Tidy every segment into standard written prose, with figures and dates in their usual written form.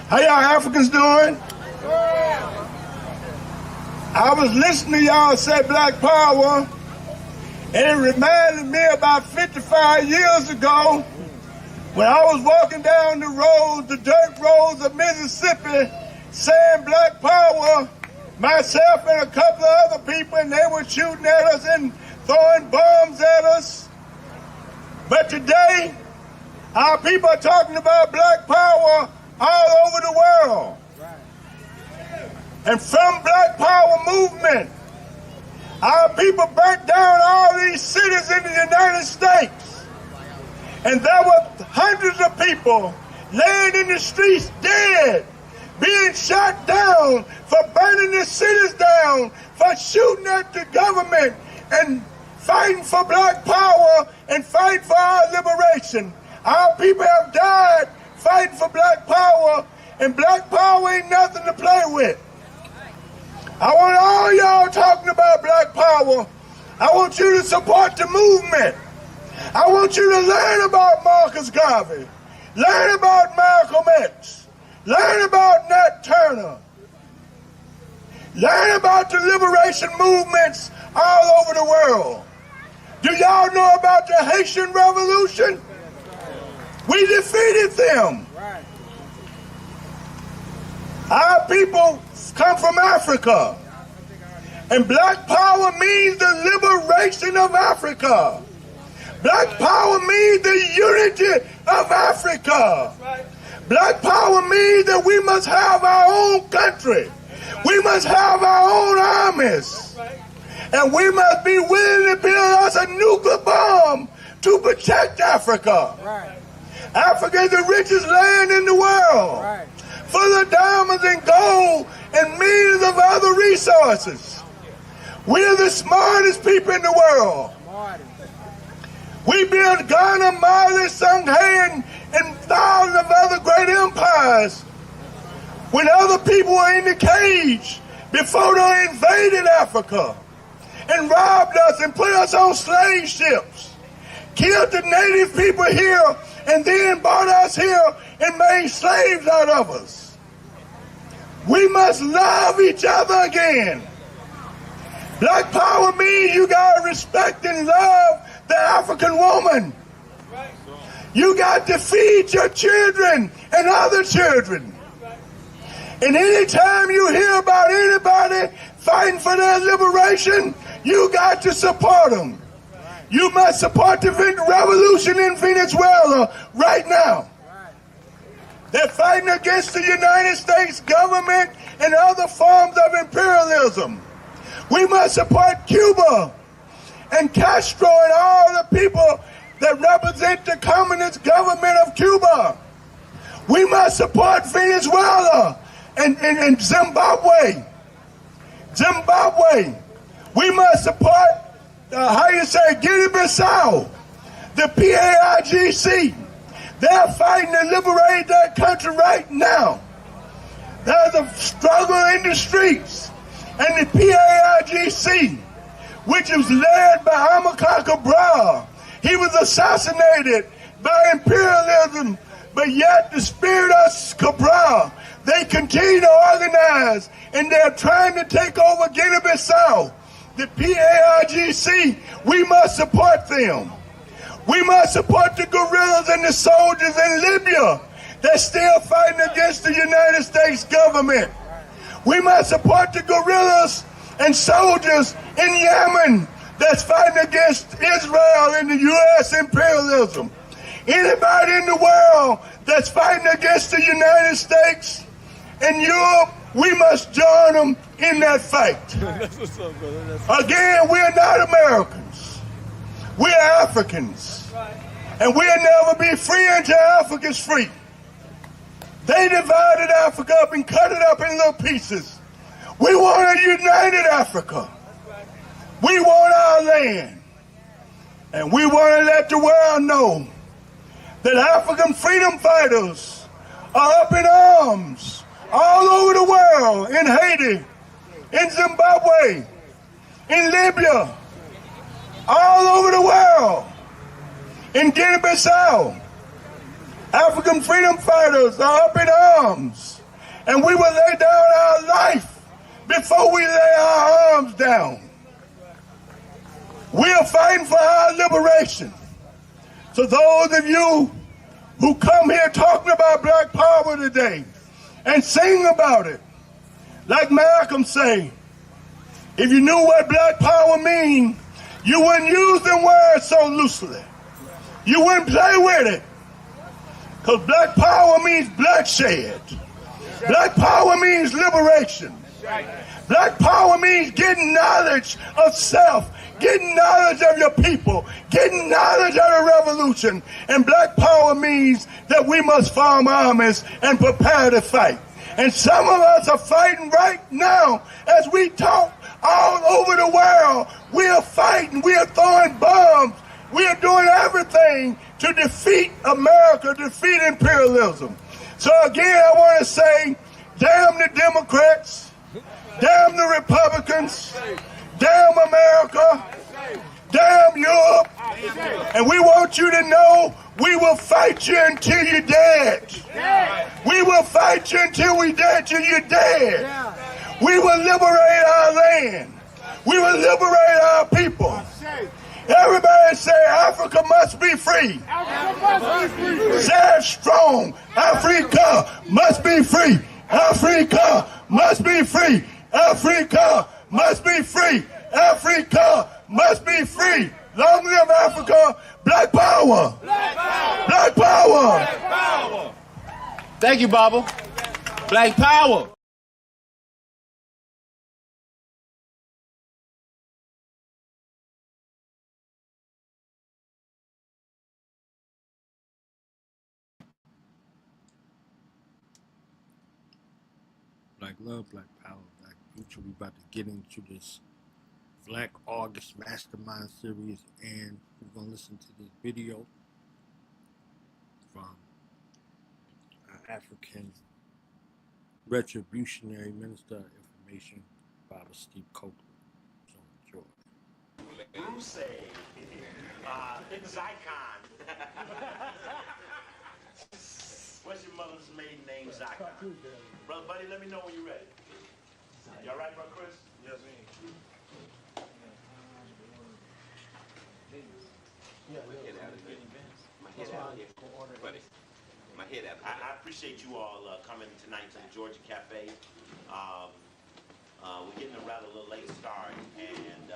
How y'all Africans doing? I was listening to y'all say Black Power, and it reminded me about 55 years ago when I was walking down the roads, the dirt roads of Mississippi, saying Black Power, myself and a couple of other people, and they were shooting at us and throwing bombs at us. But today, our people are talking about Black Power all over the world. And from Black Power movement, our people burnt down all these cities in the United States. And there were hundreds of people laying in the streets dead, being shot down for burning the cities down, for shooting at the government and fighting for Black Power and fighting for our liberation. Our people have died fighting for Black Power, and Black Power ain't nothing to play with. I want all y'all talking about Black Power. I want you to support the movement. I want you to learn about Marcus Garvey, learn about Malcolm X, learn about Nat Turner, learn about the liberation movements all over the world. Do y'all know about the Haitian Revolution? We defeated them. Our people come from Africa. And Black Power means the liberation of Africa. Black Power means the unity of Africa. Black Power means that we must have our own country. We must have our own armies. And we must be willing to build us a nuclear bomb to protect Africa. Africa is the richest land in the world, full of diamonds and gold and millions of other resources. We're the smartest people in the world. We built Ghana, Mali, Songhay, and thousands of other great empires when other people were in the cage before they invaded Africa and robbed us and put us on slave ships, killed the native people here, and then brought us here and made slaves out of us. We must love each other again. Black Power means you gotta respect and love the African woman. You got to feed your children and other children. And anytime you hear about anybody fighting for their liberation, you got to support them. You must support the revolution in Venezuela right now. They're fighting against the United States government and other forms of imperialism. We must support Cuba and Castro and all the people that represent the communist government of Cuba. We must support Venezuela and Zimbabwe. We must support, Guinea-Bissau, the PAIGC. They're fighting to liberate that country right now. There's a struggle in the streets. And the PAIGC, which was led by Amilcar Cabral, he was assassinated by imperialism, but yet the spirit of Cabral, they continue to organize, and they're trying to take over Guinea-Bissau. The PAIGC, we must support them. We must support the guerrillas and the soldiers in Libya that's still fighting against the United States government. We must support the guerrillas and soldiers in Yemen that's fighting against Israel and the U.S. imperialism. Anybody in the world that's fighting against the United States and Europe, we must join them in that fight. That's what's up, brother. Again, we're not Americans. We're Africans. And we'll never be free until Africa's free. They divided Africa up and cut it up in little pieces. We want a united Africa. We want our land. And we want to let the world know that African freedom fighters are up in arms all over the world, in Haiti, in Zimbabwe, in Libya, all over the world, in Guinea-Bissau. African freedom fighters are up in arms, and we will lay down our life before we lay our arms down. We are fighting for our liberation. So those of you who come here talking about black power today and sing about it, like Malcolm say, if you knew what black power means, you wouldn't use them words so loosely. You wouldn't play with it. Because black power means bloodshed. Black power means liberation. Black power means getting knowledge of self, getting knowledge of your people, getting knowledge of the revolution. And black power means that we must form armies and prepare to fight. And some of us are fighting right now as we talk all over the world. We are fighting, we are throwing bombs, we are doing everything to defeat America, defeat imperialism. So again, I want to say, damn the Democrats, damn the Republicans, damn America, damn Europe, and we want you to know we will fight you until you're dead. We will fight you until we're dead, till you're dead. We will liberate our land. We will liberate our people. Everybody say Africa must be free. Say it strong. Africa must be free. Africa must be free. Africa must be free. Africa must be free. Long live Africa. Black power. Black power. Black power. Black power. Thank you, Baba. Black power. Black love, black power, black future. We about to get into this Black August Mastermind Series, and we're gonna listen to this video from our African retributionary minister of information, Baba Steve Coker. So enjoy. Bruce, Zycon. What's your mother's maiden name, Zycon? Brother Buddy, let me know when you're ready. You all right, brother Chris? Yes, ma'am. I appreciate you all coming tonight to the Georgia Cafe. We're getting a rather little late start, and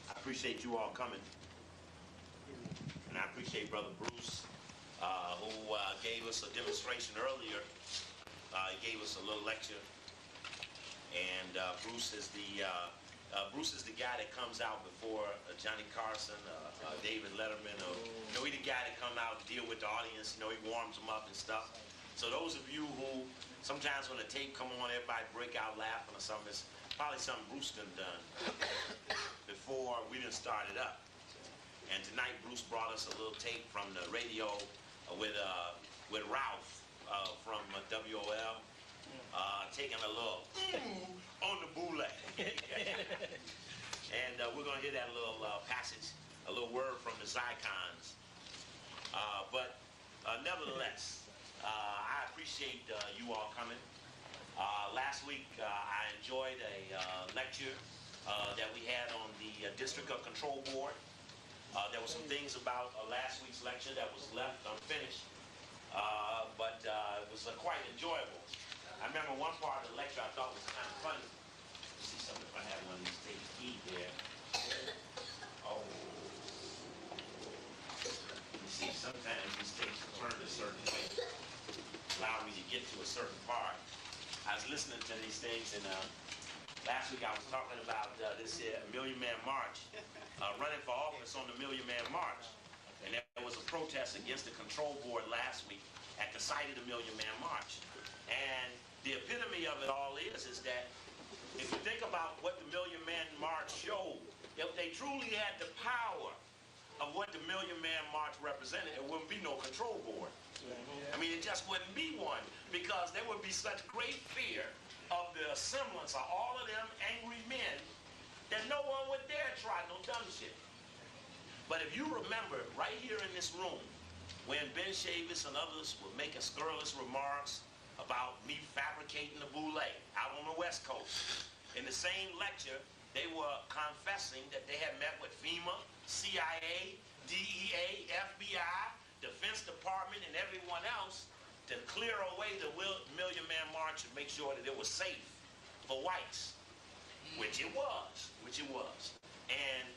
I appreciate you all coming. And I appreciate Brother Bruce, who gave us a demonstration earlier. He gave us a little lecture. And Bruce is the guy that comes out before Johnny Carson, David Letterman, or he's the guy that come out and deal with the audience. He warms them up and stuff. So those of you who sometimes when the tape come on, everybody break out laughing or something, it's probably something Bruce done before we didn't start it up. And tonight Bruce brought us a little tape from the radio with Ralph from WOL, taking a little on the bootleg. And we're going to hear that little passage, a little word from the Zycons. But nevertheless, I appreciate you all coming. Last week I enjoyed a lecture that we had on the District of Control Board. There were some things about last week's lecture that was left unfinished, but it was quite enjoyable. I remember one part of the lecture I thought was kind of funny. Let's see something if I have one of these tapes keyed there. Oh. You see, sometimes these tapes are turned a certain way, allow me to get to a certain part. I was listening to these things, and last week I was talking about this Million Man March, running for office on the Million Man March. And there was a protest against the control board last week at the site of the Million Man March. And the epitome of it all is that if you think about what the Million Man March showed, if they truly had the power of what the Million Man March represented, there wouldn't be no control board. I mean, it just wouldn't be one, because there would be such great fear of the semblance of all of them angry men that no one would dare try no dumb shit. But if you remember, right here in this room, when Ben Chavis and others were making scurrilous remarks about me fabricating the boule out on the West Coast, in the same lecture, they were confessing that they had met with FEMA, CIA, DEA, FBI, Defense Department, and everyone else to clear away the Million Man March and make sure that it was safe for whites, which it was, And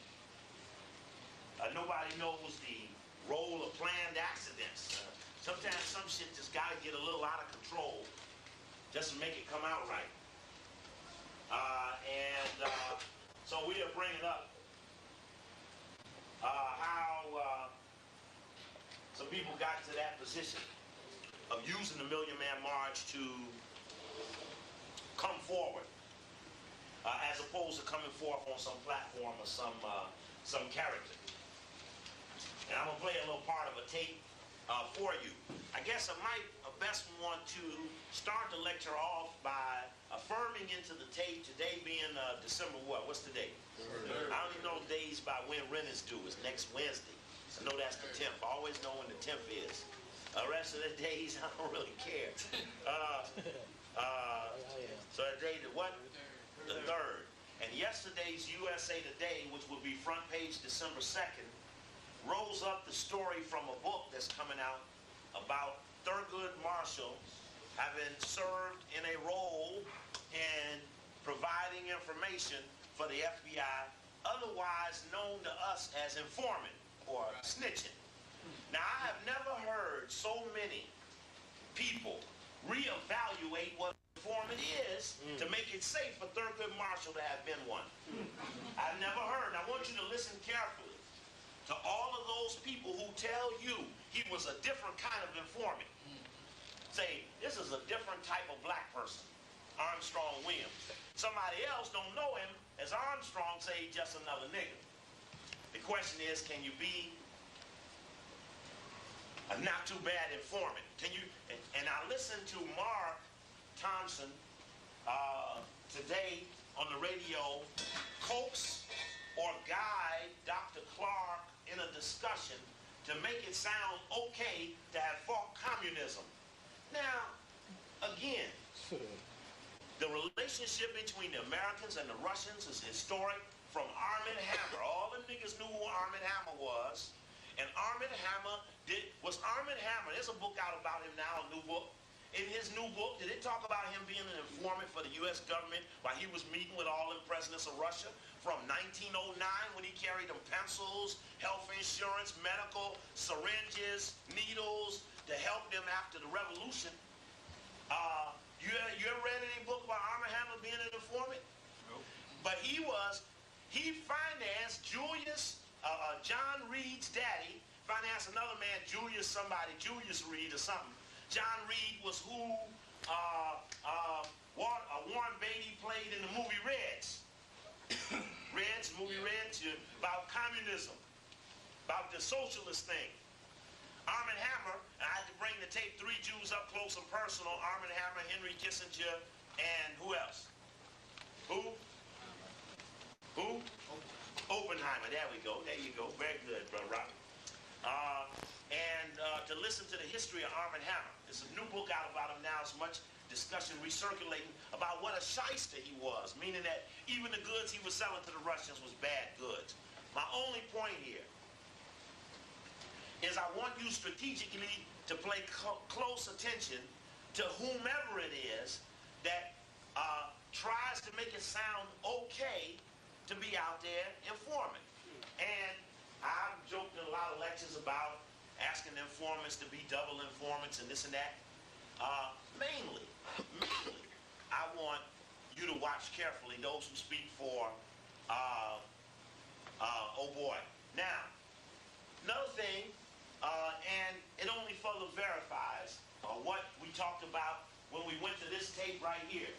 nobody knows the role of planned accidents. Sometimes some shit just gotta get a little out of control just to make it come out right. So we are bringing up how some people got to that position of using the Million Man March to come forward, as opposed to coming forth on some platform or some character. And I'm gonna play a little part of a tape for you. I guess I might best want to start the lecture off by affirming into the tape, today being December what? What's the date? I don't even know the days by when rent is due. It's next Wednesday. I know that's the 10th. I always know when the 10th is. The rest of the days, I don't really care. So the date is what? The 3rd. And yesterday's USA Today, which will be front page December 2nd, rolls up the story from a book that's coming out about Thurgood Marshall having served in a role in providing information for the FBI, otherwise known to us as informant or snitching. Now, I have never heard so many people reevaluate what informant is to make it safe for Thurgood Marshall to have been one. I've never heard. I want you to listen carefully to all of those people who tell you he was a different kind of informant. Say, this is a different type of black person, Armstrong Williams. Somebody else don't know him as Armstrong, say he's just another nigga. The question is, can you be a not too bad informant? Can you? And I listened to Mark Thompson today on the radio coax or guide Dr. Clark in a discussion to make it sound okay to have fought communism. Now, again, the relationship between the Americans and the Russians is historic from Arm & Hammer. All the niggas knew who Arm & Hammer was. And Arm & Hammer was Arm & Hammer. There's a book out about him now, a new book. In his new book, did it talk about him being an informant for the U.S. government while he was meeting with all the presidents of Russia from 1909 when he carried them pencils, health insurance, medical, syringes, needles to help them after the revolution? You ever read any book about Arm & Hammer being an informant? No. But he financed John Reed's daddy, financed another man, Julius Reed or something. John Reed was who Warren Beatty played in the movie Reds. Movie Reds, about communism, about the socialist thing. Arm & Hammer, I had to bring the tape, 3 Jews up close and personal, Arm & Hammer, Henry Kissinger, and who else? Who? Oppenheimer, there we go, there you go, very good, Brother Robert. To listen to the history of Arm & Hammer. There's a new book out about him now. It's much discussion recirculating about what a shyster he was, meaning that even the goods he was selling to the Russians was bad goods. My only point here is I want you strategically to pay close attention to whomever it is that tries to make it sound okay to be out there informing. And I've joked in a lot of lectures about asking informants to be double informants and this and that. Mainly, I want you to watch carefully those who speak for, oh boy. Now, another thing, and it only further verifies what we talked about when we went to this tape right here.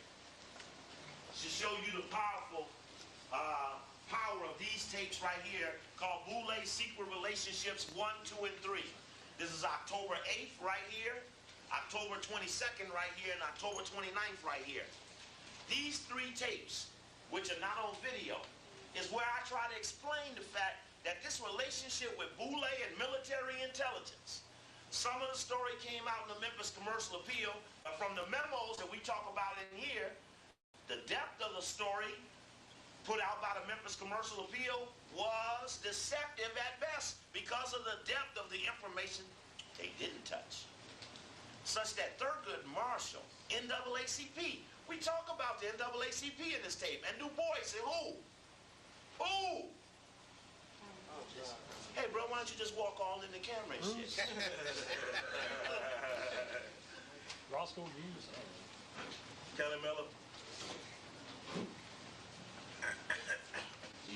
To show you the power of these tapes right here called Boule Secret Relationships 1, 2, and 3. This is October 8th right here, October 22nd right here, and October 29th right here. These 3 tapes, which are not on video, is where I try to explain the fact that this relationship with Boule and military intelligence, some of the story came out in the Memphis Commercial Appeal, but from the memos that we talk about in here, the depth of the story put out by the Memphis Commercial Appeal was deceptive at best because of the depth of the information they didn't touch. Such that Thurgood Marshall, NAACP, we talk about the NAACP in this tape, and Du Bois and who? Who? Hey, bro, why don't you just walk all in the camera and shit? Roscoe Hughes. Kelly Miller.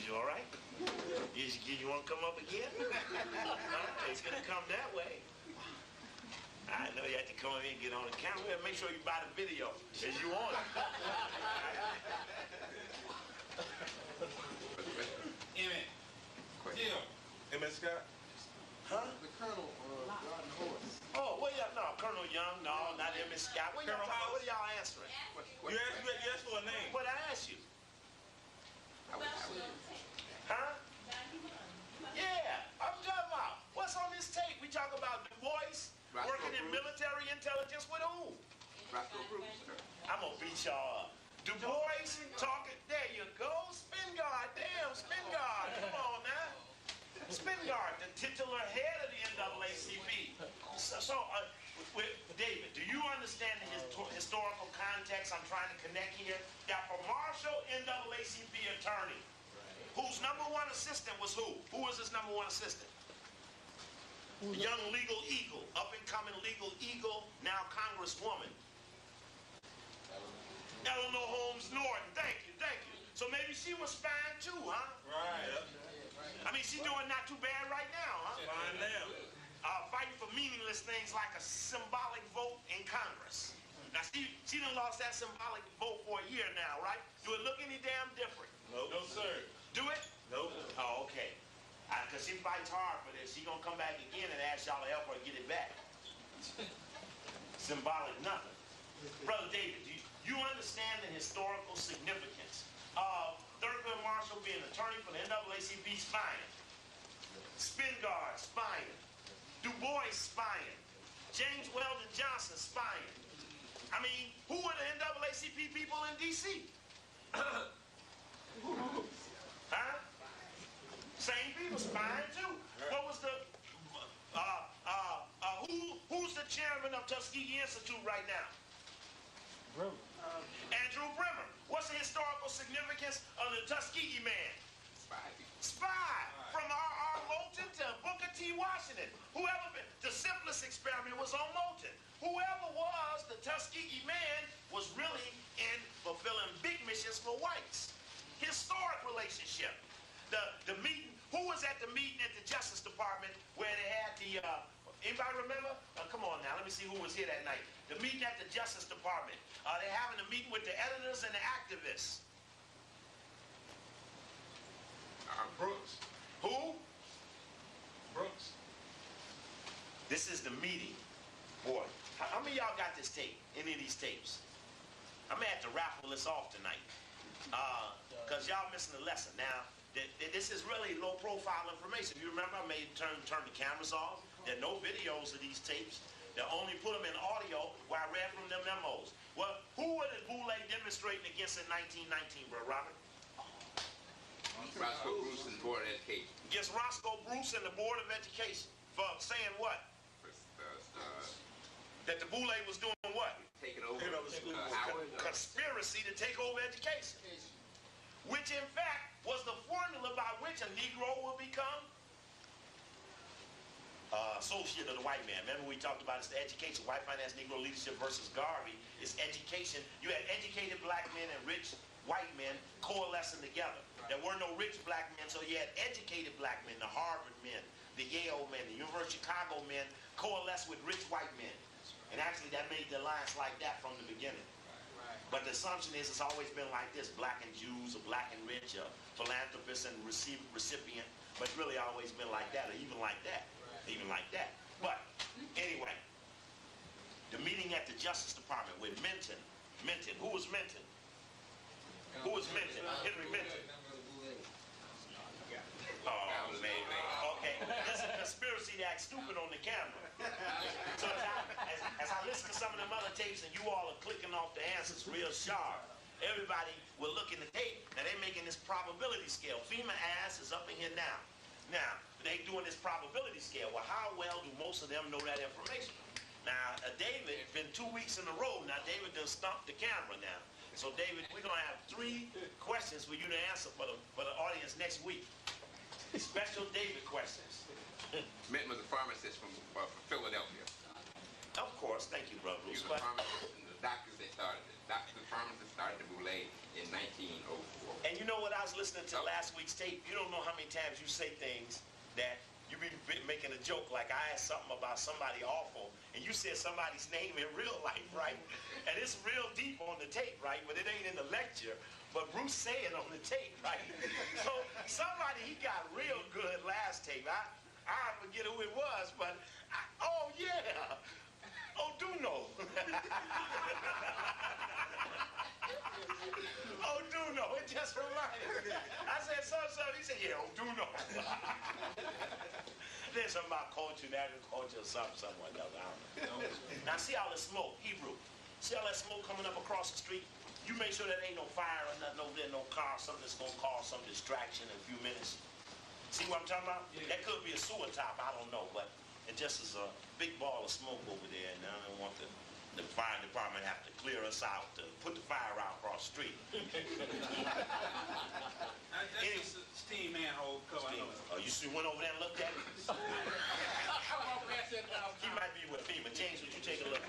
You all right? You want to come up again? It's going to come that way. I know you have to come in and get on the camera. Make sure you buy the video as you want it. Amen. Deal. M.S. Scott? Huh? The Colonel, Garden Horse. Oh, well, yeah, no, Colonel Young, no, not M.S. Scott. What Colonel House. are y'all answering? You asked for a name. What I asked you? Huh? Yeah, I'm talking about. What's on this tape? We talk about Du Bois working in military intelligence with who? Roscoe Bruce. I'm gonna beat y'all up. Du Bois talking. There you go. Spingard. Damn, Spingard. Come on now. Spingard, the titular head of the NAACP. David, do you understand the historical context I'm trying to connect here? That for Marshall, NAACP attorney, whose number one assistant was who? Who was his number one assistant? Young legal eagle, up-and-coming legal eagle, now Congresswoman. Eleanor Holmes Norton, thank you. So maybe she was fine too, huh? Right. I mean, she's doing not too bad right now, huh? Fine now. Fighting for meaningless things like a symbolic vote in Congress. Now, she done lost that symbolic vote for a year now, right? Do it look any damn different? Nope. No, sir. Do it? Nope. Oh, okay. Because she fights hard for this. She gonna come back again and ask y'all to help her get it back. Symbolic nothing. Brother David, do you understand the historical significance of Thurgood Marshall being attorney for the NAACP spying, Spingard spying, Du Bois spying, James Weldon Johnson spying? I mean, who are the NAACP people in D.C.? Huh? Same people spying too. What was the who's the chairman of Tuskegee Institute right now? Andrew Bremer. What's the historical significance of the Tuskegee man? Spy. From R.R. Moulton to Booker T. Washington. The simplest experiment was on Moulton. Whoever was the Tuskegee man was really in fulfilling big missions for whites. Historic relationship. The meeting, who was at the meeting at the Justice Department where they had the, anybody remember? Come on now, let me see who was here that night. The meeting at the Justice Department. They're having a meeting with the editors and the activists. Brooks. Who? Brooks. This is the meeting. Boy, how many of y'all got this tape? Any of these tapes? I'm gonna have to raffle this off tonight. Because y'all missing the lesson. Now, this is really low profile information. You remember I made turn the cameras off? There are no videos of these tapes. They only put them in audio where I read from the memos. Well, who were the Boule demonstrating against in 1919, bro, Robert? Roscoe Bruce and the Board of Education. Against Roscoe Bruce and the Board of Education for saying what? That the Boule was doing what? Taking over school. Conspiracy to take over education. Which in fact was the formula by which a Negro will become associate of the white man. Remember we talked about it's the education, white finance, Negro leadership versus Garvey. It's education. You had educated black men and rich white men coalescing together. There were no rich black men, so you had educated black men, the Harvard men, the Yale men, the University of Chicago men coalesced with rich white men. And actually that made the alliance like that from the beginning. But the assumption is it's always been like this, black and Jews, or black and rich, or philanthropist and recipient, but it's really always been like that, or even like that, even like that. But anyway, the meeting at the Justice Department with Minton, who was Minton? Who was Minton? Henry Minton. Oh, man. Okay, there's a conspiracy to act stupid on the camera. So as I listen to some of them other tapes and you all are clicking off the answers real sharp, everybody will look in the tape and they're making this probability scale. FEMA ass is up in here now. Now, they doing this probability scale. Well, how well do most of them know that information? Now, David, been 2 weeks in a row. Now, David done stumped the camera now. So, David, we're going to have 3 questions for you to answer for the audience next week. Special David questions. Met was a pharmacist from Philadelphia. Of course. Thank you, Brother He Bruce. was a pharmacist, and the doctors that started it. Doctors and pharmacists started the Boulay in 1904. And you know what? I was listening to last week's tape. You don't know how many times you say things that you be making a joke, like I asked something about somebody awful, and you said somebody's name in real life, right? And it's real deep on the tape, right? But it ain't in the lecture. But Bruce saying on the tape, right? So somebody, he got real good last tape. I forget who it was, but oh yeah, oh do know. Oh do know. It just reminded me. I said so. He said yeah, oh do know. There's something about culture, agriculture, or something like that. I don't know. Now see all the smoke, Hebrew. See all that smoke coming up across the street? You make sure that ain't no fire or nothing over there, no car, something that's gonna cause some distraction in a few minutes. See what I'm talking about? Yeah. That could be a sewer top, I don't know, but it just is a big ball of smoke over there, and I don't want the fire department have to clear us out to put the fire out across the street. That's a steam manhole cover. Oh, you went over there and looked at it? He might be with FEMA. James, would you take a look?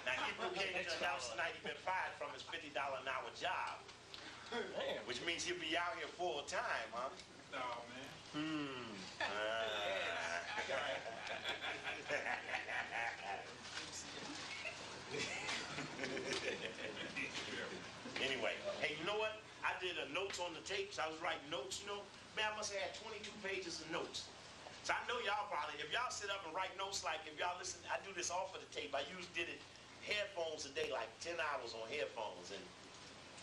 Now, Hebrew came to announce tonight he's been fired from his $50 an hour job. Damn. Which means he'll be out here full time, huh? No, man. Anyway, hey, you know what? I did notes on the tapes. I was writing notes, you know. Man, I must have had 22 pages of notes. So I know y'all probably, if y'all sit up and write notes, like if y'all listen, I do this off of the tape. I did it headphones a day, like 10 hours on headphones. And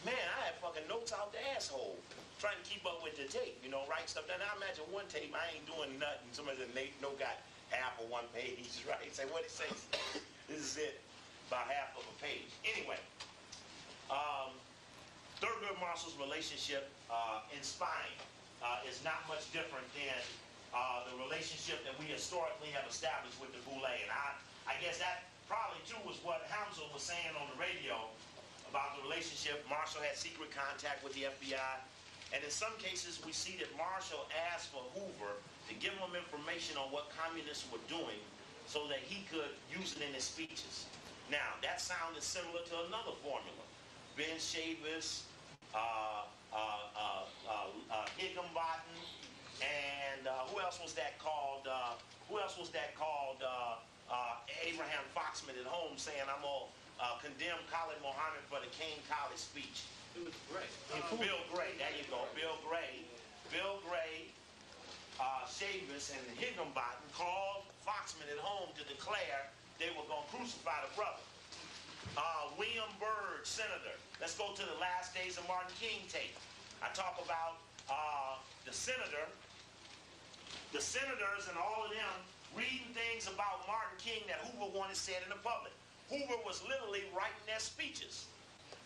man, I had fucking notes out the asshole trying to keep up with the tape, you know, writing stuff down. I imagine one tape, I ain't doing nothing. Somebody said, Nate, no, got half of one page, right? Say, what he say? This is it, about half of a page. Anyway, Thurgood Marshall's relationship in spying is not much different than the relationship that we historically have established with the Boule. And I guess that probably, too, was what Hamza was saying on the radio about the relationship. Marshall had secret contact with the FBI. And in some cases, we see that Marshall asked for Hoover to give him information on what communists were doing so that he could use it in his speeches. Now, that sounded similar to another formula. Ben Chavis, Higginbotham, and who else was that called? Abraham Foxman at home saying, I'm going to condemn Khalid Mohammed for the King College speech. It was great. Bill Gray, there you go. Bill Gray, Chavis, and Higginbotham called Foxman at home to declare they were going to crucify the brother. William Byrd, senator. Let's go to the last days of Martin King tape. I talk about the senators and all of them reading things about Martin King that Hoover wanted said in the public. Hoover was literally writing their speeches.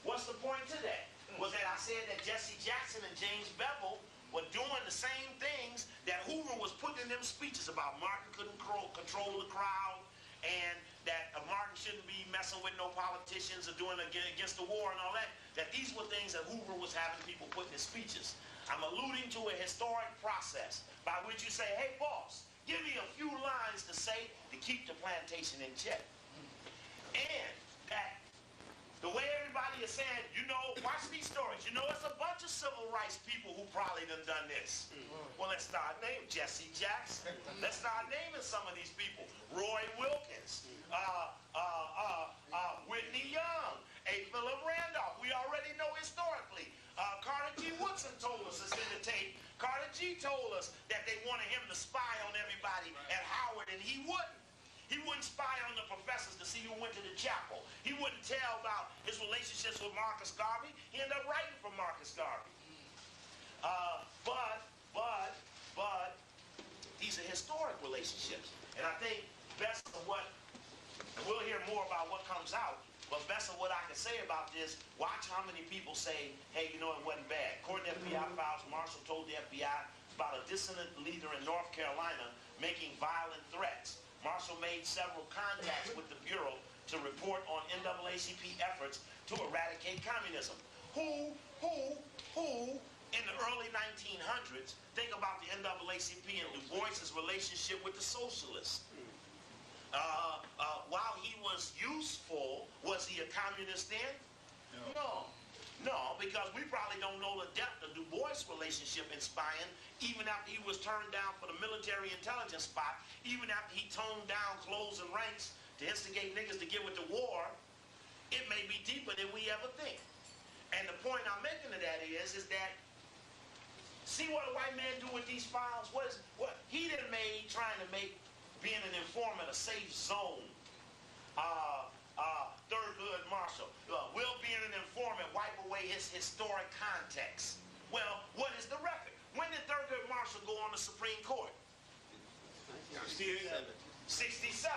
What's the point to that? Was that I said that Jesse Jackson and James Bevel were doing the same things that Hoover was putting in them speeches about. Martin couldn't control the crowd, and that Martin shouldn't be messing with no politicians or doing against the war and all that. That these were things that Hoover was having people put in his speeches. I'm alluding to a historic process by which you say, hey boss, give me a few lines to say to keep the plantation in check. And that the way everybody is saying, you know, watch these stories. You know, it's a bunch of civil rights people who probably done this. Well, let's start naming Jesse Jackson. Let's start naming some of these people. Roy Wilkins, Whitney Young, A. Philip Randolph. We already know historically. Carter G. Woodson told us, it's in the tape. Carter G. told us that they wanted him to spy on everybody at Howard, and he wouldn't. He wouldn't spy on the professors to see who went to the chapel. He wouldn't tell about his relationships with Marcus Garvey. He ended up writing for Marcus Garvey. But these are historic relationships. And I think best of what, and we'll hear more about what comes out, but best of what I can say about this, watch how many people say, hey, you know, it wasn't bad. According to FBI files, Marshall told the FBI about a dissident leader in North Carolina making violent threats. Marshall made several contacts with the Bureau to report on NAACP efforts to eradicate communism. Who in the early 1900s think about the NAACP and Du Bois's relationship with the socialists? While he was useful, was he a communist then? No, because we probably don't know the depth of Du Bois' relationship in spying, even after he was turned down for the military intelligence spot, even after he toned down clothes and ranks to instigate niggas to get with the war. It may be deeper than we ever think. And the point I'm making to that is that, see what a white man do with these files? What he done made trying to make being an informant a safe zone. Thurgood Marshall. Will being an informant wipe away his historic context? Well, what is the record? When did Thurgood Marshall go on the Supreme Court? 67.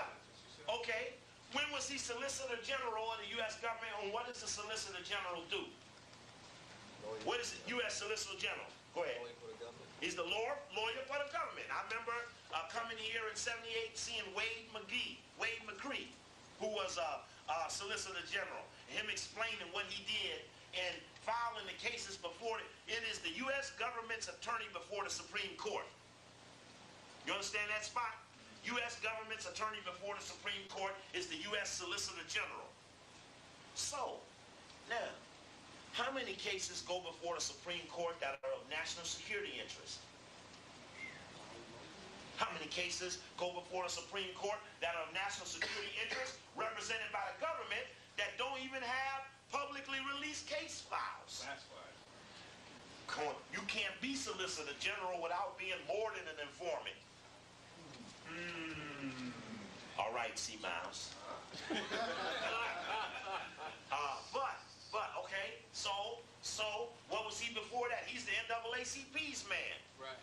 Okay. When was he Solicitor General of the U.S. government, and what does the Solicitor General do? What is it? U.S. Solicitor General. Go ahead. He's the lawyer for the government. I remember coming here in '78 seeing Wade McCree, who was Solicitor General, and him explaining what he did and filing the cases before it is the U.S. government's attorney before the Supreme Court. You understand that spot? U.S. government's attorney before the Supreme Court is the U.S. Solicitor General. So, now, how many cases go before the Supreme Court that are of national security interest? How many cases go before the Supreme Court that are of national security interest represented by the government that don't even have publicly released case files? That's right. Come on, you can't be Solicitor General without being more than an informant. All right, C. Miles. But okay, so what was he before that? He's the NAACP's man. Right.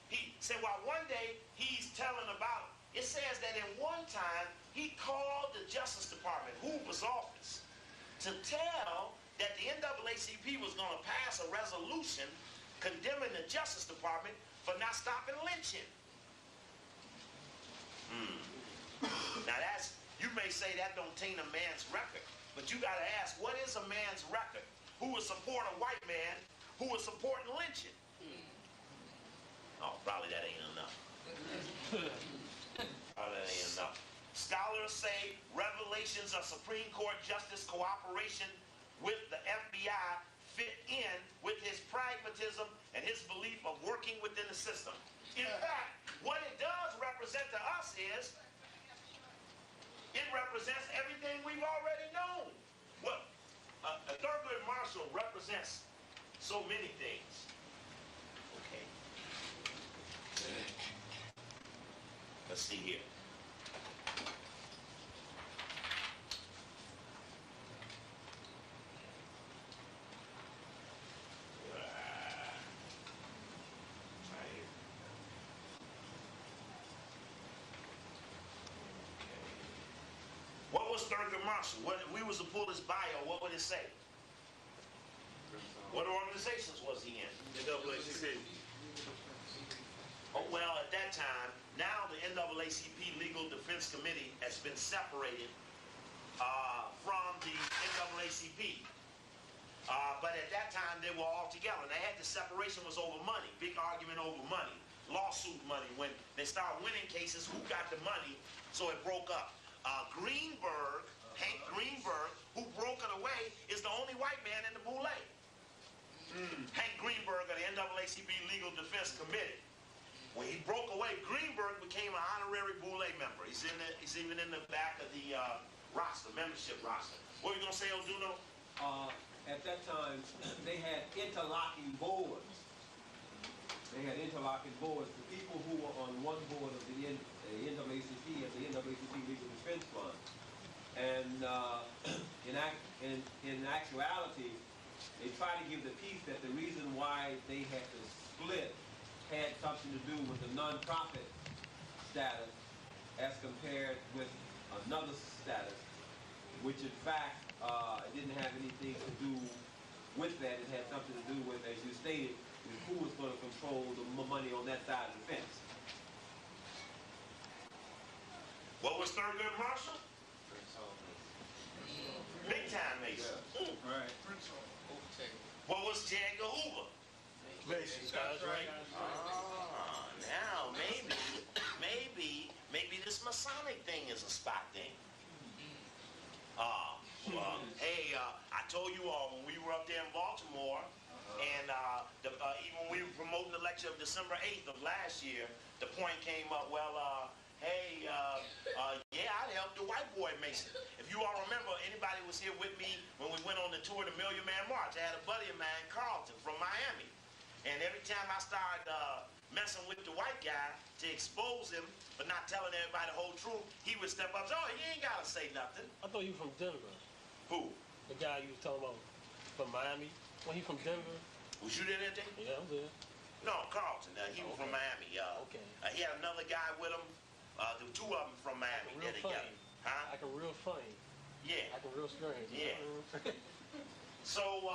He said, well, one day he's telling about, it says that in one time he called the Justice Department, Hoover's office, to tell that the NAACP was going to pass a resolution condemning the Justice Department for not stopping lynching. Now that's, you may say that don't taint a man's record, but you got to ask, what is a man's record? Who would support a white man who was supporting lynching? Oh, probably that ain't enough. Probably that ain't enough. Scholars say revelations of Supreme Court Justice cooperation with the FBI fit in with his pragmatism and his belief of working within the system. In fact, what it does represent to us is, it represents everything we've already known. Well, Thurgood Marshall represents so many things. Okay. Let's see here. What was Thurgood Marshall? If we was to pull his bio, what would it say? What organizations was he in? NAACP. Oh, well, at that time, now the NAACP Legal Defense Committee has been separated from the NAACP. But at that time, they were all together. And the separation was over money, big argument over money, lawsuit money. When they started winning cases, who got the money? So it broke up. Greenberg, Hank Greenberg, who broke it away, is the only white man in the Boule. Hank Greenberg of the NAACP Legal Defense Committee. When he broke away, Greenberg became an honorary Boule member. He's even in the back of the roster, membership roster. What are you gonna say, Oduno? At that time, they had interlocking boards. They had interlocking boards. The people who were on one board of the NAACP and the NAACP Legal Defense Fund. And in actuality, they try to give the piece that the reason why nothing to do with the nonprofit status as compared with another status, which in fact it didn't have anything to do with that. It had something to do with, as you stated, with who was going to control the money on that side of the fence. What was Thurgood Marshall? Big time Mason. Right. What was J. Edgar Hoover? Masons, guys, right? Now maybe this Masonic thing is a spot thing. Hey, I told you all when we were up there in Baltimore, and even when we were promoting the lecture of December 8th of last year, the point came up, well, hey, yeah, I'd help the white boy Mason. If you all remember, anybody was here with me when we went on the tour of the Million Man March. I had a buddy of mine, Carlton, from Miami. And every time I started messing with the white guy to expose him, but not telling everybody the whole truth, he would step up and say, oh, you ain't got to say nothing. I thought you were from Denver. Who? The guy you was talking about from Miami. When he from Denver? Was you there that day? Yeah, I'm there. No, Carlton. He was from Miami. Okay. He had another guy with him. There were two of them from Miami. Real There funny. together. Huh? Acting real funny. Yeah. Acting real strange. Yeah. So,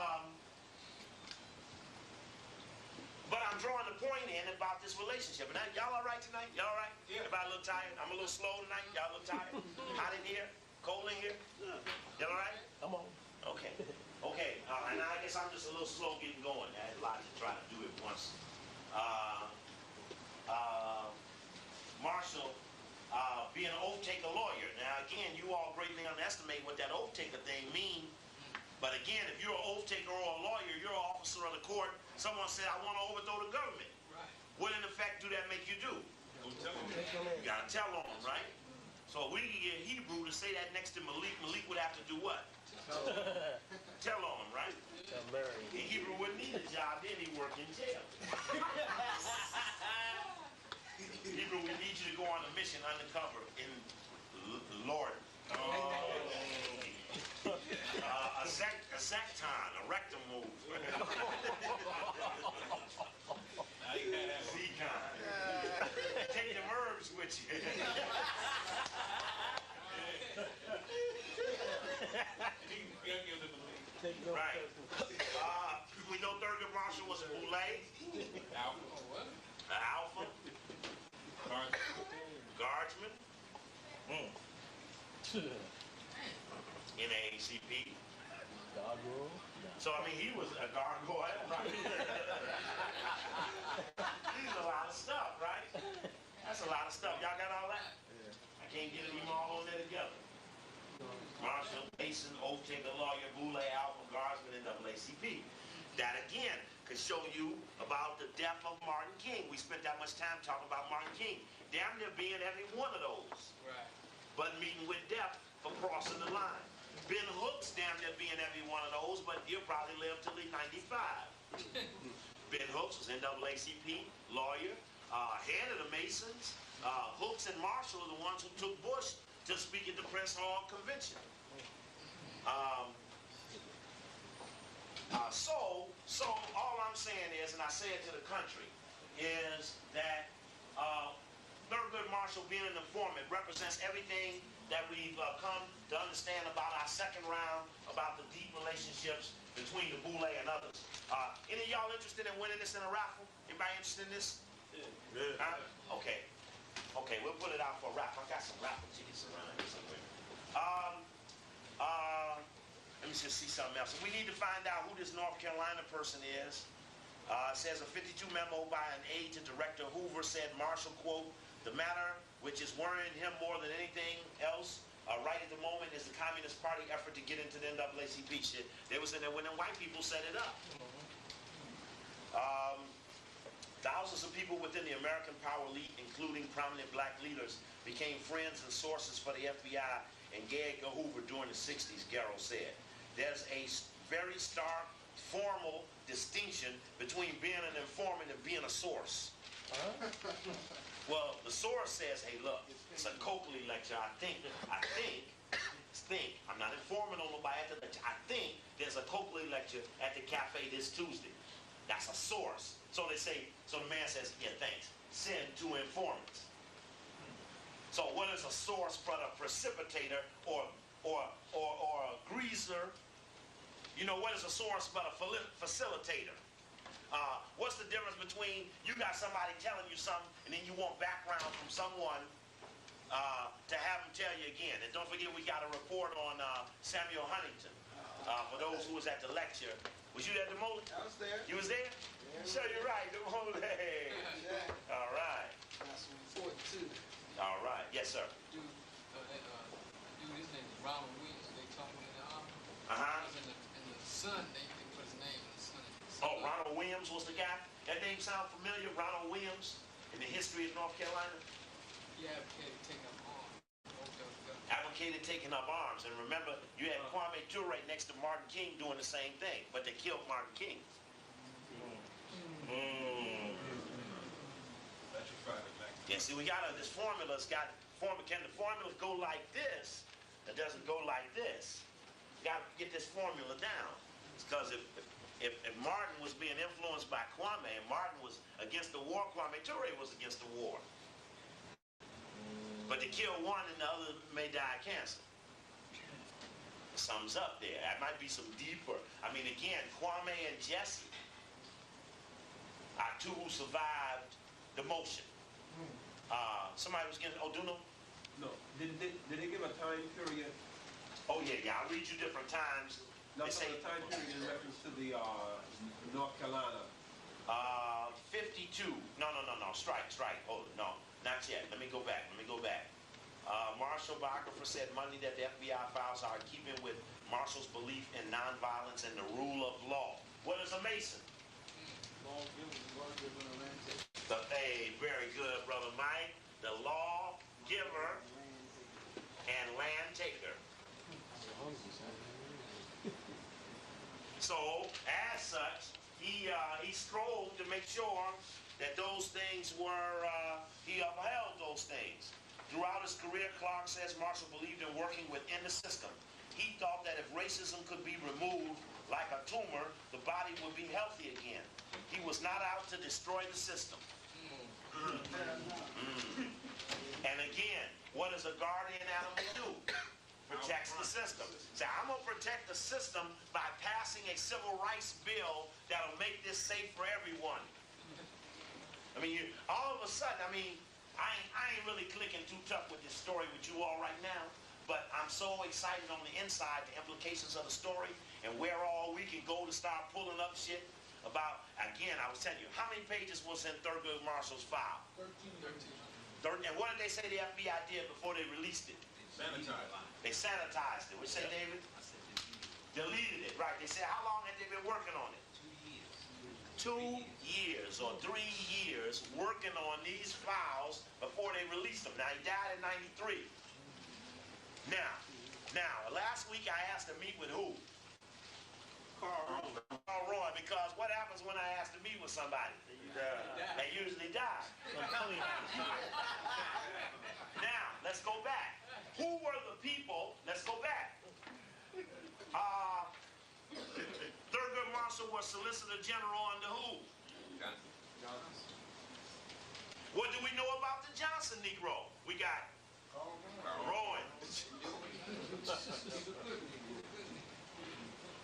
but I'm drawing the point in about this relationship. And y'all all right tonight? Y'all all right? Yeah. Everybody a little tired? I'm a little slow tonight. Y'all a little tired? Hot in here? Cold in here? Y'all all right? I'm on. Okay. Okay. And I guess I'm just a little slow getting going. I had a lot to try to do it once. Marshall, being an oath-taker lawyer. Now, again, you all greatly underestimate what that oath-taker thing means. But again, if you're an oath-taker or a lawyer, you're an officer of the court, someone said, I want to overthrow the government. Right. What, in effect, do that make you do? You got to tell on them, right? So if we can get Hebrew to say that next to Malik, Malik would have to do what? Tell on him, right? Tell Mary. And Hebrew wouldn't need a job, then he'd work in jail. Hebrew, we need you to go on a mission undercover in Lord. A secton, a rectum move. Zecon. Take them herbs with you. Right. We know Thurgood Marshall was a boule. Alpha. Guardsman. NAACP. Gargoyle. So, I mean, he was a gargoyle, right? He's a lot of stuff, right? That's a lot of stuff. Y'all got all that? I can't get them all on there together. Marshall, Mason, oath-taker, lawyer, boule, alpha, guardsman, and NAACP. That, again, could show you about the death of Martin King. We spent that much time talking about Martin King. Damn near being every one of those. Right. But meeting with death for crossing the line. Ben Hooks damn near being every one of those, but he'll probably live till he's 95. Ben Hooks was NAACP, lawyer, head of the Masons. Hooks and Marshall are the ones who took Bush to speak at the Prince Hall Convention. So all I'm saying is, and I say it to the country, is that Thurgood Marshall being an informant represents everything that we've come to understand about our second round, about the deep relationships between the boule and others. Any of y'all interested in winning this in a raffle? Anybody interested in this? Yeah. Okay. Okay, we'll put it out for a raffle. I got some raffle tickets around here somewhere. Let me just see something else. We need to find out who this North Carolina person is. It says a 52 memo by an aide to Director Hoover said Marshall, quote, the matter which is worrying him more than anything else right at the moment is the Communist Party effort to get into the NAACP shit. They was in there when the white people set it up. Thousands of people within the American power elite, including prominent black leaders, became friends and sources for the FBI and J. Edgar Hoover during the 60s, Garrow said. There's a very stark, formal distinction between being an informant and being a source. Well, the source says, hey, look, it's a Coakley lecture. I think, I'm not informing on nobody at the lecture. I think there's a Coakley lecture at the cafe this Tuesday. That's a source. So they say, so the man says, yeah, thanks. Send to informants. So what is a source but a precipitator or a greaser? You know, what is a source but a facilitator? What's the difference between you got somebody telling you something and then you want background from someone to have them tell you again? And don't forget, we got a report on Samuel Huntington. For those who was at the lecture. Was you at the Demole? I was there. You was there? Yeah, So you're right, Demole. Yeah. All right. That's important too. All right. Yes, sir. Dude, his name is Ronald Williams. They told me in the army. Uh-huh. In the Sun, they put his name in the Sun. Oh, Ronald Williams was the guy? That name sound familiar? Ronald Williams in the history of North Carolina? He advocated taking up arms. Advocated taking up arms. And remember, you had Kwame Ture right next to Martin King doing the same thing, but they killed Martin King. Yeah, see, we got this formula's got can the formula go like this? It doesn't go like this. You got to get this formula down. It's because if Martin was being influenced by Kwame, and Martin was against the war, Kwame Ture was against the war. But to kill one and the other may die of cancer. Sums up there. That might be some deeper. I mean, again, Kwame and Jesse are two who survived the motion. Somebody was getting Oduno? No. Did they give a time period? Oh yeah, I'll read you different times. No, They say a time period in reference to the North Carolina. 52. No. Strike. Hold it. No, not yet. Let me go back. Marshall biographer said Monday that the FBI files are in keeping with Marshall's belief in nonviolence and the rule of law. What is a Mason? Hey, very good, Brother Mike. The law giver and land taker. So, as such, he strove to make sure that those things were, he upheld those things. Throughout his career, Clark says Marshall believed in working within the system. He thought that if racism could be removed like a tumor, the body would be healthy again. He was not out to destroy the system. And again, what does a guardian animal do? Protects the system. So I'm going to protect the system by passing a civil rights bill that'll make this safe for everyone. I mean, all of a sudden, I ain't really clicking too tough with this story with you all right now, but I'm so excited on the inside, the implications of the story, and where all we can go to start pulling up shit about, again, I was telling you, how many pages was in Thurgood Marshall's file? 13. And what did they say the FBI did before they released it? They sanitized it. What you say, David? Deleted it, right. They said, how long had they been working on it? 2 years or 3 years working on these files before they released them. Now, he died in 93. Now, last week I asked to meet with who? Carl Roy, because what happens when I ask to meet with somebody? They usually die. Now, let's go back. Who were the people? Let's go back. Thurgood Marshall was Solicitor General under who? What do we know about the Johnson Negro? We got Rowan.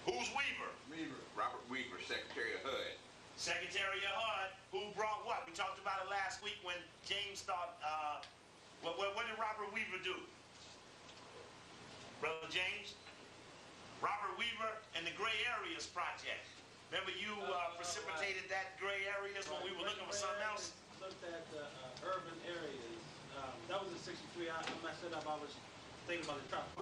Who's Weaver? Robert Weaver, Secretary of HUD. Secretary of HUD, who brought what? We talked about it last week when James thought, what did Robert Weaver do? Brother James? Robert Weaver and the Gray Areas Project. Remember you precipitated that gray areas when we were looking for something else? Looked at the urban areas. That was in 63. I messed it up. I was thinking about the traffic.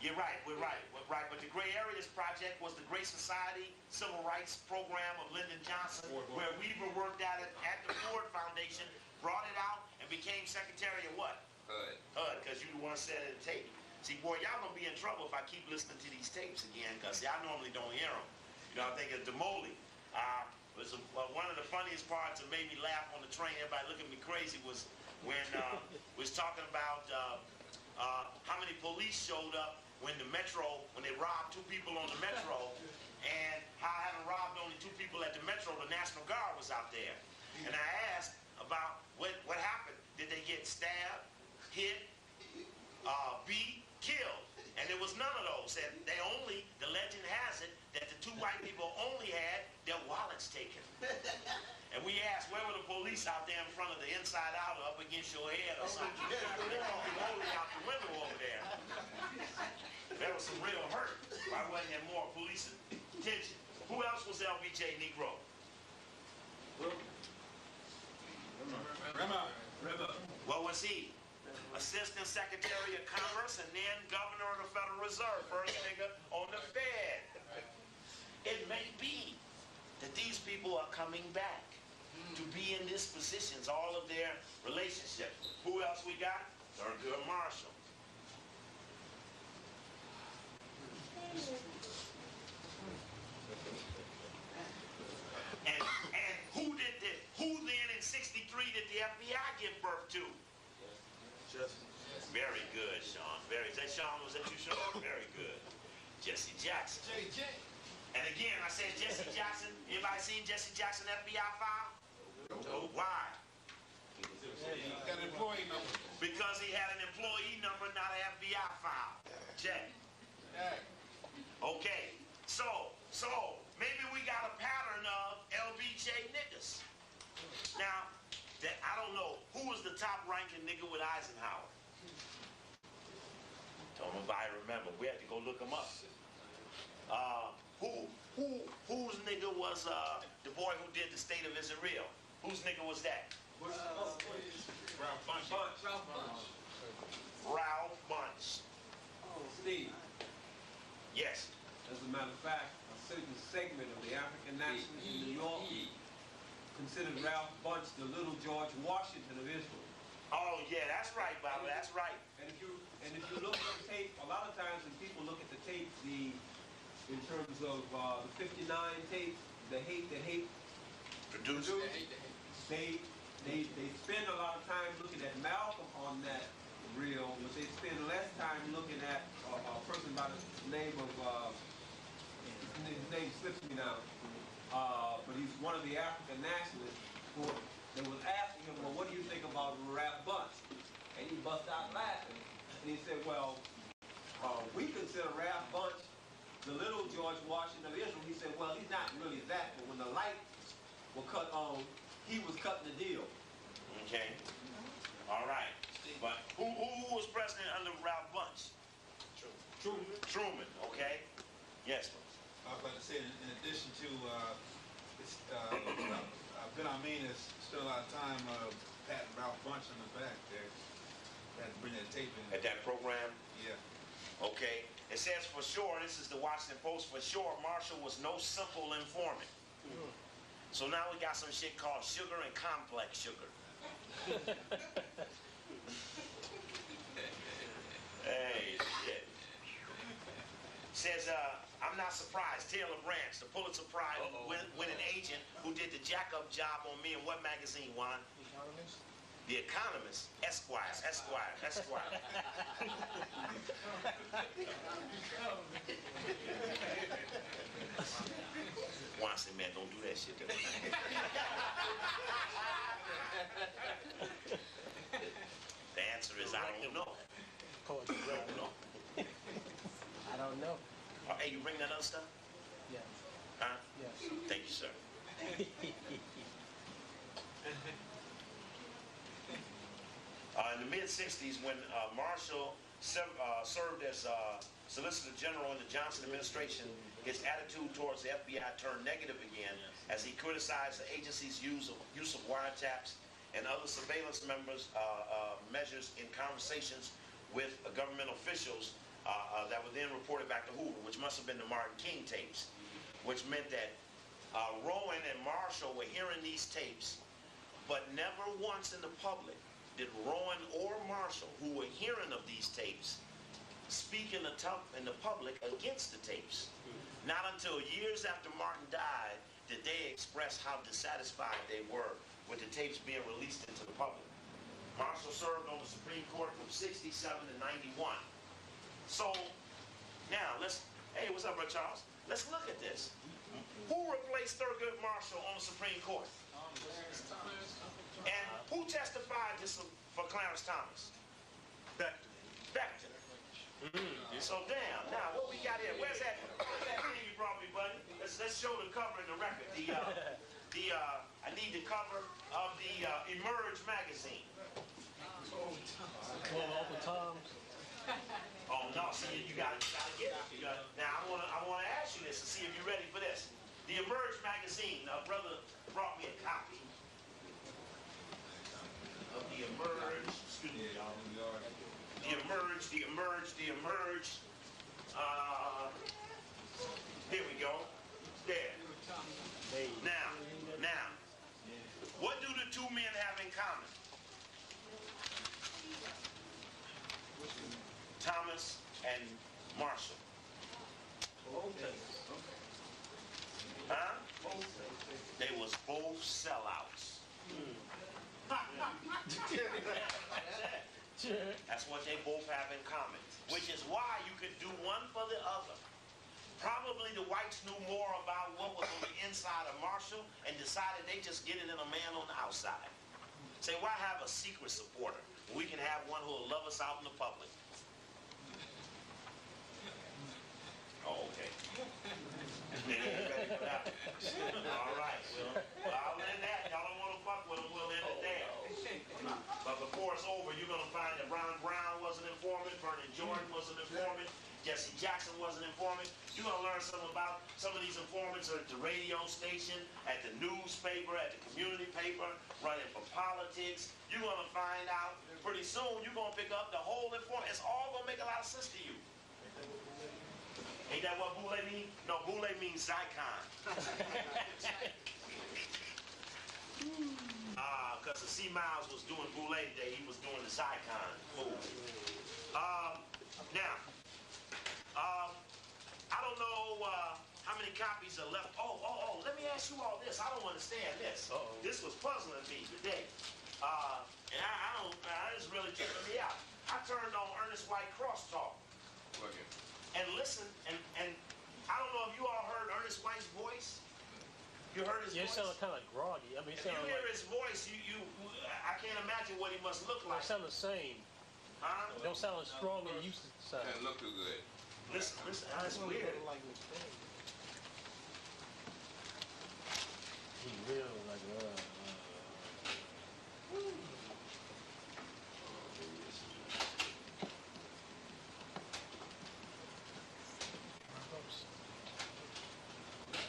You're right, we're right. But the Gray Areas Project was the Great Society Civil Rights Program of Lyndon Johnson, where Weaver worked at it at the Ford Foundation, brought it out, and became Secretary of what? HUD, because you the one said it in tape. See, boy, y'all gonna be in trouble if I keep listening to these tapes again, because y'all normally don't hear them. You know, I think of Demole. One of the funniest parts that made me laugh on the train, everybody look at me crazy, was when we was talking about how many police showed up when they robbed 2 people on the metro, and how having robbed only 2 people at the Metro, the National Guard was out there. And I asked about what happened. Did they get stabbed, hit, beat, killed? And there was none of those. And the legend has it that the 2 white people only had their wallets taken. And we asked, where were the police out there in front of the Inside Out or up against your head or something? They probably only out the window over there. There was some real hurt. Why wasn't there more police attention? Who else was LBJ Negro? What was he? Assistant Secretary of Commerce and then Governor of the Federal Reserve, first nigga on the Fed. It may be that these people are coming back to be in these positions, all of their relationships. Who else we got? Thurgood Marshall. And who then in 63 did the FBI give birth to? Very good, Sean. Is that Sean? Was that you, Sean? Very good. Jesse Jackson. JJ. And again, I said Jesse Jackson. Anybody seen Jesse Jackson FBI file? No. Why? He got an employee number. Because he had an employee number, not an FBI file. Check. Okay. So maybe we got a pattern of LBJ niggas. Now, I don't know who was the top ranking nigga with Eisenhower. Don't nobody remember. We had to go look him up. Whose nigga was the boy who did the State of Israel? Whose nigga was that? Ralph Bunch. Ralph Bunch. Steve, Yes. as a matter of fact, a certain segment of the African nationalists in New York considered Ralph Bunch the little George Washington of Israel. Oh yeah, that's right, Baba. That's right. And if you look at the tape, a lot of times when people look at the tape, in terms of the 59 tape, the hate Produced. they spend a lot of time looking at Malcolm on that reel, but they spend less time looking at a person by the name of his name slips me now, but he's one of the African nationalists who they was asking him, well, what do you think about Ralph Bunch? And he bust out laughing, and he said, well, we consider Ralph Bunch the little George Washington of Israel. He said, well, he's not really that, but when the lights were cut on, he was cutting the deal. Okay. All right. But who was president under Ralph Bunch? Truman. Okay. Yes. I was about to say, in addition to Ben Amin has spent a lot of time patting Ralph Bunch on the back there. Had to bring that tape in. At that program? Yeah. Okay. It says for sure, this is the Washington Post, for sure Marshall was no simple informant. So now we got some shit called sugar and complex sugar. Hey, shit. Says, I'm not surprised. Taylor Branch, the Pulitzer Prize winning agent who did the jack-up job on me in what magazine, Juan? The Economist. Esquire. Juan said, man, don't do that shit to me. The answer is, I don't know. I don't know. Hey, you bring that other stuff? Yes. Huh? Yes. Thank you, sir. In the mid-'60s, when Marshall served as Solicitor General in the Johnson administration, his attitude towards the FBI turned negative again as he criticized the agency's use of wiretaps and other surveillance measures in conversations with government officials that were then reported back to Hoover, which must have been the Martin King tapes, which meant that Rowan and Marshall were hearing these tapes, but never once in the public did Rowan or Marshall, who were hearing of these tapes, speak in the public against the tapes. Not until years after Martin died did they express how dissatisfied they were with the tapes being released into the public. Marshall served on the Supreme Court from 67 to 91. So, now hey, what's up, Brother Charles? Let's look at this. Who replaced Thurgood Marshall on the Supreme Court? And who testified for Clarence Thomas? Beckton. So damn. Now what we got here? Where's that thing you brought me, buddy? Let's show the cover in the record. I need the cover of the Emerge magazine. Uncle Tom's. Oh no! See, you gotta get it. Now I wanna ask you this and see if you're ready for this. The Emerge magazine. Brother brought me a copy of the Emerge. Excuse me, y'all. The Emerge. Here we go. There. Now, what do the two men have in common? Thomas and Marshall. Huh? They was both sellouts. That's what they both have in common, which is why you could do one for the other. Probably the whites knew more about what was on the inside of Marshall and decided they just get it in a man on the outside. Say, why have a secret supporter when we can have one who will love us out in the public? Oh, okay. They ain't ready for that. All right. Well, I'll end that. Y'all don't want to fuck with them, we'll end it there. But before it's over, you're going to find that Ron Brown was an informant, Vernon Jordan was an informant, Jesse Jackson was an informant. You're going to learn something about some of these informants at the radio station, at the newspaper, at the community paper, running for politics. You're going to find out pretty soon, you're going to pick up the whole informant. It's all going to make a lot of sense to you. Ain't that what Boule means? No, Boule means Zycon. Because the C. Miles was doing Boule today, he was doing the Zycon. Now, I don't know how many copies are left. Oh, let me ask you all this. I don't understand this. This was puzzling me today. And it's really tripping me out. I turned on Ernest White Crosstalk. And listen, and I don't know if you all heard Ernest White's voice. You heard his voice? It sounded kind of like groggy. I mean, if you hear his voice, I can't imagine what he must look like. It sound the same. Huh? It don't sound as strong as it used to sound. Doesn't look too good. Listen, that's weird. He real like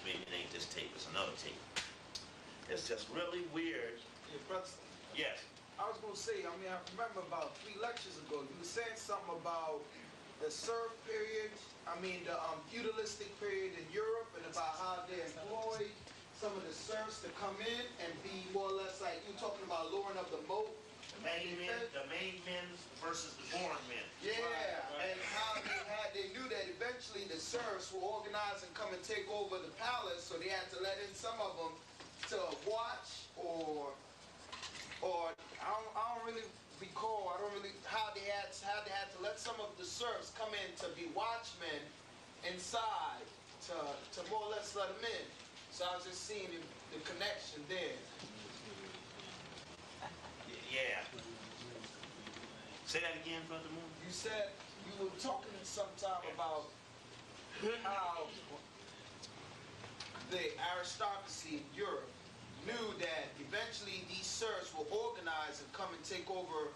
Maybe it ain't this tape, it's another tape. It's just really weird. Yeah, brother. Yes. I was gonna say, I remember about 3 lectures ago, you were saying something about the serf period, the feudalistic period in Europe, and about how they employed some of the serfs to come in and be more or less like you talking about lowering up the moat. The made men versus the born men. Yeah, and how they knew that eventually the serfs will organize and come and take over the palace, so they had to let in some of them to watch or I don't really recall. How they had to let some of the serfs come in to be watchmen inside to more or less let them in. So I was just seeing the connection there. Yeah. Say that again, Brother Moon. You said you were talking sometime about how the aristocracy in Europe knew that eventually these serfs will organize and come and take over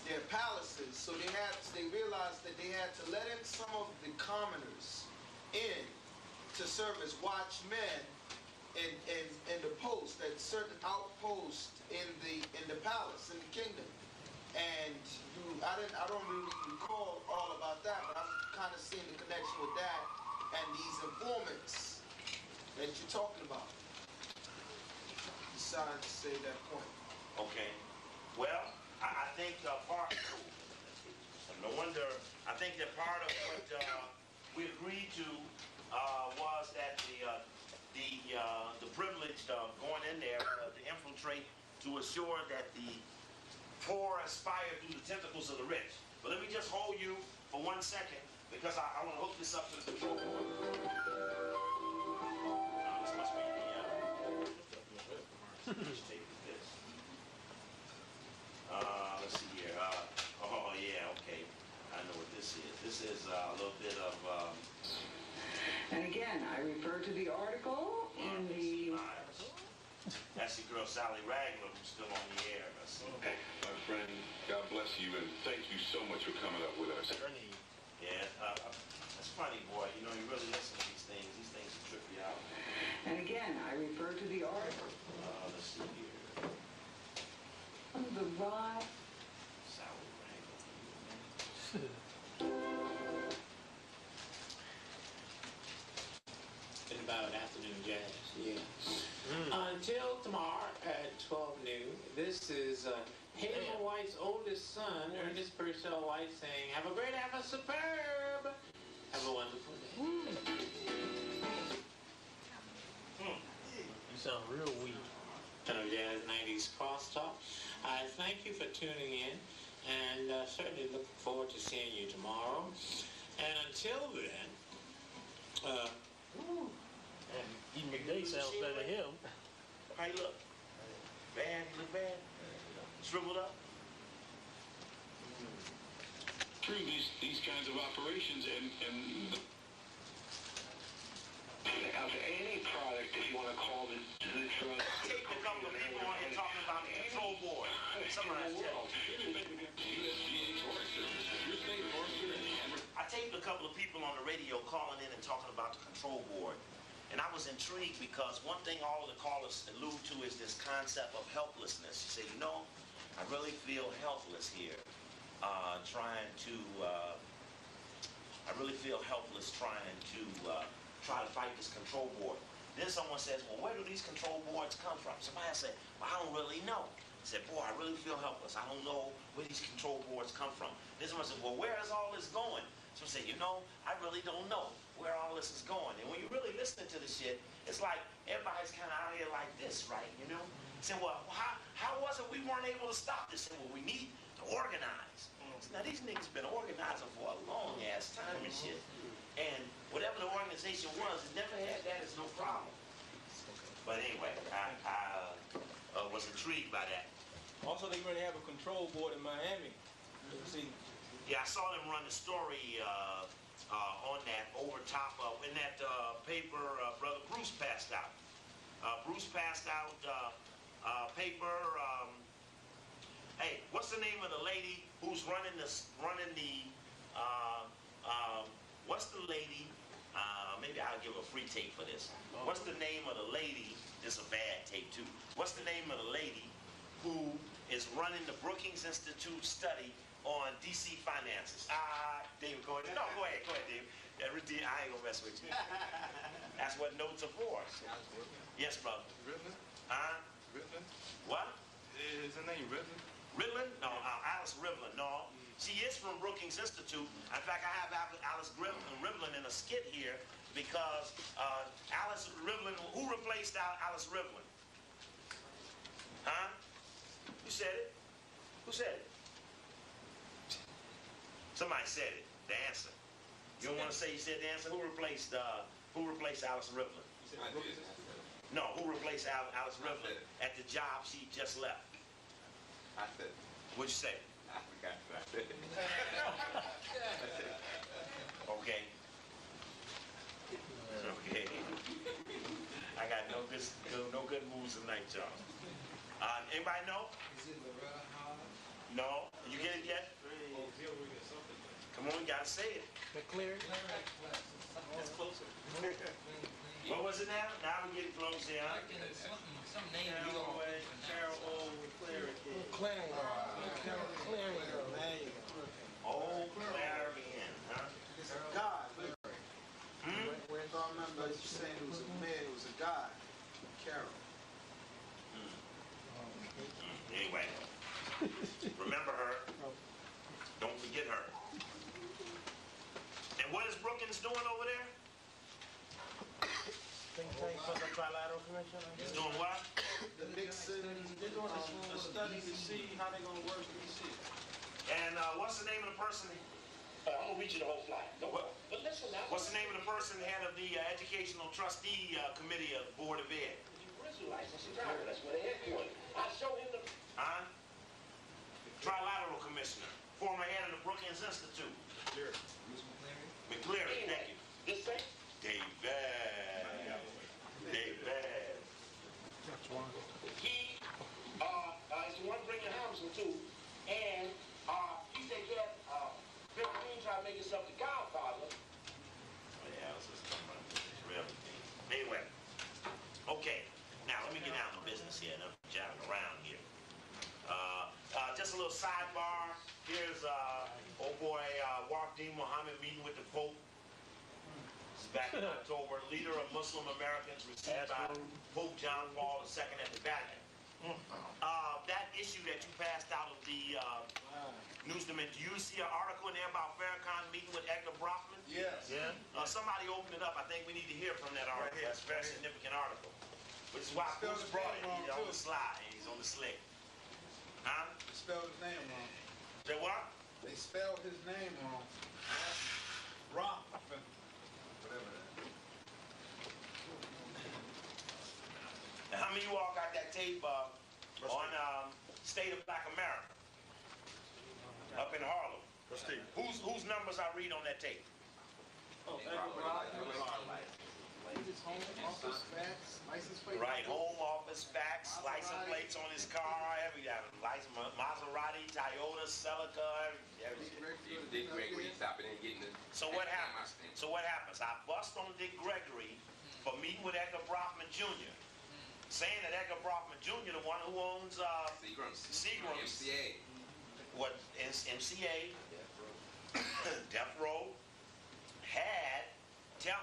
their palaces. So they realized that they had to let in some of the commoners in to serve as watchmen in the post, at certain outposts in the palace, in the kingdom. And I don't really recall all about that, but I'm kind of seeing the connection with that and these informants that you're talking about. Decided to say that point. Okay. Well, I think part. No wonder. I think that part of what we agreed to was that the privilege of going in there to infiltrate to assure that the poor aspire through the tentacles of the rich. But let me just hold you for 1 second because I want to hook this up to the control board. Which tape is this? Let's see here. Oh yeah, okay. I know what this is. This is a little bit of. And again, I refer to the article in the. That's your girl Sally Ragler, who's still on the air. My friend, God bless you, and thank you so much for coming up with us. Yeah, that's funny, boy. You know, you really listen to these things. These things will trip you out. And again, I refer to the article. Let's see here. The ride. Sally Been about afternoon jazz, yeah. Until tomorrow at 12 noon, this is Hazel White's oldest son, Ernest Purcell White, saying, have a great, have a superb, have a wonderful day. You sound real weak. Jazz 90s Crosstalk. I thank you for tuning in, and certainly looking forward to seeing you tomorrow. And until then, and even McDay sounds better than him. How you look? Bad? You look bad? Shriveled up? Through these kinds of operations and of any product, if you want to call it the drug. I taped a couple of people on here talking about the control board. Summarize that. I taped a couple of people on the radio calling in and talking about the control board. And I was intrigued because one thing all of the callers allude to is this concept of helplessness. You say, you know, I really feel helpless here, I really feel helpless trying to fight this control board. Then someone says, well, where do these control boards come from? Somebody said, well, I don't really know. I said, boy, I really feel helpless. I don't know where these control boards come from. Then someone said, well, where is all this going? So I said, you know, I really don't know where all this is going. And when you're really listening to the shit, it's like everybody's kind of out here like this, right? You know? Saying, well, how was it we weren't able to stop this? Saying, well, we need to organize. Now, these niggas been organizing for a long-ass time and shit. And whatever the organization was, it never had that. It's no problem. But anyway, I was intrigued by that. Also, they really have a control board in Miami. You see? Yeah, I saw them run the story on that over top in that paper Brother Bruce passed out. Bruce passed out paper. Hey, what's the name of the lady who's running the what's the lady? Maybe I'll give a free tape for this. What's the name of the lady? This is a bad tape too. What's the name of the lady who is running the Brookings Institute study on DC finances? David, go ahead. No, go ahead, David. I ain't gonna mess with you. That's what notes are for. Yes, brother. Ritlin? Huh? Ritlin? What? Is her name Ritlin? Ritlin? No, Alice Ritlin. No, she is from Brookings Institute. In fact, I have Alice Ritlin in a skit here because Alice Ritlin, who replaced Alice Ritlin? Huh? Who said it? Who said it? Somebody said it. The answer. You don't want to say you said the answer? Who replaced Alice Ritlin? No, who replaced Alice Ritlin at the job she just left? I said. What'd you say? I forgot what I said. Okay. Okay. I got no good moves tonight, y'all. Anybody know? Is it Loretta Hall? No. You get it yet? Come on, you gotta say it. McCleary? That's closer. What was it now? Now we get close here, huh? Some name. Carol O. McCleary. Clarion. There you go. Oh, Clarion, huh? It's a god. So I remember you saying it was a man, it was a god. Carol. Anyway, remember her. Don't forget her. And what is Brookings doing over there? Think tank for the Trilateral Commission? He's doing what? The Nixon. They're doing a study to see how they're going to work DC. And what's the name of the person? I'm gonna read you the whole flight. No, but listen now. What's the name of the person head of the Educational Trustee Committee of Board of Ed? licensed driver. That's where they headquartered. I showed him the... Trilateral Commissioner, former head of the Brookings Institute. McCleary, thank you. This thing? David. He is the one bringing Hamilton too, and he said, yeah, Bill Green tried to make himself the godfather. Oh, yeah, let's just come on. Real thing. Anyway, okay. Now let me get down to business here. I'm jabbing around here. Just a little sidebar. Here's old boy Wafdi Muhammad meeting with the Pope. This is back in October. Leader of Muslim Americans received by Pope John Paul II at the Vatican. That issue that you passed out of the newsman, do you see an article in there about Farrakhan meeting with Edgar Brockman? Yes. Yeah. Somebody opened it up. I think we need to hear from that article. That's a very significant article. Which is why Bruce brought it. He's on the slide. He's on the slick. Huh? They spelled his name wrong. Say what? They spelled his name wrong. Wrong. Whatever that. Now, how many of you all got that tape on State of Black America up in Harlem? Whose numbers I read on that tape? Right, home office, facts, license plates on his car, everything. License, Maserati, Toyota, Celica, everything. Dick Gregory stopping and getting the... So what happens? I bust on Dick Gregory for meeting with Edgar Brockman Jr., saying that Edgar Brockman Jr., the one who owns Seagram's, MCA. What MCA, Death Row, had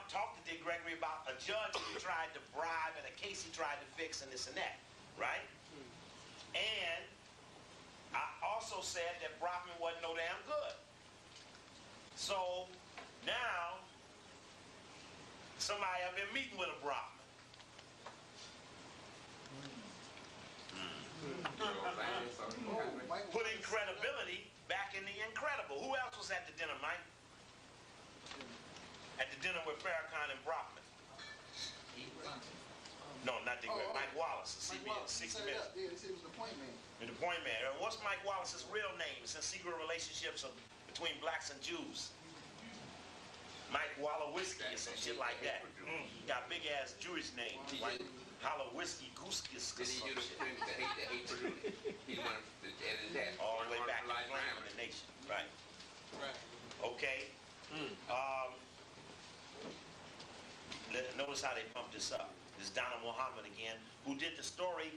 talked to Dick Gregory about a judge who tried to bribe and a case he tried to fix and this and that, right? And I also said that Brockman wasn't no damn good. So now somebody I've been meeting with a Brockman. Putting credibility back in the incredible. Who else was at the dinner, Mike? At the dinner with Farrakhan and Brockman. No, not Dick Gregory. Mike Wallace, CBS, 60 Minutes. Yeah, it was the point man. The point man. What's Mike Wallace's real name? Since secret relationships between blacks and Jews. Mike Wallowski or some shit like that. Got big ass Jewish name. Hollowisky Gooskis. Did he do the hate producer? He wanted to edit that. All the way back to Flame of the Nation. Right. Okay. Notice how they pumped this up. This is Donald Muhammad again, who did the story.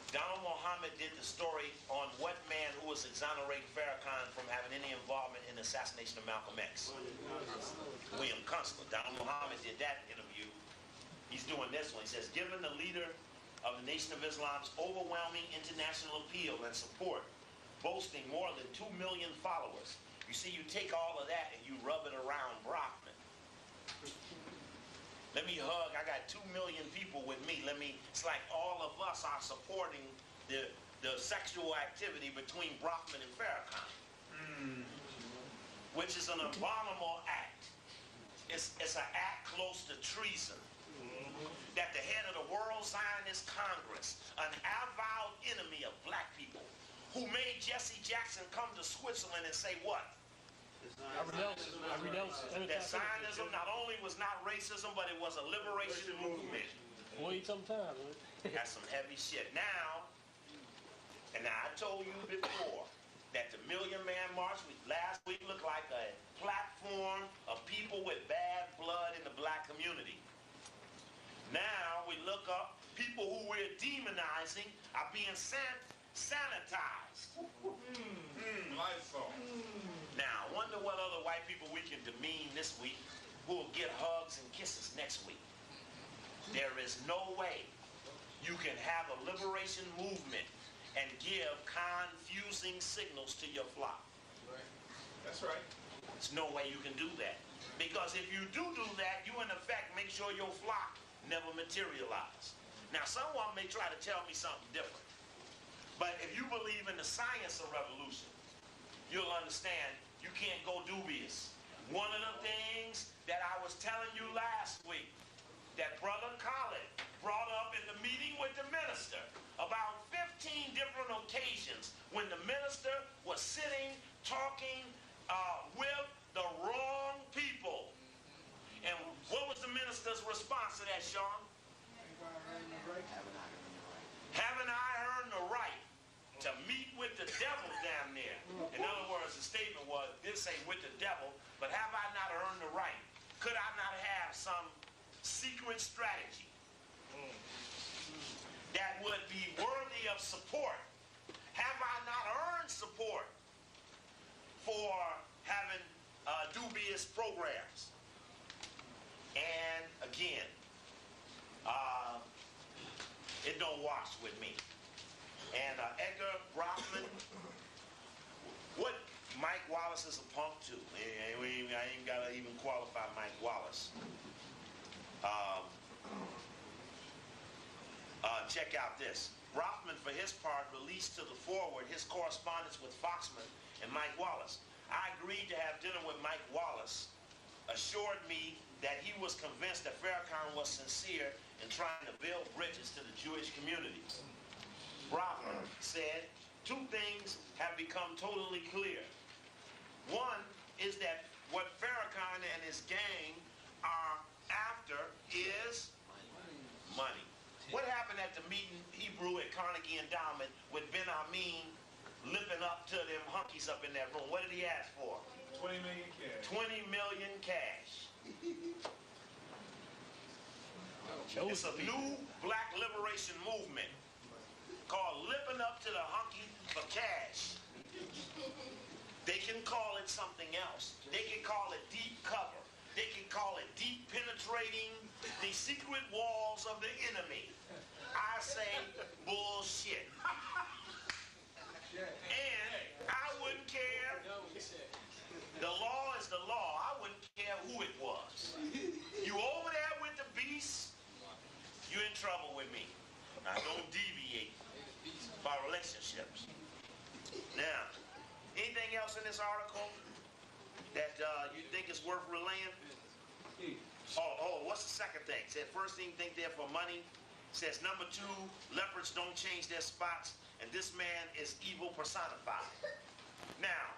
Donald Muhammad did the story on what man who was exonerating Farrakhan from having any involvement in the assassination of Malcolm X. William Kunstler. Donald Muhammad did that interview. He's doing this one. He says, given the leader of the Nation of Islam's overwhelming international appeal and support, boasting more than 2 million followers, you see, you take all of that and you rub it around Brockman. Let me hug. I got 2 million people with me. It's like all of us are supporting the sexual activity between Brockman and Farrakhan, which is an abominable act. It's an act close to treason. That the head of the World Zionist Congress, an avowed enemy of black people, who made Jesse Jackson come to Switzerland and say what? I renounce that Zionism not only was not racism, but it was a liberation movement. Wait some time, man. That's some heavy shit. Now, and I told you before that the Million Man March last week looked like a platform of people with bad blood in the black community. Now we look up people who we're demonizing are being sanitized. Now, I wonder what other white people we can demean this week who will get hugs and kisses next week. There is no way you can have a liberation movement and give confusing signals to your flock. That's right. There's no way you can do that. Because if you do that, you in effect make sure your flock never materialize. Now, someone may try to tell me something different. But if you believe in the science of revolution, you'll understand you can't go dubious. One of the things that I was telling you last week, that Brother Khaled brought up meeting with the minister. About 15 different occasions when the minister was sitting, talking with the wrong people. And what was the minister's response to that, Sean? Haven't I earned the right to meet with the devil down there? In other words, the statement was, didn't say with the devil, but have I not earned the right? Could I not have some secret strategy that would be worthy of support? Have I not earned support for having dubious programs? And again, it don't wash with me. And Edgar Brockman, what Mike Wallace is a punk too. I ain't got to even qualify Mike Wallace. Check out this. Brockman, for his part, released to the forward his correspondence with Foxman and Mike Wallace. I agreed to have dinner with Mike Wallace, assured me that he was convinced that Farrakhan was sincere in trying to build bridges to the Jewish community. Brockman said, two things have become totally clear. One is that what Farrakhan and his gang are after is money. What happened at the meeting Hebrew at Carnegie Endowment with Ben Amin lipping up to them hunkies up in that room? What did he ask for? 20 million cash. 20 million cash. It's a new black liberation movement called lipping up to the hunky for cash. They can call it something else. They can call it deep cover. They can call it deep penetrating the secret walls of the enemy. I say bullshit. And I wouldn't care. The law is the law. I wouldn't care who it was. You over there with the beast, you're in trouble with me. Now don't deviate by relationships. Now, anything else in this article that you think is worth relaying? What's the second thing? Said first thing, think there for money. Says number two, leopards don't change their spots, and this man is evil personified. Now,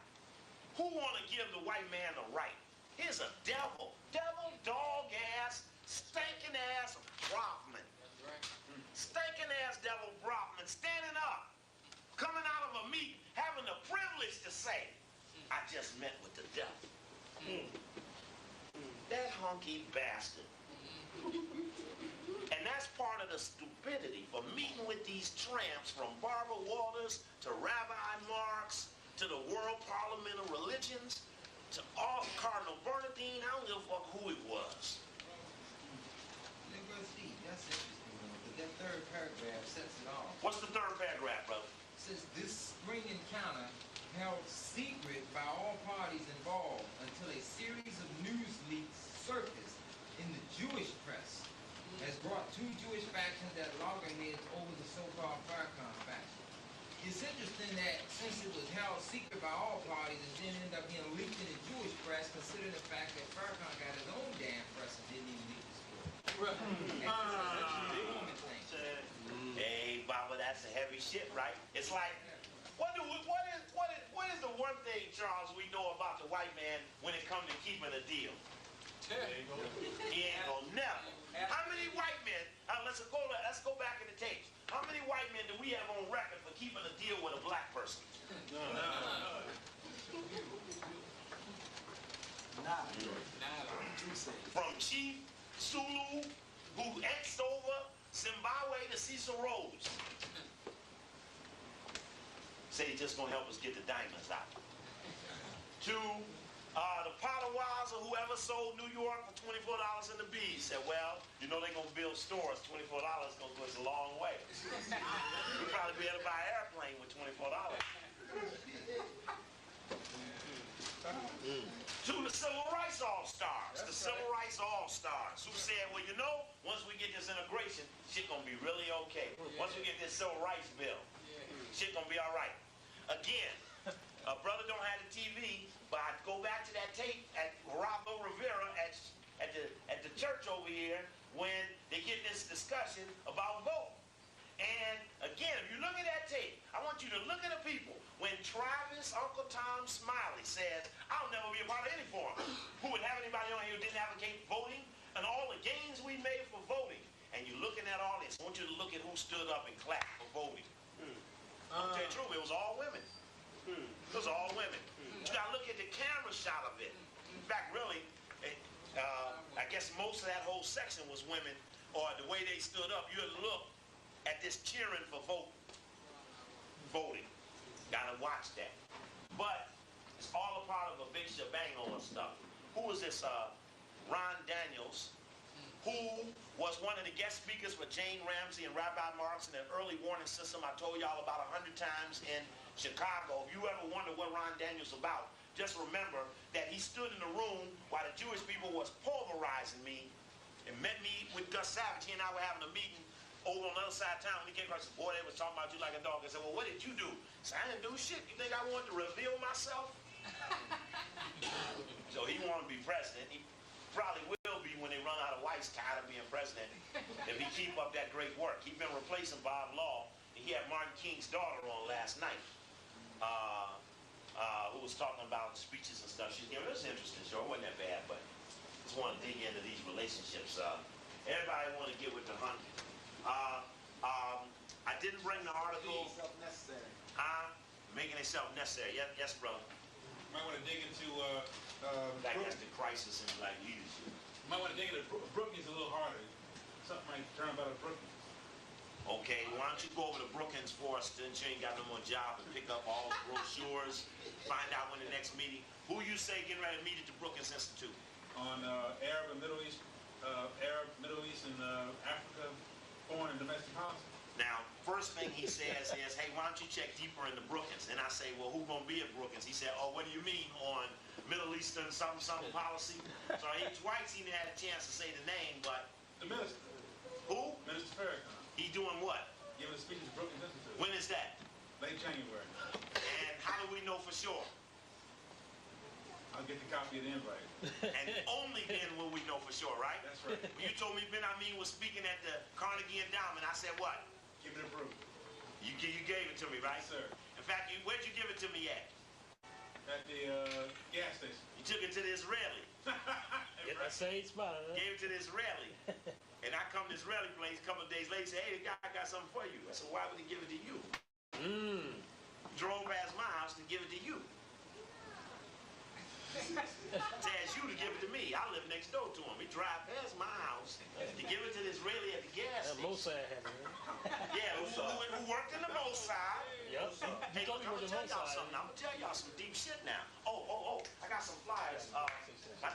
who want to give the white man the right? Here's a devil, dog ass, stinking ass Brockman. Stinking ass devil Brockman standing up, coming out of a meeting, having the privilege to say, I just met with the devil. That hunky bastard. And that's part of the stupidity for meeting with these tramps from Barbara Walters to Rabbi Marx to the World Parliament of Religions to all Cardinal Bernardine. I don't give a fuck who it was. That's interesting, but that third paragraph sets it off. What's the third paragraph, brother? It says this spring encounter held secret by all parties involved until a series of news leaks surfaced in the Jewish press has brought two Jewish factions at loggerheads over the so-called Farrakhan faction. It's interesting that since it was held secret by all parties and then ended up being leaked in the Jewish press, considering the fact that Farrakhan got his own damn press and didn't even leak the story. Hey, Baba, that's a heavy shit, right? It's like, what is the one thing, Charles, we know about the white man when it comes to keeping a deal? He ain't gonna never. How many white men? Let's go back in the tapes. How many white men do we have on record for keeping a deal with a black person? From Chief Sulu, who X'd over Zimbabwe to Cecil Rhodes. Say he's just gonna help us get the diamonds out. To the Potawatomi, or whoever sold New York for $24 in the bees, said, well, you know they're going to build stores. $24 goes a long way. You'd probably be able to buy an airplane with $24. To the Civil Rights All-Stars, who said, well, you know, once we get this integration, shit going to be really okay. Once we get this Civil Rights bill, shit going to be all right. Again, a brother don't have the TV, but I go back to that tape at Geraldo Rivera at the church over here when they get this discussion about vote. again, if you look at that tape, I want you to look at the people. When Travis, Uncle Tom Smiley says, I'll never be a part of any forum, who would have anybody on here who didn't advocate voting and all the gains we made for voting, and you're looking at all this, I want you to look at who stood up and clapped for voting. I'll tell you the truth, it was all women. It was all women. You got to look at the camera shot of it. In fact, really, I guess most of that whole section was women, or the way they stood up. You look at this cheering for voting. Got to watch that. But it's all a part of a big shebang on stuff. Who was this? Ron Daniels, who was one of the guest speakers for Jane Ramsey and Rabbi Marks in an early warning system I told y'all about 100 times in Chicago. If you ever wonder what Ron Daniels about, just remember that he stood in the room while the Jewish people was pulverizing me and met me with Gus Savage. He and I were having a meeting over on the other side of town. When he came across, boy, they was talking about you like a dog. I said, well, what did you do? I said, I didn't do shit. You think I wanted to reveal myself? So he wanted to be president. He probably will be when they run out of whites tired of being president if he keep up that great work. He's been replacing Bob Law. He had Martin King's daughter on last night, who was talking about speeches and stuff. She's giving us an interesting show. It wasn't that bad, but just want to dig into these relationships. Everybody want to get with the hunt. I didn't bring the article. Self-necessary. Making itself necessary. Yes, brother. You might want to dig into That's the crisis in black leadership. You might want to dig into Brookings a little harder. Something might turn about a Brookings. Okay, why don't you go over to Brookings for us since you ain't got no more job and pick up all the brochures, find out when the next meeting. Who you say getting ready to meet at the Brookings Institute? On Arab and Middle East, and Africa, foreign and domestic policy. Now, first thing he says is, hey, why don't you check deeper into Brookings? And I say, well, who gonna be at Brookings? He said, oh, what do you mean on Middle Eastern something policy? So he twice even had a chance to say the name, but the minister. Who? Minister Farrakhan. He doing what? Giving a speech at Brookings Institute. When is that? Late January. And how do we know for sure? I'll get the copy of the invite. And only then will we know for sure, right? That's right. When you told me Ben Amin was speaking at the Carnegie Endowment, I said what? Give it approved. You gave it to me, right? Yes, sir. In fact, where'd you give it to me at? At the gas station. You took it to the Israeli. That same spot, huh? Gave it to the Israeli. And I come to the Israeli place a couple of days later and say, hey, the guy got something for you. I said, why would he give it to you? Drove past my house to give it to you. To ask you to give it to me. I live next door to him. He drive past my house to give it to the Israeli at the gas station. Mossad had it. Yeah, who worked in the Mossad. Yep. Hey, look, I'm going to tell y'all something. I'm going to tell y'all some deep shit now. Oh, I got some flyers. My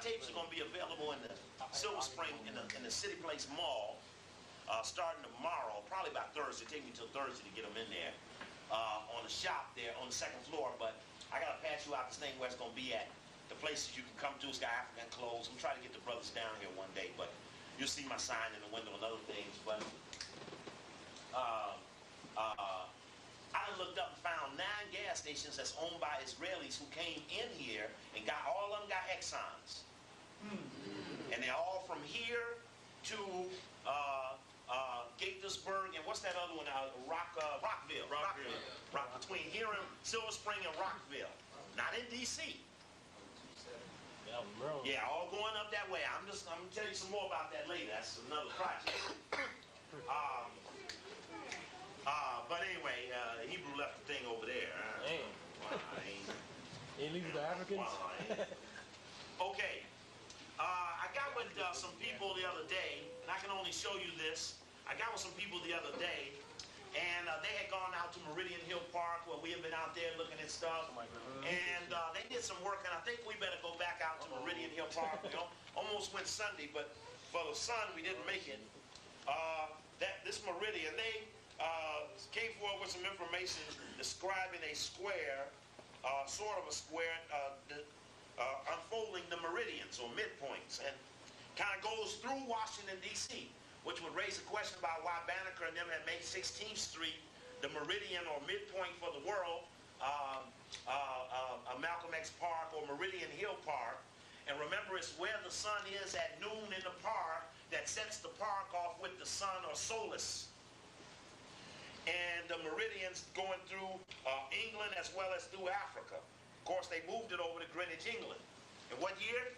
tapes are going to be available in the Silver Spring, in the City Place Mall, starting tomorrow, probably about Thursday. Take me till Thursday to get them in there. On the shop there, on the second floor. But I got to pass you out this thing where it's going to be at. The places you can come to, it's got African clothes. I'm trying to get the brothers down here one day, but you'll see my sign in the window and other things. But I looked up and found 9 gas stations that's owned by Israelis who came in here and all of them got Exxons. And they're all from here to Gaithersburg and what's that other one? Rockville. Between here and Silver Spring and Rockville. Not in D.C. Yeah, all going up that way. I'm gonna tell you some more about that later. That's another project. But anyway, Hebrew left the thing over there. Ain't leaving the Africans? Okay. I got with some people the other day, and I can only show you this. I got with some people the other day, and they had gone out to Meridian Hill Park where we have been out there looking at stuff. And they did some work, and I think we better go back out to Meridian Hill Park. We almost went Sunday, but for the sun, we didn't make it. This Meridian, they came forward with some information describing a square, sort of a square, unfolding the meridians or midpoints, and kind of goes through Washington, D.C., which would raise a question about why Banneker and them had made 16th Street the meridian or midpoint for the world, Malcolm X Park or Meridian Hill Park. And remember, it's where the sun is at noon in the park that sets the park off with the sun or solace. and the meridians going through England as well as through Africa. Of course, they moved it over to Greenwich, England. In what year?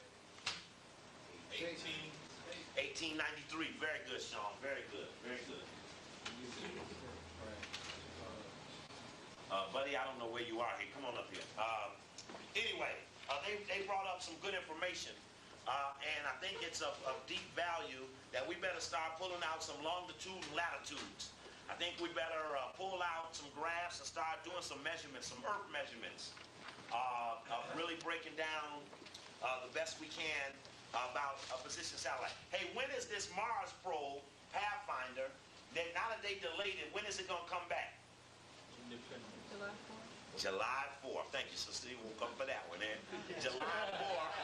1893. Very good, Sean. Very good. Very good. Buddy, I don't know where you are here. Come on up here. Anyway, they brought up some good information. And I think it's of deep value that we better start pulling out some longitude and latitudes. I think we better pull out some graphs and start doing some measurements, some earth measurements, really breaking down the best we can about a position satellite. Hey, when is this Mars probe, Pathfinder, now that they delayed it, when is it going to come back? July 4th. July 4th. Thank you, sister. You won't come for that one, eh? July 4th.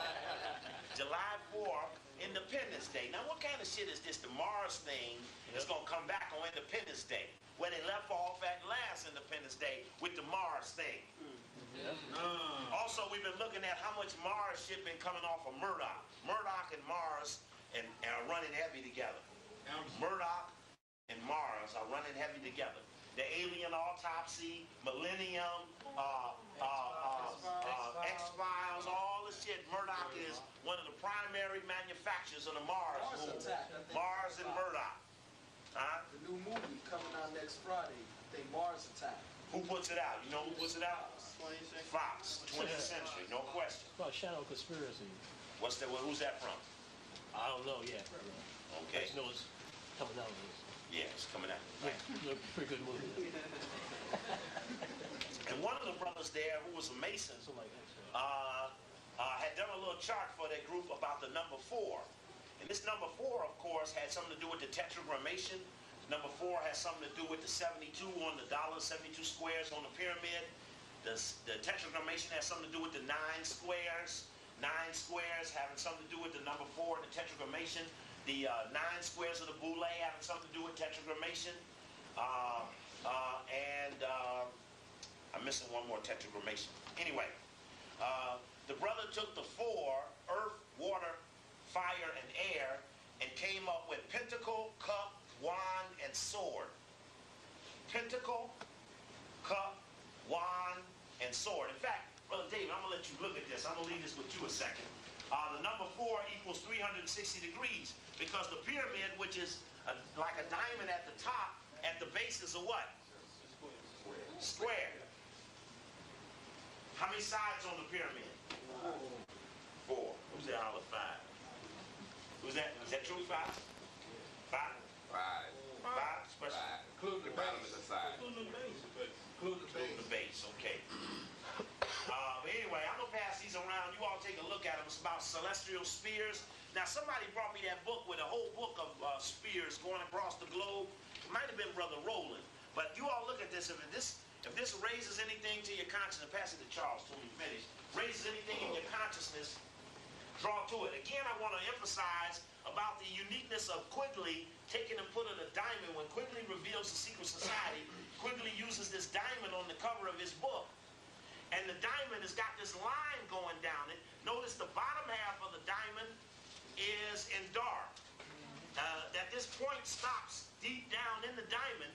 July 4th, Independence Day. Now, what kind of shit is this? The Mars thing is going to come back on Independence Day, where they left off at last Independence Day with the Mars thing. Also, we've been looking at how much Mars shit been coming off of Murdoch. Murdoch and Mars are running heavy together. Murdoch and Mars are running heavy together. The alien autopsy, Millennium, X-Files, all the shit. Murdoch is one of the primary manufacturers of the Mars movement. Mars and Murdoch. Huh? The new movie coming out next Friday, I think Mars Attack. Who puts it out? You know who puts it out? Fox, 20th Century, no question. About Shadow Conspiracy. What's that? Who's that from? I don't know yet. Okay. I just know it's coming out. Yeah, it's coming out. Pretty good movie. And one of the brothers there, who was a Mason, had done a little chart for that group about the number 4. And this number 4, of course, had something to do with the tetragrammation. Number 4 has something to do with the 72 on the dollar, 72 squares on the pyramid. The tetragrammation has something to do with the 9 squares. 9 squares having something to do with the number 4 and the tetragrammation. The 9 squares of the boule having something to do with tetragrammation. I'm missing one more tetragrammation. Anyway, the brother took the 4, earth, water, fire, and air, and came up with pentacle, cup, wand, and sword. Pentacle, cup, wand, and sword. In fact, Brother David, I'm going to let you look at this. I'm going to leave this with you a second. The number 4 equals 360 degrees because the pyramid, which is like a diamond at the top, at the base is a what? Square. How many sides on the pyramid? 4. Who's that out of 5? Who's that? Is that true? 5? 5? 5. Special. Including the bottom of the side. Including the base. Okay. But anyway, I'm going to pass these around. You all take a look at them. It's about celestial spheres. Now, somebody brought me that book with a whole book of spheres going across the globe. It might have been Brother Rowland. But you all look at this. If this raises anything to your consciousness, pass it to Charles till we finish, raises anything in your consciousness, draw to it. Again, I want to emphasize about the uniqueness of Quigley taking and putting a diamond. When Quigley reveals the secret society, Quigley uses this diamond on the cover of his book. And the diamond has got this line going down it. Notice the bottom half of the diamond is in dark. That this point stops deep down in the diamond.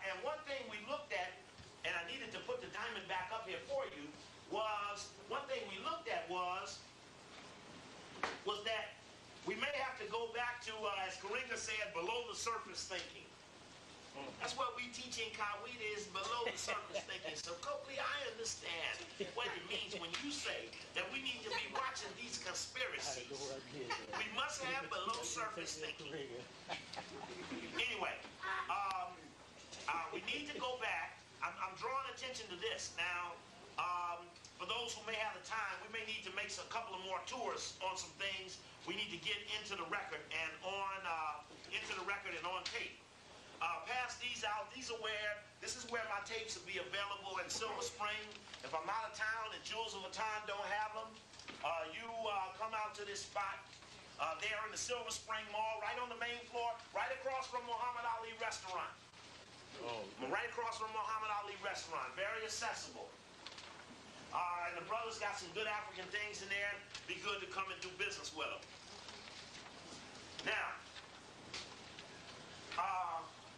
And one thing we looked at, and I needed to put the diamond back up here for you, was that we may have to go back to, as Karinga said, below the surface thinking. That's what we teach in Kawita is below the surface thinking. So, Copley, I understand what it means when you say that we need to be watching these conspiracies. We must have below surface thinking. Anyway, we need to go back. I'm drawing attention to this. Now, for those who may have the time, we may need to make a couple of more tours on some things. We need to get into the record and on tape. Pass these out. This is where my tapes will be available in Silver Spring. If I'm out of town and Jewels of Baton don't have them, you come out to this spot there in the Silver Spring Mall, right on the main floor, right across from Muhammad Ali Restaurant. Right across from Muhammad Ali Restaurant. Very accessible. And the brothers got some good African things in there. Be good to come and do business with them. Now,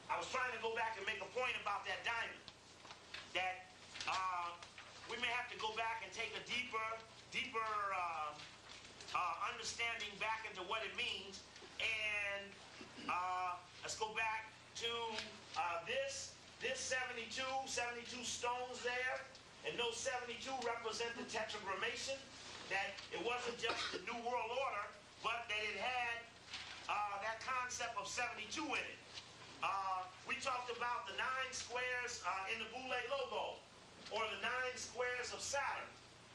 I I was trying to go back and make a point about that diamond. That we may have to go back and take a deeper understanding back into what it means. And let's go back to this 72 stones there. And those 72 represent the tetragrammation. That it wasn't just the New World Order, but that it had that concept of 72 in it. We talked about the 9 squares in the Boule logo, or the 9 squares of Saturn,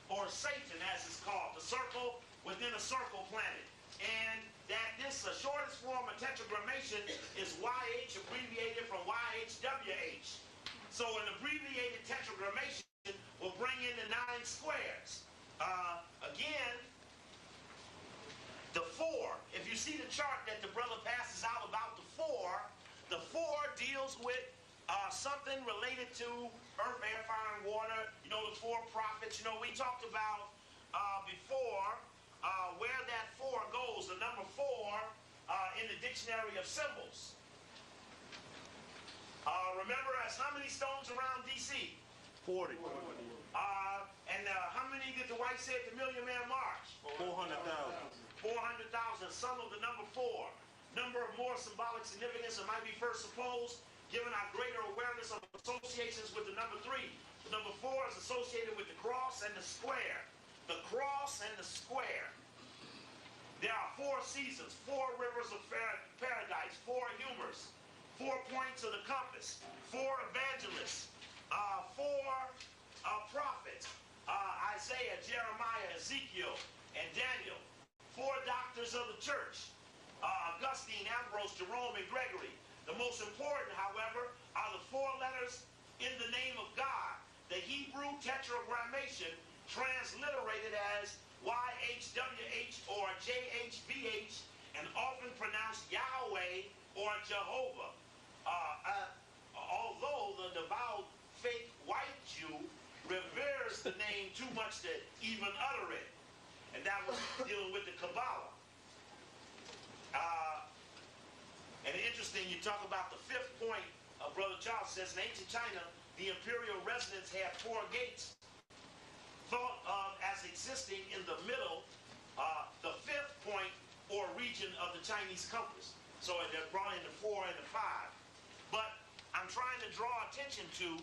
or Satan as it's called, the circle within a circle planet. And that this shortest form of tetragrammation is YH, abbreviated from YHWH. So an abbreviated tetragrammation will bring in the 9 squares. Again, the 4, if you see the chart that the brother passes out about the 4 deals with something related to earth, air, fire, and water. You know, the 4 prophets. You know, we talked about before where that 4 goes, the number 4 in the dictionary of symbols. Remember, as how many stones around D.C.? 40. And how many did the whites say at the Million Man March? 400,000. 400,000. Some of the number 4. Number of more symbolic significance that might be first supposed, given our greater awareness of associations with the number 3. The number 4 is associated with the cross and the square. The cross and the square. There are 4 seasons, 4 rivers of paradise, 4 humors, 4 points of the compass, 4 evangelists, 4 prophets, Isaiah, Jeremiah, Ezekiel, and Daniel, 4 doctors of the church, Augustine, Ambrose, Jerome, and Gregory. The most important, however, are the 4 letters in the name of God. The Hebrew tetragrammation, transliterated as YHWH or JHVH, and often pronounced Yahweh or Jehovah. Although the devout fake white Jew reveres the name too much to even utter it. And that was dealing with the Kabbalah. And interesting, you talk about the 5th point, Brother Charles says, in ancient China, the imperial residence had 4 gates, thought of as existing in the middle, the 5th point or region of the Chinese compass. So they're brought in the 4 and the 5. But I'm trying to draw attention to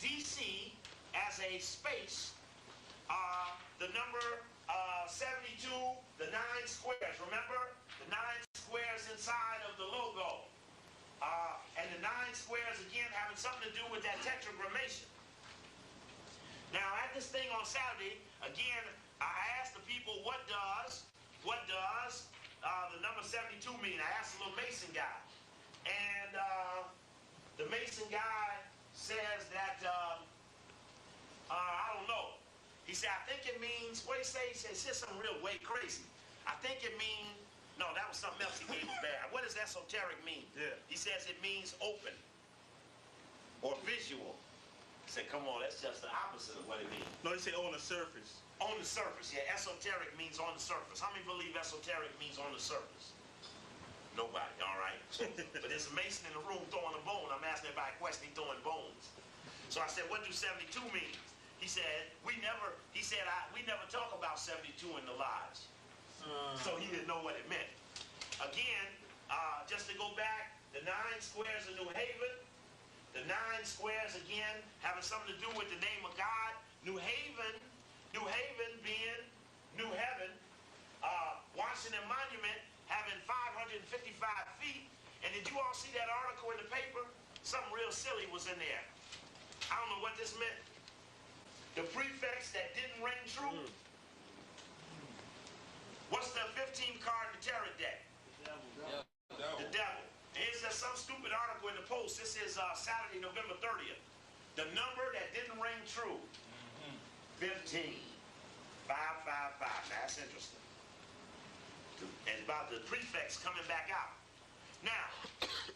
DC as a space, the number 72, the 9 squares. Remember, the 9 squares inside of the logo. And the 9 squares, again, having something to do with that tetragrammation. Now, at this thing on Saturday, again, I asked the people, what does the number 72 mean? I asked the little Mason guy. And the Mason guy says that, I don't know. He said, I think it means, what did he say? He said something real way crazy. I think it means, no, that was something else he gave me bad. What does esoteric mean? Yeah. He says it means open or visual. I said, come on, that's just the opposite of what it means. No, he said on the surface. On the surface, yeah. Esoteric means on the surface. How many believe esoteric means on the surface? Nobody, all right. But there's a Mason in the room throwing a bone. I'm asking everybody a question, he's throwing bones. So I said, what do 72 mean? He said, we never talk about 72 in the lodge. So he didn't know what it meant. Again, just to go back, the 9 squares of New Haven, the 9 squares again having something to do with the name of God. New Haven being New Heaven. Washington Monument having 555 feet. And did you all see that article in the paper? Something real silly was in there. I don't know what this meant. The prefix that didn't ring true. What's the 15th card in the tarot deck? The devil. Here's some stupid article in the Post. This is Saturday, November 30th. The number that didn't ring true. 15. 555. That's interesting. And about the prefix coming back out. Now,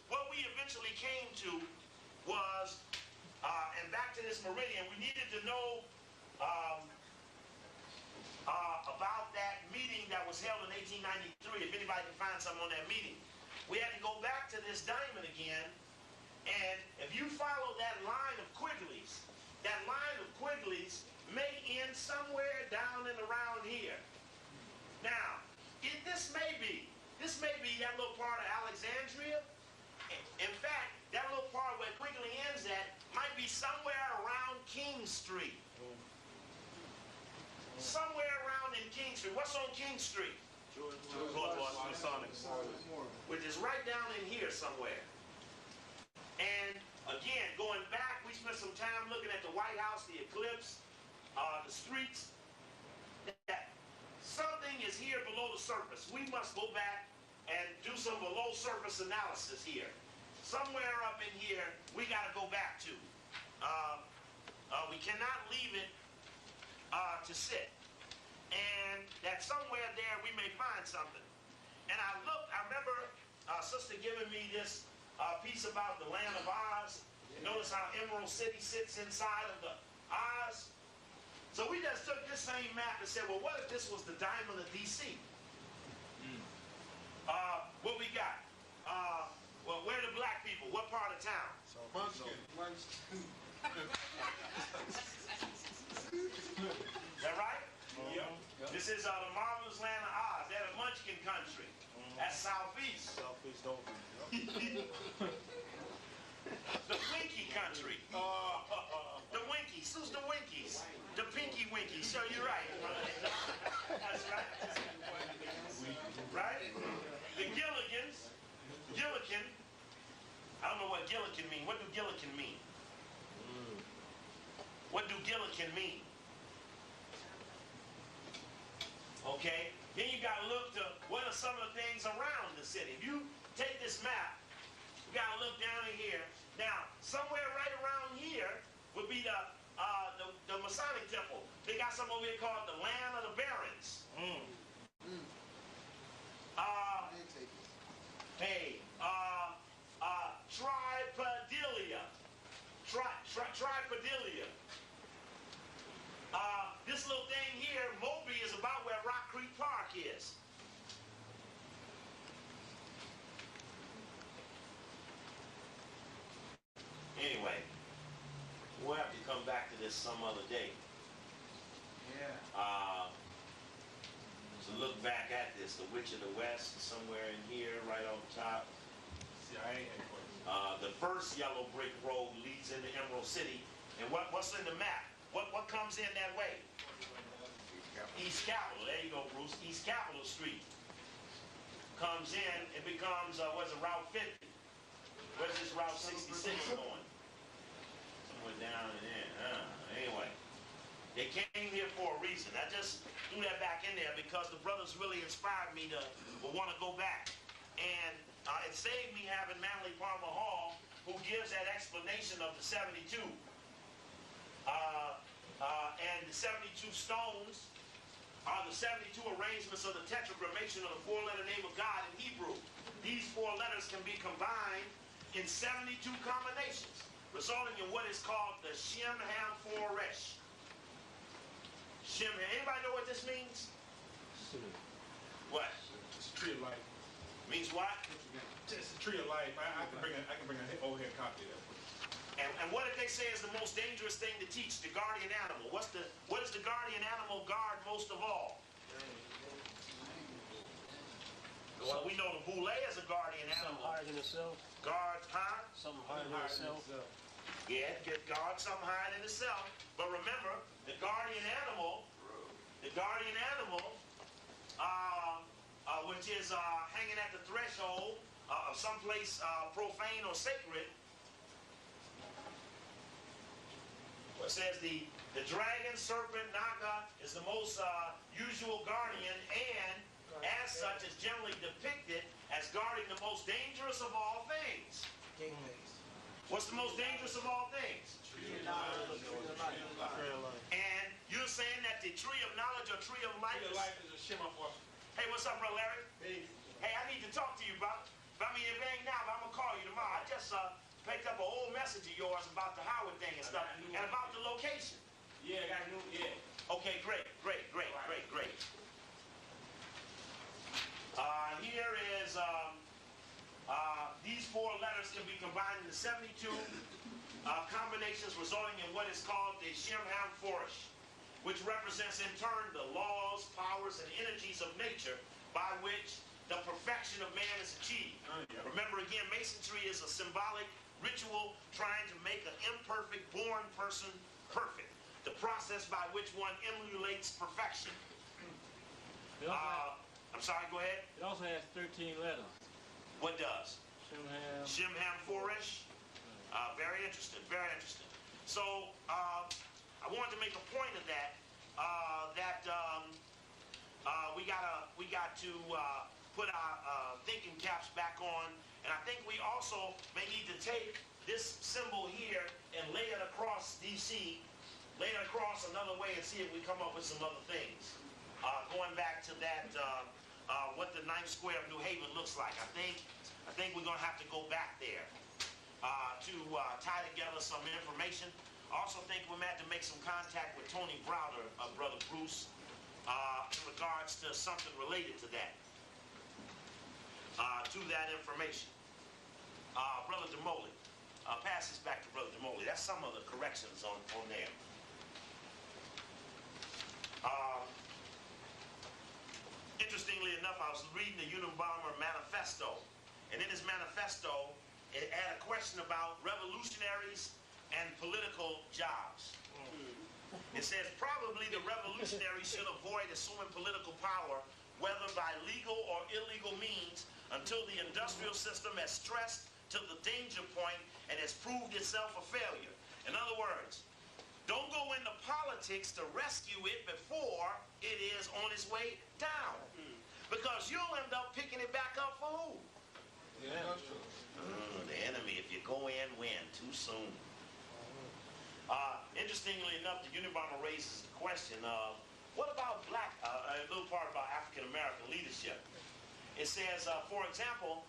what we eventually came to was, and back to this meridian, we needed to know about that meeting that was held in 1893, if anybody can find something on that meeting. we had to go back to this diamond again. And if you follow that line of Quigley's, that line of Quigley's may end somewhere down and around here. Now, this may be that little part of Alexandria. In fact, that little part where Quigley ends at might be somewhere around King Street. Somewhere around in King Street. What's on King Street? George Washington, which is right down in here somewhere. And again, going back, we spent some time looking at the White House, the eclipse, the streets. That something is here below the surface. We must go back and do some below surface analysis here. Somewhere up in here, we got to go back to. We cannot leave it to sit. And that somewhere there we may find something. And I remember Sister giving me this piece about the land of Oz. Notice how Emerald City sits inside of the Oz. So we just took this same map and said, well, what if this was the diamond of D.C.? What we got? Well, where are the black people? What part of town? Munchkin. Is that right? Yep. This is the marvelous land of Oz. They're the Munchkin country. That's southeast. Southeast over. The Winky country. The Winkies. Who's the Winkies? The Pinky Winkies. So you're right. That's right. Right? The Gilligans. Gilligan. I don't know what Gilligan mean. What do Gilligan mean? What do Gilligan mean? Okay. Then you got to look to what are some of the things around the city. If you take this map, you got to look down in here. Now, somewhere right around here would be the Masonic Temple. They got something over here called the Land of the Barons. Tripodilia. Tripodilia. This little thing here, Moby, is about where Rock Creek Park is. Anyway, we'll have to come back to this some other day. Yeah. To look back at this, the Witch of the West, somewhere in here, right on top. The first yellow brick road leads into Emerald City. And what's in the map? What comes in that way? East Capitol. There you go, Bruce. East Capitol Street comes in. It becomes, Route 50. Where's this Route 66 going? Somewhere down in there. Anyway, they came here for a reason. I just threw that back in there because the brothers really inspired me to want to go back. And it saved me having Manley Palmer Hall, who gives that explanation of the 72. And the 72 stones are the 72 arrangements of the tetragrammation of the four-letter name of God in Hebrew. These four letters can be combined in 72 combinations, resulting in what is called the Shem Ham Foresh. Shem Ham. Anybody know what this means? What? It's a tree of life. Means what? It's a tree of life. I can bring an overhead copy of that. And what did they say is the most dangerous thing to teach? The guardian animal. What does the guardian animal guard most of all? Well, we know the boule is a guardian animal. Something higher than itself. Guard, huh? Something higher than itself. Yeah, get guard something higher than itself. But remember, the guardian animal, which is hanging at the threshold of someplace profane or sacred. It says the dragon, serpent, naga is the most usual guardian, and as such is generally depicted as guarding the most dangerous of all things. What's the most dangerous of all things? And you're saying that the tree of knowledge or tree of life is a shema for. Hey, what's up, bro, Larry? Hey, I need to talk to you, bro. But I mean, if it ain't now, but I'm gonna call you tomorrow. I just picked up an old message of yours about the Howard thing and stuff, and about the location. Yeah, I got new. Yeah. Okay, great. Here is 172 combinations resulting in what is called the Shemham Flourish, which represents in turn the laws, powers, and energies of nature by which the perfection of man is achieved. Remember again, masonry is a symbolic ritual trying to make an imperfect born person perfect. The process by which one emulates perfection. I'm sorry, go ahead. It also has 13 letters. What does? Shemham. Shemham Foresh. Very interesting, very interesting. So, I wanted to make a point of that, we got to put our thinking caps back on, and I think we also may need to take this symbol here and lay it across DC, lay it across another way and see if we come up with some other things. Going back to that, what the 9th square of New Haven looks like. I think we're gonna have to go back there to tie together some information. I also think we might have to make some contact with Tony Browder, Brother Bruce, in regards to something related to that, information. Brother Demoli, pass this back to Brother Demoli. That's some of the corrections on there. Interestingly enough, I was reading the Unabomber manifesto, and in his manifesto, it had a question about revolutionaries and political jobs. It says probably the revolutionaries should avoid assuming political power, whether by legal or illegal means, until the industrial system has stressed to the danger point and has proved itself a failure. In other words, don't go into politics to rescue it before it is on its way down. Because you'll end up picking it back up for who? Yeah. The enemy, if you go in, win too soon. Interestingly enough, the Unabomber raises the question of, what about a little part about African American leadership. It says, for example,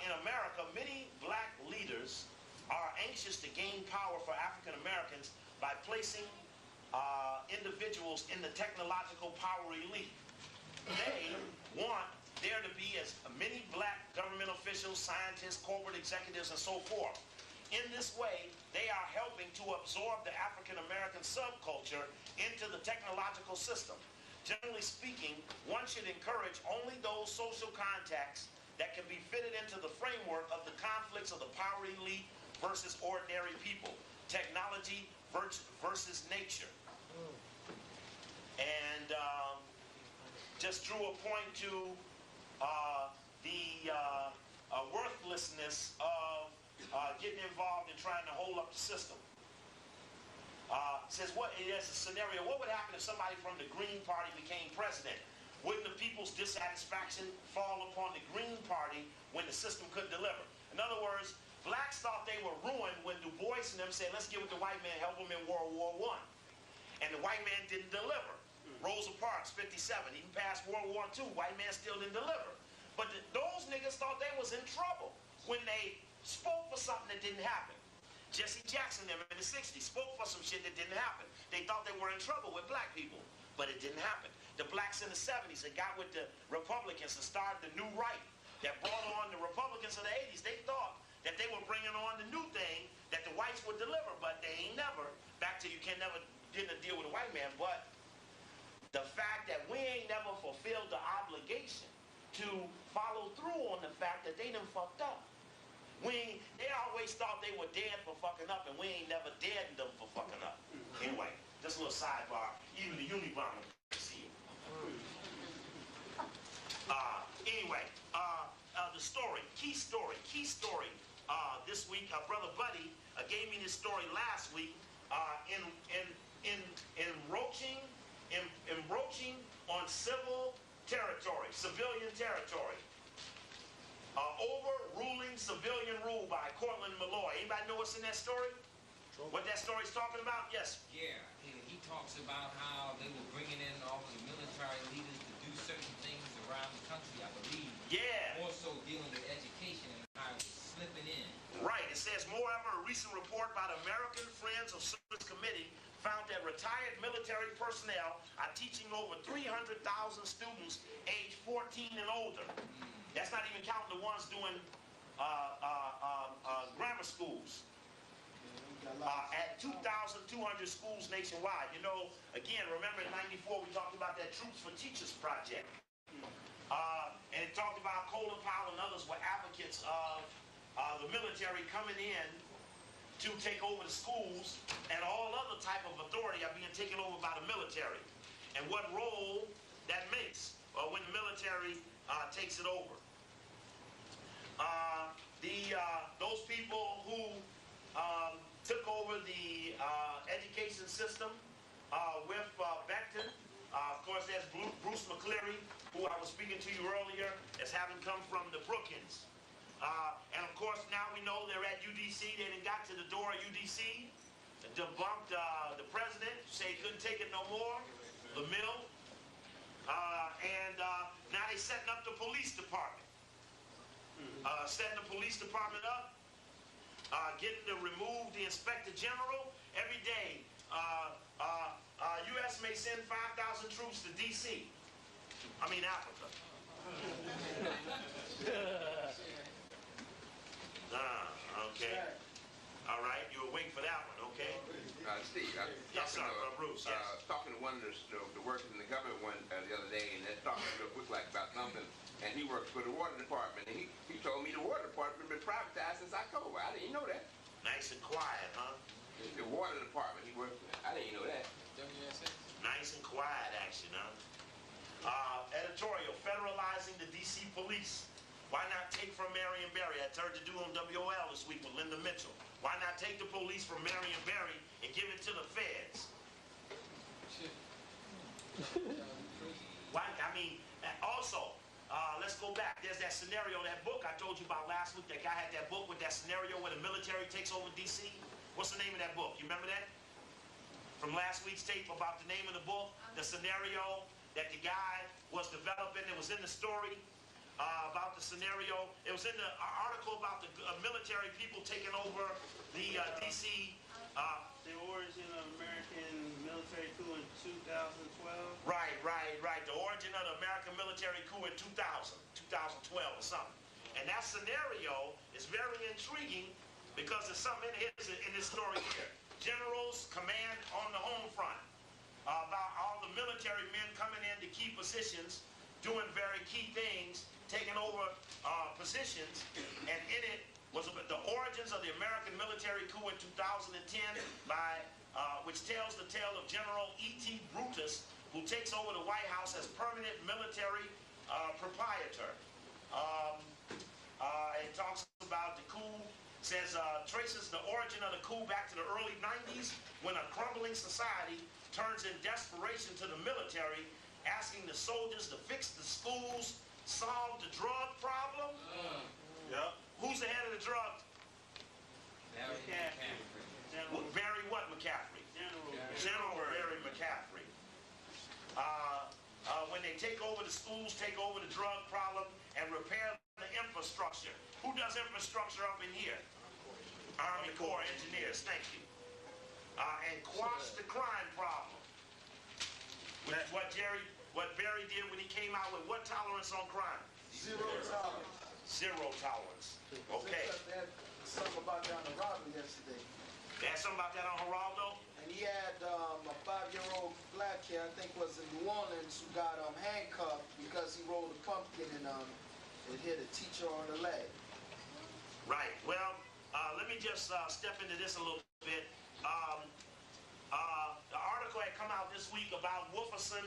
in America, many black leaders are anxious to gain power for African Americans by placing individuals in the technological power elite. They want there to be as many black government officials, scientists, corporate executives, and so forth. In this way, they are helping to absorb the African American subculture into the technological system. Generally speaking, one should encourage only those social contacts that can be fitted into the framework of the conflicts of the power elite versus ordinary people, technology versus nature. And just drew a point to the worthlessness of getting involved in trying to hold up the system. Says what it is a scenario. What would happen if somebody from the Green Party became president? Wouldn't the people's dissatisfaction fall upon the Green Party when the system couldn't deliver? In other words, blacks thought they were ruined when Du Bois and them said, let's get with the white man, help them in World War I. And the white man didn't deliver. Rosa Parks, 57, even past World War II, white man still didn't deliver. But those niggas thought they was in trouble when they spoke for something that didn't happen. Jesse Jackson them in the 60s spoke for some shit that didn't happen. They thought they were in trouble with black people, but it didn't happen. The blacks in the 70s that got with the Republicans and started the new right that brought on the Republicans in the 80s, they thought that they were bringing on the new thing that the whites would deliver, but they ain't never. Back to you can never get a deal with a white man, but the fact that we ain't never fulfilled the obligation to follow through on the fact that they done fucked up. They always thought they were dead for fucking up, and we ain't never deadened them for fucking up. Anyway, just a little sidebar. Even the Unabomber see it. Anyway, the key story. This week, Brother Buddy gave me this story last week. Encroaching on civilian territory. Overruling civilian rule by Cortland Malloy. Anybody know what's in that story? What that story's talking about? Yes. Yeah, he talks about how they were bringing in all the military leaders to do certain things around the country, I believe. Yeah. More so dealing with education and how it was slipping in. Right. It says, moreover, a recent report by the American Friends of Service Committee found that retired military personnel are teaching over 300,000 students aged 14 and older. That's not even counting the ones doing grammar schools. At 2,200 schools nationwide. You know, again, remember in '94 we talked about that Troops for Teachers project. And it talked about Colin Powell and others were advocates of the military coming in to take over the schools, and all other type of authority are being taken over by the military. And what role that makes when the military takes it over. Those people who took over the education system with Becton. Of course, there's Bruce McCleary, who I was speaking to you earlier, as having come from the Brookings. And of course, now we know they're at UDC. They done got to the door of UDC, debunked the president, say he couldn't take it no more, the mill. And now they're setting up the police department. Setting the police department up, getting to remove the inspector general every day. U.S. may send 5,000 troops to D.C. I mean Africa. Okay. All right, you were waiting for that one, okay? Steve, yes, sir, Bruce. Yes. Talking to one of the workers in the government the other day, and they're talking real quick like about something, and he works for the water department, and he told me the water department has been privatized since October. I didn't know that. Nice and quiet, huh? The water department he works for. I didn't know that. Nice and quiet action, huh? Editorial, federalizing the D.C. police. Why not take from Marion Barry? I turned to do on WOL this week with Linda Mitchell. Why not take the police from Marion Barry and give it to the feds? Why? I mean, also, let's go back. There's that scenario, that book I told you about last week. That guy had that book with that scenario where the military takes over D.C. What's the name of that book? You remember that? From last week's tape about the name of the book, the scenario that the guy was developing. It was in the story about the scenario. It was in the article about the military people taking over the D.C. The origin of American military coup in 2012. Right. The origin of the American military coup in 2012 or something. And that scenario is very intriguing because there's something in this story here. Generals command on the home front about all the military men coming into key positions, doing very key things, taking over positions, and in it was the origins of the American military coup in 2010 by which tells the tale of General E.T. Brutus, who takes over the White House as permanent military proprietor. It talks about the coup, says traces the origin of the coup back to the early 90s when a crumbling society turns in desperation to the military, asking the soldiers to fix the schools, solve the drug problem. Yep. Who's the head of the drug? Barry what McCaffrey? General Barry McCaffrey. When they take over the schools, take over the drug problem, and repair the infrastructure. Who does infrastructure up in here? Army Corps engineers, thank you. And quash the crime problem. Which is what Barry did when he came out with what tolerance on crime? Zero tolerance. Zero tolerance. Okay. They had something about that on Geraldo yesterday. They had something about that on Geraldo? And he had a 5-year-old black kid, I think was in New Orleans, who got handcuffed because he rolled a pumpkin and it hit a teacher on the leg. Right. Well, let me just step into this a little bit. The article had come out this week about Wolferson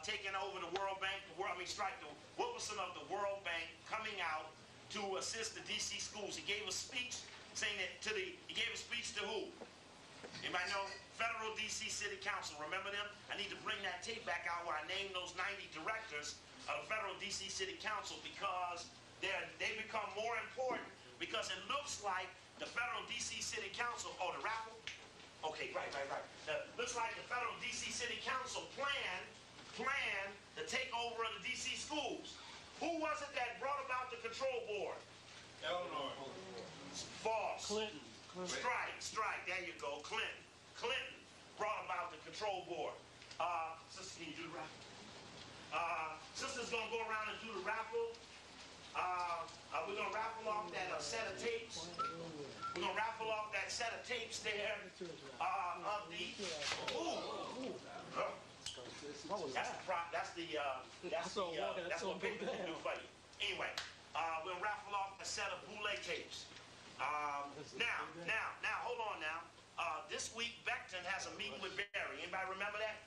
taking over the World Bank. Wolferson of the World Bank coming out to assist the D.C. schools. He gave a speech saying that he gave a speech to who? Anybody know? Federal D.C. City Council. Remember them? I need to bring that tape back out where I named those 90 directors of the Federal D.C. City Council because they become more important because it looks like the Federal D.C. City Council, the raffle? Okay, right. Looks like the Federal D.C. City Council planned the takeover of the D.C. schools. Who was it that brought about the control board? Eleanor. False. Clinton. Strike. There you go. Clinton brought about the control board. Sister, can you do the raffle? Sister's gonna go around and do the raffle. We're we're gonna raffle off that set of tapes. We're gonna raffle off that set of tapes there of the. Ooh. That's what paper can do for you. Anyway, we'll raffle off a set of boule tapes. Now, hold on now. This week, Beckton has a meeting with Barry. Anybody remember that?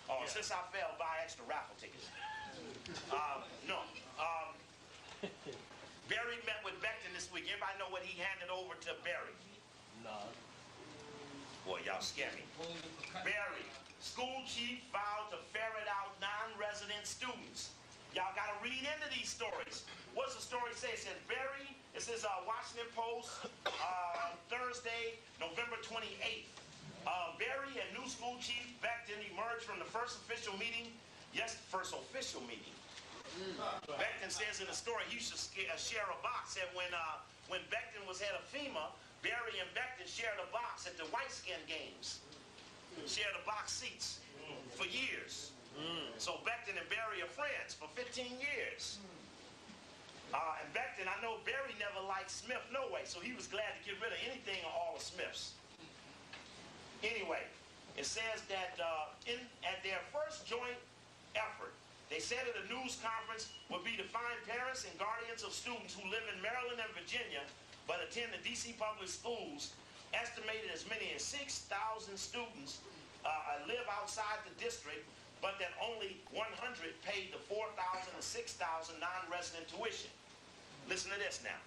Oh, yeah. Since I failed, buy extra raffle tickets. No. Barry met with Beckton this week. Everybody know what he handed over to Barry? No. Boy, y'all scare me. Barry, school chief vowed to ferret out non-resident students. Y'all got to read into these stories. What's the story say? It says Barry, it says Washington Post, Thursday, November 28th. Barry and new school chief Beckton emerged from the first official meeting. Yes, first official meeting. Beckton says in the story he used to share a box. And when Beckton was head of FEMA, Barry and Beckton shared a box at the white skin games. Shared a box seats for years. So Beckton and Barry are friends for 15 years. And Beckton, I know Barry never liked Smith no way, so he was glad to get rid of anything or all of Smith's. Anyway, it says that at their first joint effort, they said at a news conference would be to find parents and guardians of students who live in Maryland and Virginia but attend the D.C. public schools. Estimated as many as 6,000 students live outside the district, but that only 100 paid the 4,000 or 6,000 non-resident tuition. Listen to this now.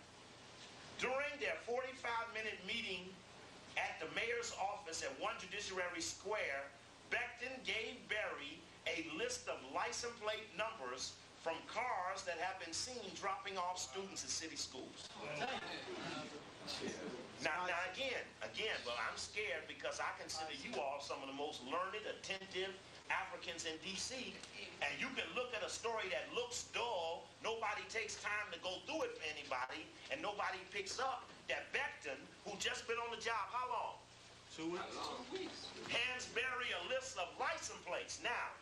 During their 45-minute meeting at the mayor's office at 1 Judiciary Square, Beckton gave Barry a list of license plate numbers from cars that have been seen dropping off students in city schools. Now again, well, I'm scared because I consider you all some of the most learned, attentive Africans in D.C., and you can look at a story that looks dull, nobody takes time to go through it for anybody, and nobody picks up that Beckton, who just been on the job, how long? 2 weeks. Hands Barry a list of license plates. Now,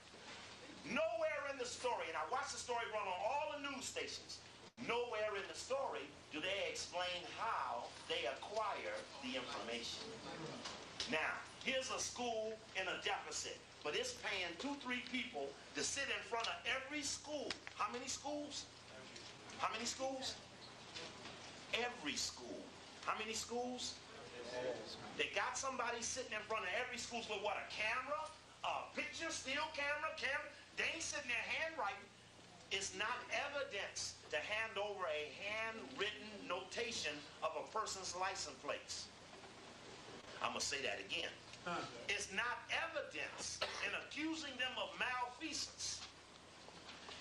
nowhere in the story, and I watched the story run on all the news stations, nowhere in the story do they explain how they acquire the information. Now, here's a school in a deficit, but it's paying 2-3 people to sit in front of every school. How many schools? How many schools? Every school. How many schools? They got somebody sitting in front of every school with what, a camera? A picture, still camera? They ain't sitting there handwriting. It's not evidence to hand over a handwritten notation of a person's license plates. I'm going to say that again. It's not evidence in accusing them of malfeasance.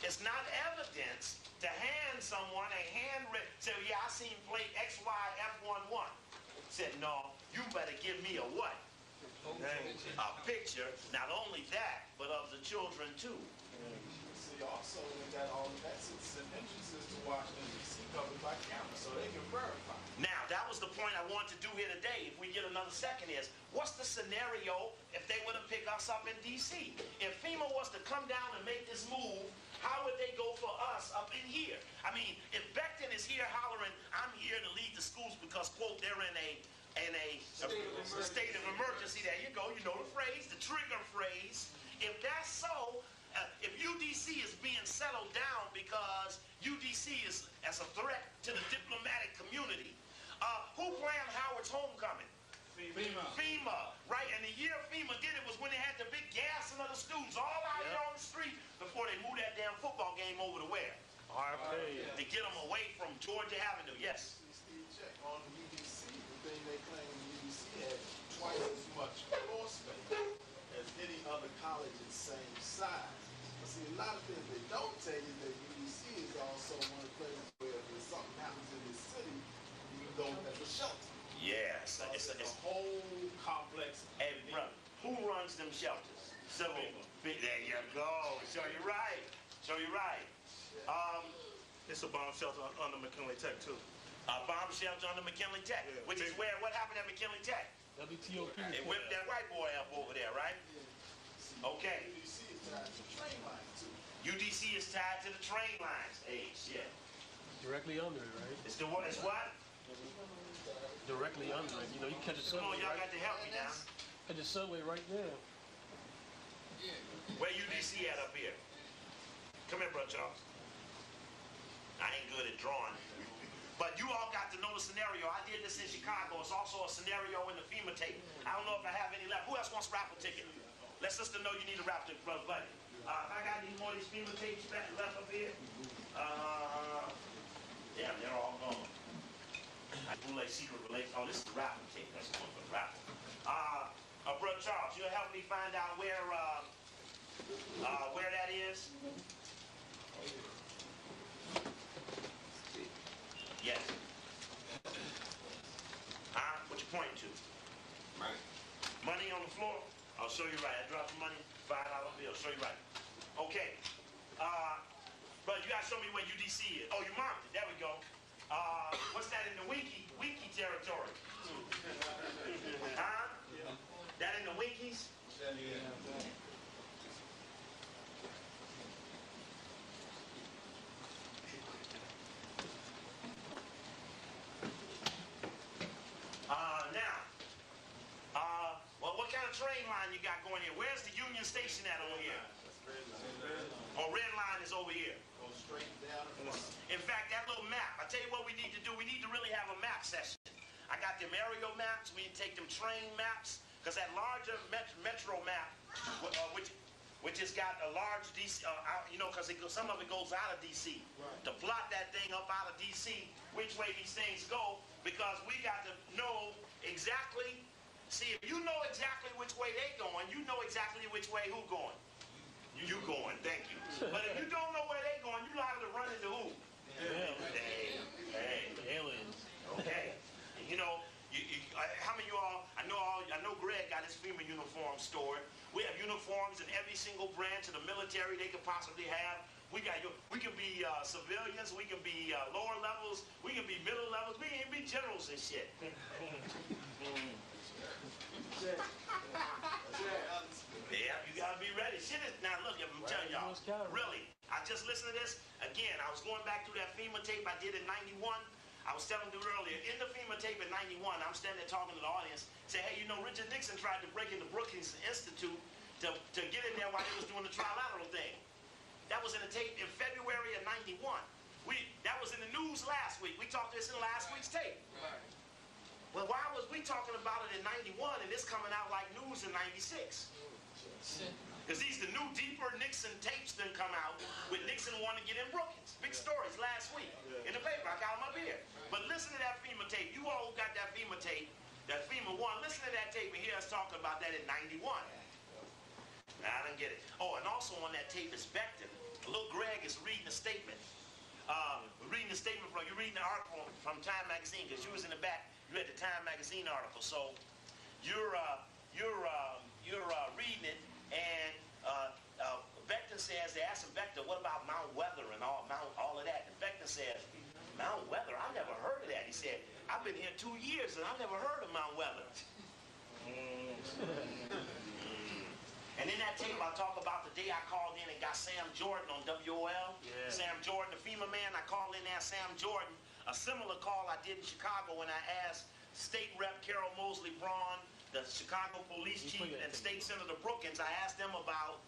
It's not evidence to hand someone a handwritten, say, yeah, I seen plate XYF11. Said, no, you better give me a what? A picture, not only that, but of the children too. See, also, we got all of that citizen entrances to Washington, D.C. covered by camera, so they can verify. Now, that was the point I wanted to do here today. If we get another second is, what's the scenario if they were to pick us up in D.C.? If FEMA was to come down and make this move, how would they go for us up in here? I mean, if Beckton is here hollering, I'm here to lead the schools because, quote, they're in a state of emergency. There you go. You know the phrase, the trigger phrase. If that's so, if UDC is being settled down because UDC is as a threat to the diplomatic community, who planned Howard's homecoming? FEMA, right? And the year FEMA did it was when they had the big gassing of the students all out here on the street before they moved that damn football game over to where? To get them away from Georgia Avenue. Yes. On the UDC, the thing they claim the UDC had twice as much floor space as any other college in the same size. But see, a lot of things they don't tell you that UDC is also one of the places where if something happens in this city, you can go at the shelter. Yes, it's a whole complex. Hey, brother, who runs them shelters? Civil. There you go. Show you right. It's a bomb shelter under McKinley Tech too. A bomb shelter under McKinley Tech, which is where, what happened at McKinley Tech? WTOP. They whipped that white boy up over there, right? Okay. UDC is tied to the train lines too. UDC is tied to the train lines. Hey, shit. Directly under it, right? It's the what? It's what? Directly under it. You know, you catch a Come on, subway. y'all Right? got to help me now. Catch a subway right there. Where UDC at up here? Come here, Brother Charles. I ain't good at drawing. But you all got to know the scenario. I did this in Chicago. It's also a scenario in the FEMA tape. I don't know if I have any left. Who else wants a raffle ticket? Let sister know you need a raffle ticket, Brother Buddy. If I got any more of these FEMA tapes left up here, yeah, they're all gone. Boule secret relation. Oh, this is the raffle tape. That's the one for the raffle. Brother Charles, you'll help me find out where that is? Yes. What you pointing to? Money. Money on the floor? I'll show you right. I dropped the money, $5 bill. Show you right. Okay. But you gotta show me where UDC is. Oh, you marked it. There we go. What's that in the Wiki territory? Huh? That in the Winkies? Well, what kind of train line you got going here? Where's the Union Station at over here? Oh, red line is over here. Go straight down the front. In fact, that little map, I tell you what we need to do. We need to really have a map session. I got them aerial maps. We need to take them train maps. Because that larger metro map, which has got a large DC, you know, because some of it goes out of DC. Right. To plot that thing up out of DC, which way these things go, because we got to know exactly. See, if you know exactly which way they going, you know exactly which way who going. You going, thank you. But if you don't know where they going, you liable to run into who? Hey. Aliens. Okay. And you know, how many of you all, I know Greg got his FEMA uniform stored. We have uniforms in every single branch of the military they could possibly have. We can be civilians, we can be lower levels, we can be middle levels, we can be generals and shit. Yeah, you gotta be ready. Shit is, now look, I'm telling y'all, really, I just listened to this. Again, I was going back through that FEMA tape I did in 91. I was telling you earlier, in the FEMA tape in 91, I'm standing there talking to the audience, say, hey, you know, Richard Nixon tried to break into Brookings Institute to get in there while they was doing the trilateral thing. That was in the tape in February of 91. That was in the news last week. We talked this in last week's tape. Right. Well, why was we talking about it in 91 and this coming out like news in 96? Because these the new deeper Nixon tapes done come out with Nixon wanting to get in Brookings. Big stories last week in the paper. I got them up here. But listen to that FEMA tape. You all who got that FEMA tape, that FEMA 1, listen to that tape and hear us talking about that in 91. I didn't get it. Oh, and also on that tape is Becton. Little Greg is reading a statement. You're reading the article from Time Magazine because you was in the back. You had the Time Magazine article. So you're reading it, and Becton says, they asked him, Becton, what about Mount Weather and all of that? And Becton says, Mount Weather? I never heard of that. He said, I've been here 2 years and I've never heard of Mount Weather. And in that tape, I talk about the day I called in and got Sam Jordan on WOL. Yeah. Sam Jordan, the FEMA man, I called in there, Sam Jordan. A similar call I did in Chicago when I asked State Rep Carol Mosley Braun, the Chicago Police Chief, and State Senator Brookins. I asked them about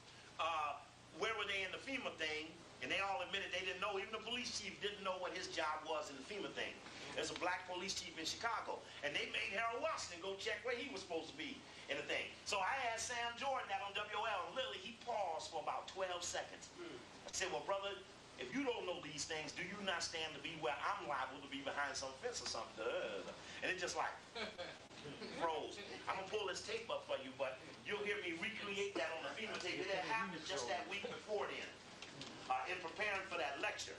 where were they in the FEMA thing, and they all admitted they didn't know. Even the police chief didn't know what his job was in the FEMA thing. There's a black police chief in Chicago, and they made Harold Washington go check where he was supposed to be in the thing. So I asked Sam Jordan that on WL, and literally he paused for about 12 seconds. I said, well, brother, if you don't know these things, do you not stand to be where I'm liable to be behind some fence or something? And it just like froze. I'm going to pull this tape up for you, but you'll hear me recreate that on the FEMA tape. It had happened just that week before then, in preparing for that lecture.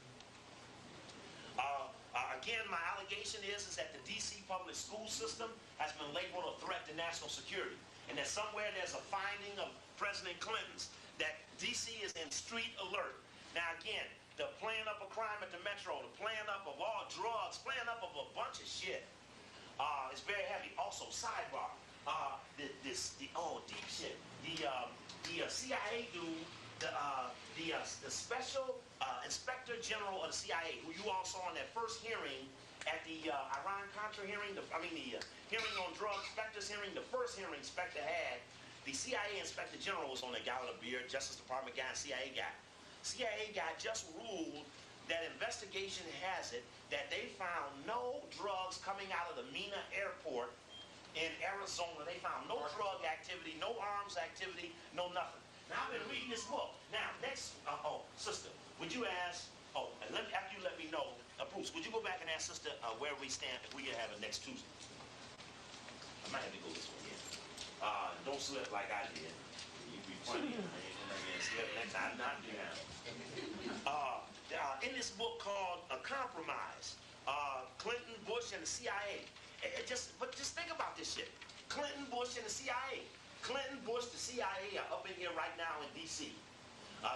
Again, my allegation is that the D.C. public school system has been labeled a threat to national security, and that somewhere there's a finding of President Clinton's that D.C. is in street alert. Now, again, the playing up of crime at the metro, the playing up of all drugs, playing up of a bunch of shit. It's very heavy. Also, sidebar, deep shit. The CIA dude, the the special inspector general of the CIA, who you all saw in that first hearing at the Iran-Contra hearing, the hearing on drug inspectors hearing, the first hearing inspector had, the CIA inspector general was on a guy with a beard, Justice Department guy, and CIA guy. CIA guy just ruled that investigation has it that they found no drugs coming out of the Mena airport in Arizona. They found no drug activity, no arms activity, no nothing. Now, I've been reading this book. Now, next, sister, would you ask, after you let me know, Bruce, would you go back and ask sister where we stand if we can have it next Tuesday? I might have to go this one, yeah. Don't slip like I did. You'd be funny. I ain't gonna slip next time. Not do that. In this book called Compromise, Clinton, Bush, and the CIA. But just think about this shit. Clinton, Bush, and the CIA. Clinton, Bush, the CIA are up in here right now in D.C.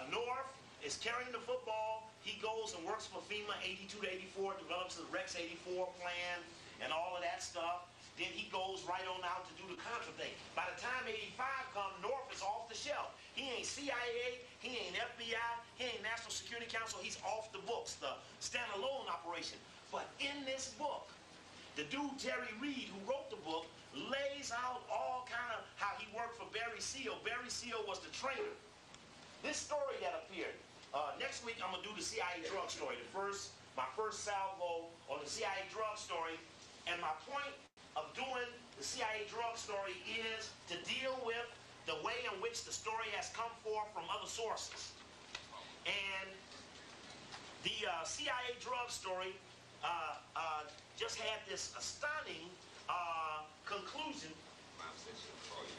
North is carrying the football. He goes and works for FEMA 82 to 84, develops the Rex 84 plan and all of that stuff. Then he goes right on out to do the Contra thing. By the time 85 comes, North is off the shelf. He ain't CIA, he ain't FBI, he ain't National Security Council. He's off the books, the standalone operation. But in this book, the dude Terry Reid, who wrote the book, lays out all kind of how he worked for Barry Seal. Barry Seal was the trainer. This story that appeared, next week I'm gonna do the CIA drug story. My first salvo on the CIA drug story, and my point of doing the CIA drug story is to deal with the way in which the story has come forth from other sources. And the CIA drug story just had this astounding conclusion. Mom said she'll call you.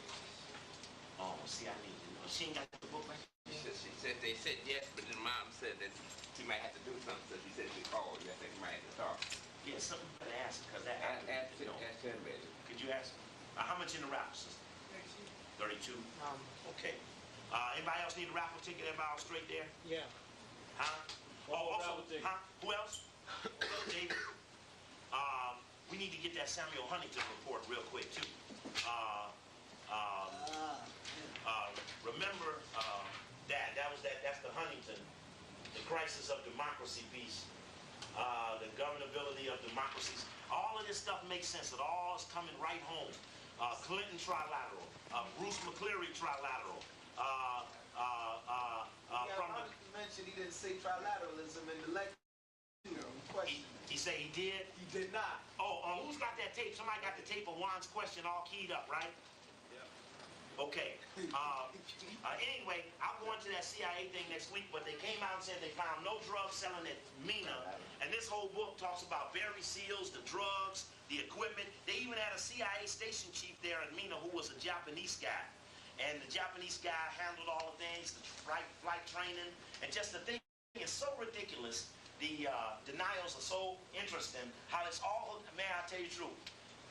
Oh, see, I need to know. She ain't got the book right? She said they said yes, but then Mom said that she might have to do something, so she said she'd call you. I think you might have to talk. Yeah, something to ask, because that happened. Ask her, baby. Could you ask? How much in the raffle system? 32. Okay. Anybody else need a raffle ticket? Everybody all straight there? Yeah. Huh? Also, huh? Who else? David. We need to get that Samuel Huntington report real quick too. Remember that's the Huntington, the crisis of democracy piece. The governability of democracies. All of this stuff makes sense. It all is coming right home. Clinton trilateral, Bruce McCleary trilateral. Mentioned he didn't say trilateralism in the lecture. He said he did? He did not. Who's got that tape? Somebody got the tape of Juan's question all keyed up, right? Okay. Anyway, I'll go into that CIA thing next week, but they came out and said they found no drugs selling at Mena. And this whole book talks about Barry Seals, the drugs, the equipment. They even had a CIA station chief there in Mena who was a Japanese guy. And the Japanese guy handled all the things, the flight training. And just the thing is so ridiculous. The denials are so interesting. How it's all, man, I'll tell you the truth.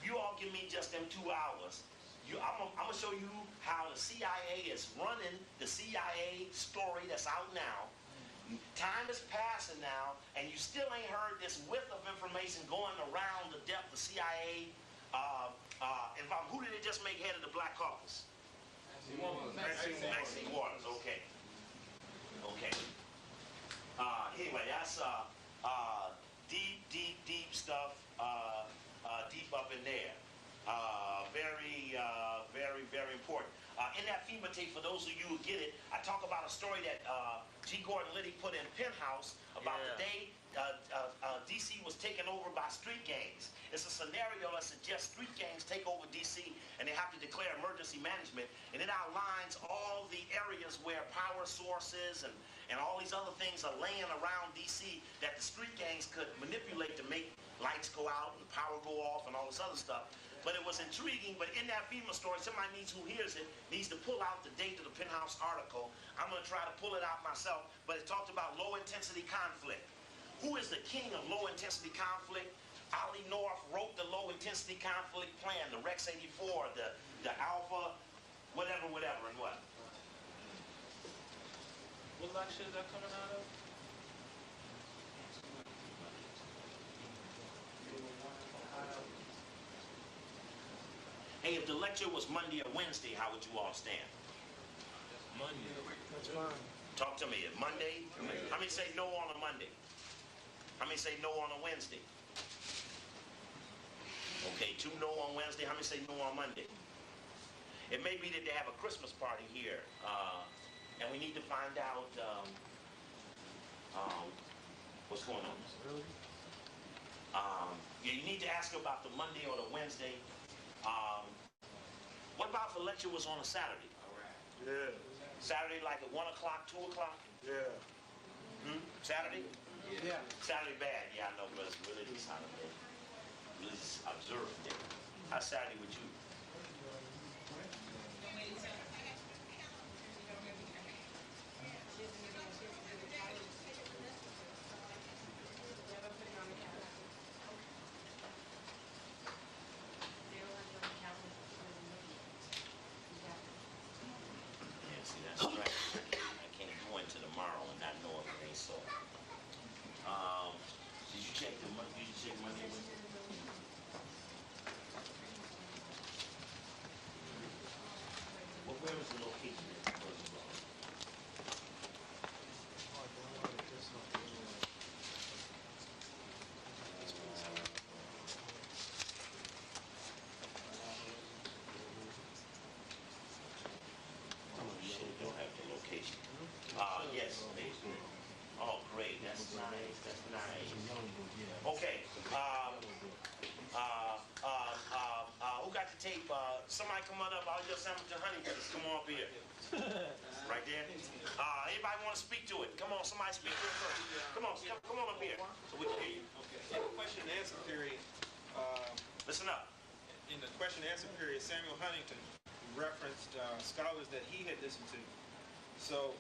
You all give me just them 2 hours. I'm going to show you how the CIA is running the CIA story that's out now. Time is passing now, and you still ain't heard this width of information going around the depth of CIA. Who did it just make head of the Black Caucus? Maxine Waters. Okay. Okay. Anyway, that's deep stuff, deep up in there. Very important. In that FEMA tape, for those of you who get it, I talk about a story that G. Gordon Liddy put in Penthouse about the day D.C. was taken over by street gangs. It's a scenario that suggests street gangs take over D.C. and they have to declare emergency management, and it outlines all the areas where power sources and all these other things are laying around D.C. that the street gangs could manipulate to make lights go out and power go off and all this other stuff. But it was intriguing. But in that FEMA story, somebody who hears it needs to pull out the date of the Penthouse article. I'm going to try to pull it out myself. But it talked about low-intensity conflict. Who is the king of low-intensity conflict? Ollie North wrote the low-intensity conflict plan, the Rex 84, the Alpha, whatever, and what? What lecture is that coming out of? Hey, if the lecture was Monday or Wednesday, how would you all stand? Monday. That's fine. Talk to me. Monday? How many say no on a Monday? How many say no on a Wednesday? Okay, 2 no on Wednesday. How many say no on Monday? It may be that they have a Christmas party here, and we need to find out what's going on. Yeah, you need to ask her about the Monday or the Wednesday. What about if the lecture was on a Saturday? Yeah. Saturday, like at 1 o'clock, 2 o'clock? Yeah. Saturday? Yeah. Saturday bad. Yeah, I know, but it's religious holiday. Religious observant day. How's Saturday with you? Yeah, see, that's right. I can't go into tomorrow and not know everything, so. Did you check the Monday? Did you check Monday? Well, where is the location at, first of all? Oh, shit, you don't have the location. Yes, please. Oh, great. That's nice. That's nice. Okay. Who got the tape? Somebody come on up. I'll just send it to Honey. Come on up here. Right there. Anybody want to speak to it? Come on, somebody speak to it first. Come on up here so we can hear you. Okay. In the question and answer period, listen up. In the question and answer period, Samuel Huntington referenced scholars that he had listened to,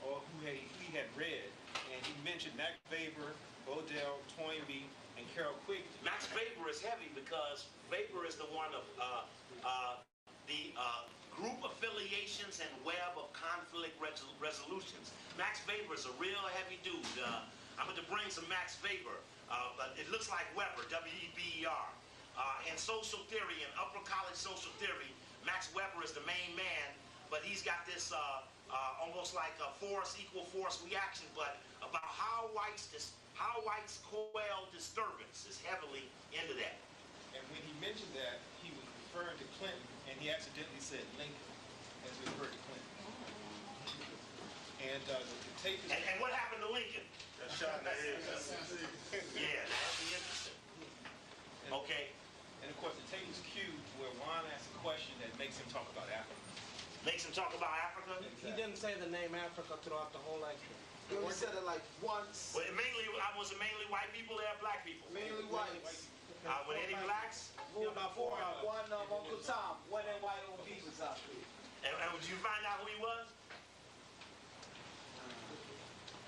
or who he had read, and he mentioned Max Weber, Bodell, Toynbee, and Carol Quigley. Max Weber is heavy because Weber is the one of the group affiliations and web of conflict resolutions. Max Weber is a real heavy dude. I'm going to bring some Max Weber. It looks like Weber, W-E-B-E-R. In social theory, in upper college social theory, Max Weber is the main man, but he's got this almost like a force equal force reaction, but about how whites quell disturbance is heavily into that. And when he mentioned that, he was referring to Clinton, and he accidentally said Lincoln as he referred to Clinton. And the tape is... And what happened to Lincoln? Got shot in the head. Yeah, that'd be interesting. Okay. And of course, the tape is cued where Juan asks a question that makes him talk about Africa. Makes him talk about Africa? He didn't say the name Africa throughout the whole lecture. He only said it like once. Well, was it mainly white people there, black people? Mainly whites. Were any blacks? About 4 hours. One Uncle Tom, one of them white old peoples out there. And did you find out who he was?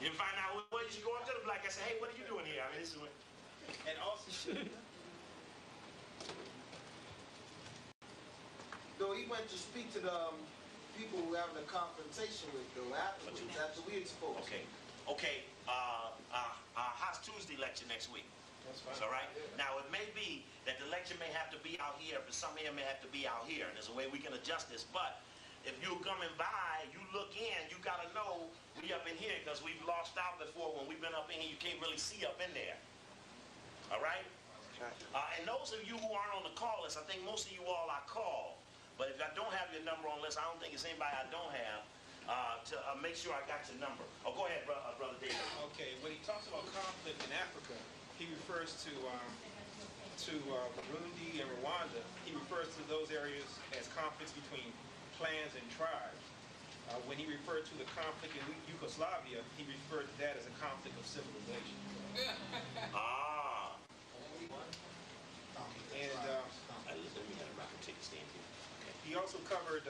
You didn't find out who he was? You should go up to the black and say, hey, what are you doing here? I mean, this is what... And also... Though he went to speak to the people who were having a confrontation with, though, afterwards, after we exposed. Okay. How's Tuesday lecture next week? That's fine. It's all right? Now, it may be that the lecture may have to be out here, but some here may have to be out here, and there's a way we can adjust this. But if you're coming by, you look in, you got to know we up in here, because we've lost out before. When we've been up in here, you can't really see up in there. All right? And those of you who aren't on the call list, I think most of you all I call. But if I don't have your number on list, I don't think it's anybody I don't have, to make sure I got your number. Oh, go ahead, Brother David. Okay, when he talks about conflict in Africa, he refers to Burundi and Rwanda. He refers to those areas as conflicts between clans and tribes. When he referred to the conflict in Yugoslavia, he referred to that as a conflict of civilization. And let me have a rocket take a stand here. He also covered...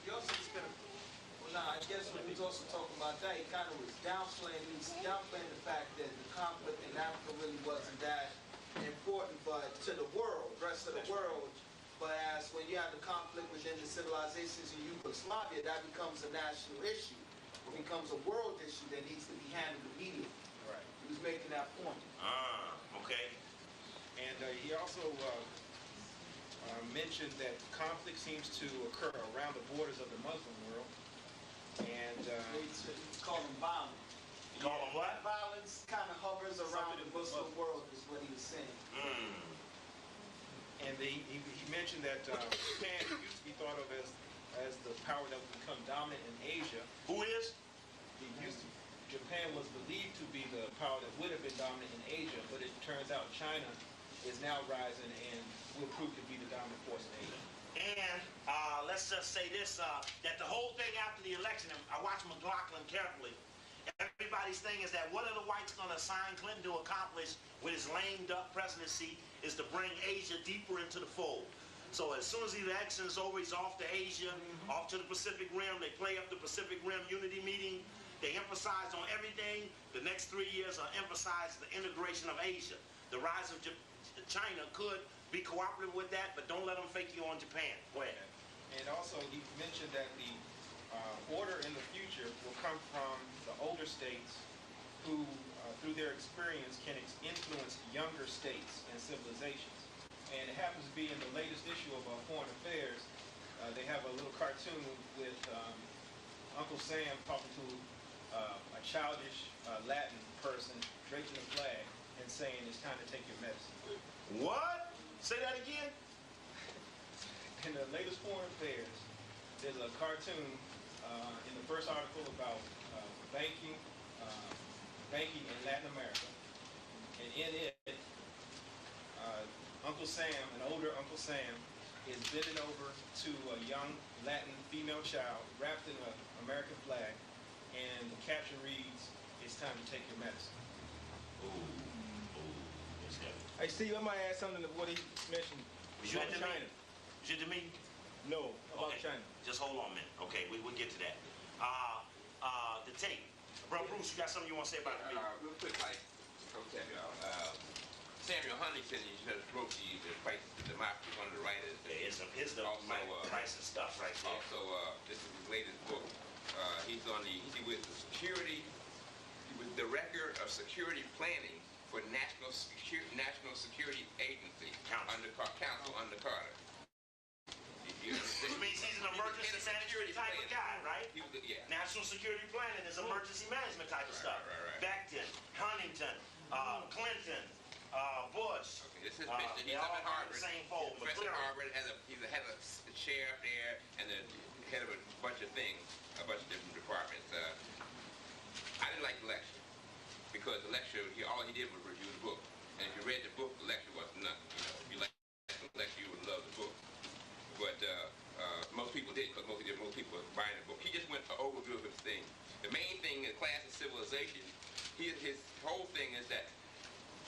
He also spent... I guess when he was also talking about that, he kind of was downplaying the fact that the conflict in Africa really wasn't that important, but to the world, rest of the world. But as when you have the conflict within the civilizations in Yugoslavia, that becomes a national issue. It becomes a world issue that needs to be handled immediately. Right. He was making that point. Okay. And he also mentioned that conflict seems to occur around the borders of the Muslim world. And They call them violent. You call them what? Violence kind of hovers around the Muslim world, is what he was saying. And he mentioned that Japan used to be thought of as the power that would become dominant in Asia. Who is? Japan was believed to be the power that would have been dominant in Asia, but it turns out China is now rising and will prove to be the dominant force in Asia. And let's just say this, that the whole thing after the election, I watched McLaughlin carefully, everybody's thing is that what are the whites going to assign Clinton to accomplish with his lame duck presidency is to bring Asia deeper into the fold. So as soon as the election is over, he's off to Asia, off to the Pacific Rim. They play up the Pacific Rim Unity meeting. They emphasize on everything. The next 3 years are emphasize the integration of Asia. The rise of China could be cooperative with that, but don't let them fake you on Japan. Go ahead. And also he mentioned that the order in the future will come from the older states who, through their experience, can influence younger states and civilizations. And it happens to be in the latest issue of Foreign Affairs, they have a little cartoon with Uncle Sam talking to a childish Latin person draped in a flag and saying it's time to take your medicine. What? Say that again? In the latest Foreign Affairs, there's a cartoon in the first article about banking in Latin America. And in it, Uncle Sam, an older Uncle Sam, is bending over to a young Latin female child wrapped in an American flag, and the caption reads, "It's time to take your medicine." Hey, Steve, I might add something to what he mentioned. Was you at the China? meeting? Was you at the meeting? No, about Okay. China. Just hold on a minute. Okay, we'll get to that. The tape. Bro, Bruce, you got something you want to say about the meeting? Real quick, like, Samuel Huntington, he just wrote the Price of Democracy, one of the writers. Here's the price and stuff right there. Also, this is his latest book. He's with the security, with the record of security planning for National Security Agency Council under Carter. Which means he's an emergency management type of guy, right? Yeah. National security planning is emergency management type of stuff. Becton, Huntington, Clinton, Bush. Okay, this is Mr. He's up at Harvard. Same fold, but Professor at Harvard he's the head of the chair up there and the head of a bunch of things, a bunch of different departments. I didn't like the lecture because the lecture, all he did was review the book. And if you read the book, the lecture was nothing. You know, if you liked the lecture, you would love the book. But most people did, because most people were buying the book. He just went an overview of his thing. The main thing in Class of Civilization, his whole thing is that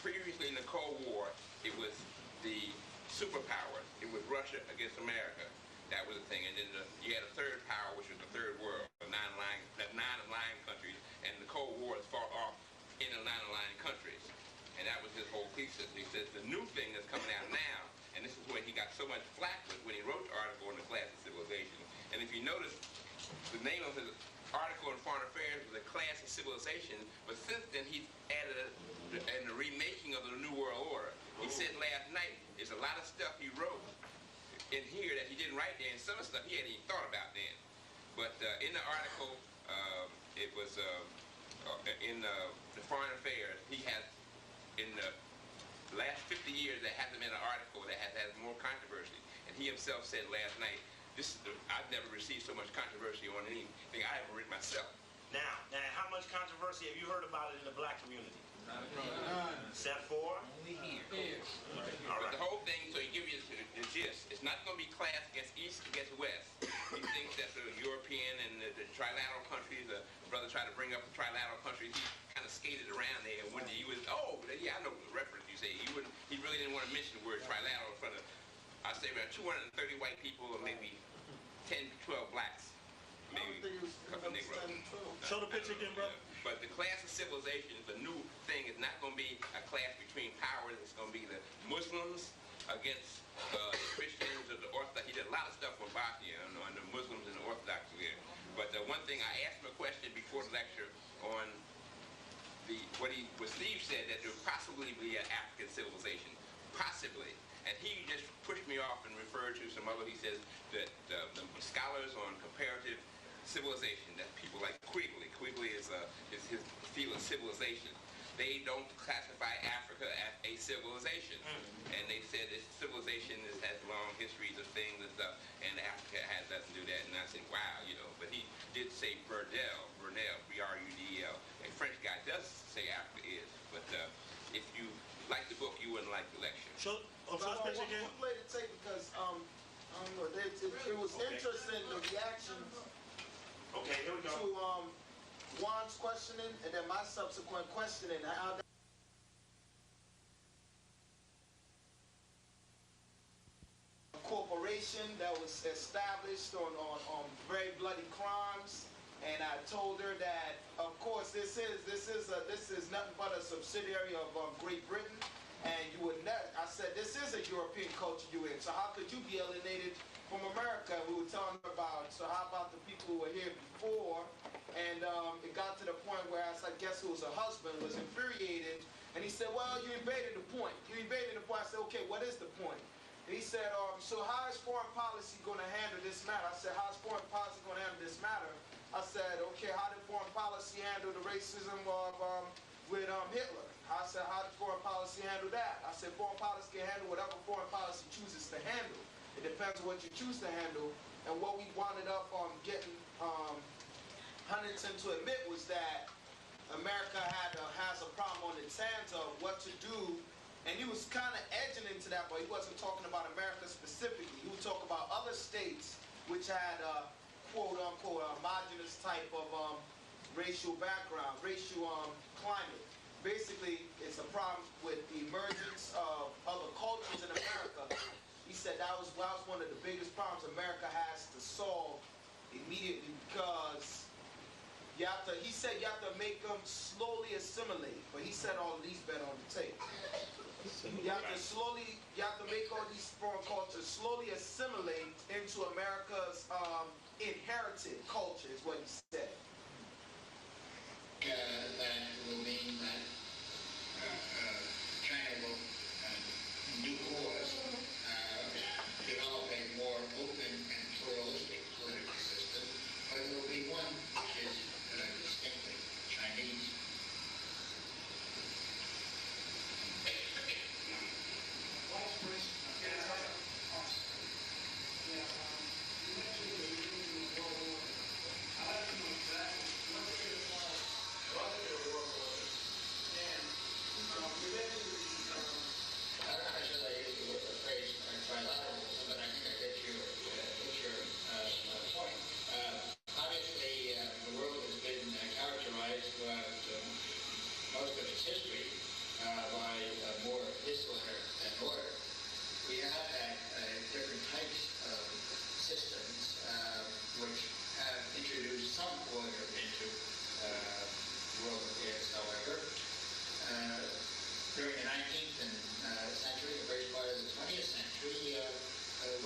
previously in the Cold War, it was the superpowers. It was Russia against America. That was the thing. And then you had a third power, which was the third world, the non-aligned countries, and the Cold War is fought off in the non-aligned countries. And that was his whole thesis. He says the new thing that's coming out now, and this is where he got so much flack with when he wrote the article in the Class of Civilization. And if you notice, the name of his article in Foreign Affairs was A Class of Civilization, but since then he's added in the remaking of the New World Order. He said last night, there's a lot of stuff he wrote in here that he didn't write there, and some of the stuff he hadn't even thought about then. But in the article, it was in the Foreign Affairs, he has, in the last 50 years, there hasn't been an article that has had more controversy. And he himself said last night, I've never received so much controversy on anything I ever written myself. Now, how much controversy have you heard about it in the black community? Except for? Only here. All right. But the whole thing, so he gives you the gist. It's not going to be class against East against West. He thinks that the European and the trilateral countries, the brother tried to bring up the trilateral countries, he kind of skated around there. And when he was, yeah, I know the reference you say. He really didn't want to mention the word trilateral in front of, I'd say around 230 white people or maybe 10 to 12 blacks. Maybe a couple of Negroes. Show the picture again, bro. But the Class of Civilization, the new thing, is not going to be a class between powers. It's going to be the Muslims against the Christians or the Orthodox. He did a lot of stuff on Bosnia on the Muslims and the Orthodox there. But the one thing, I asked him a question before the lecture on what Steve said, that there would possibly be an African civilization. Possibly. And he just pushed me off and referred to some other, he says that the scholars on comparative civilization. That people like Quigley. Quigley is his field of civilization. They don't classify Africa as a civilization, and they said that civilization has long histories of things and stuff, and Africa doesn't do that. And I said, wow, you know. But he did say Burdell, B-R-U-D-E-L. A French guy does say Africa is, but if you like the book, you wouldn't like the lecture. We'll play the tape because I don't know. It was interesting the reactions. Okay, here we go. To Juan's questioning and then my subsequent questioning. How corporation that was established on very bloody crimes, and I told her that of course this is nothing but a subsidiary of Great Britain, and you would never. I said this is a European culture you in, so how could you be alienated from America? We were telling her about, so how about the people who were here before? And it got to the point where I guess it was her husband was infuriated, and he said, well, you evaded the point. You evaded the point. I said, okay, what is the point? And he said, so how is foreign policy going to handle this matter? I said, how is foreign policy going to handle this matter? I said, okay, how did foreign policy handle the racism with Hitler? I said, how did foreign policy handle that? I said, foreign policy can handle whatever foreign policy chooses to handle. It depends on what you choose to handle. And what we wound up getting Huntington to admit was that America has a problem on its hands of what to do, and he was kind of edging into that, but he wasn't talking about America specifically. He would talk about other states which had quote-unquote homogenous type of racial background, racial climate. Basically, it's a problem with the emergence of other cultures in America. He said that was one of the biggest problems America has to solve immediately, because he said you have to make them slowly assimilate, but he said all of these better on the tape. You have to make all these foreign cultures slowly assimilate into America's inherited culture, is what he said. That will mean that China will, in due course, develop a more open and pluralistic political system, but it will be one which is distinctly Chinese.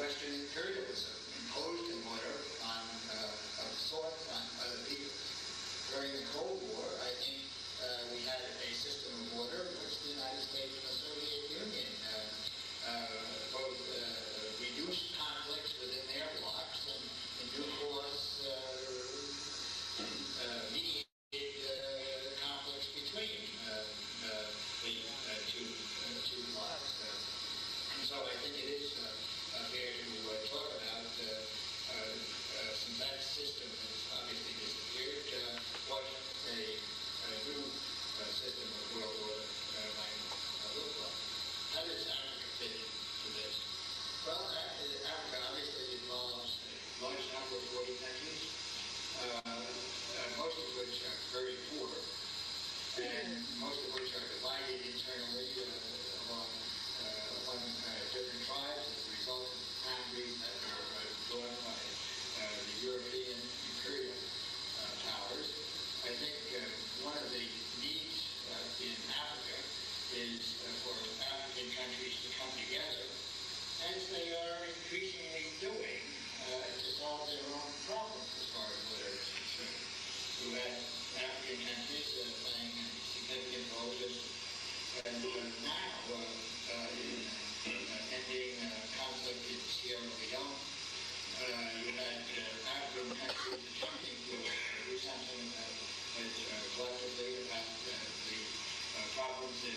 Western imperialism imposed an order of sorts on other people. During the Cold War, I think we had a system of order in which the United States and the Soviet Union both reduced conflicts within their blocs and in due course mediated conflicts between the two blocs. And so I think it is fair to talk about, since that system has obviously disappeared, what a new system of world order might look like. How does Africa fit into this? Well, Africa obviously involves a large number of 40 countries, most of which are very poor, and most of which are divided internally along different tribes as a result of boundaries that are drawn by the European imperial powers. I think one of the needs in Africa is for African countries to come together, as they are increasingly doing, to solve their own problems as far as water is concerned. We had African countries playing a significant role and now in ending conflict in Sierra Leone. You had African countries attempting in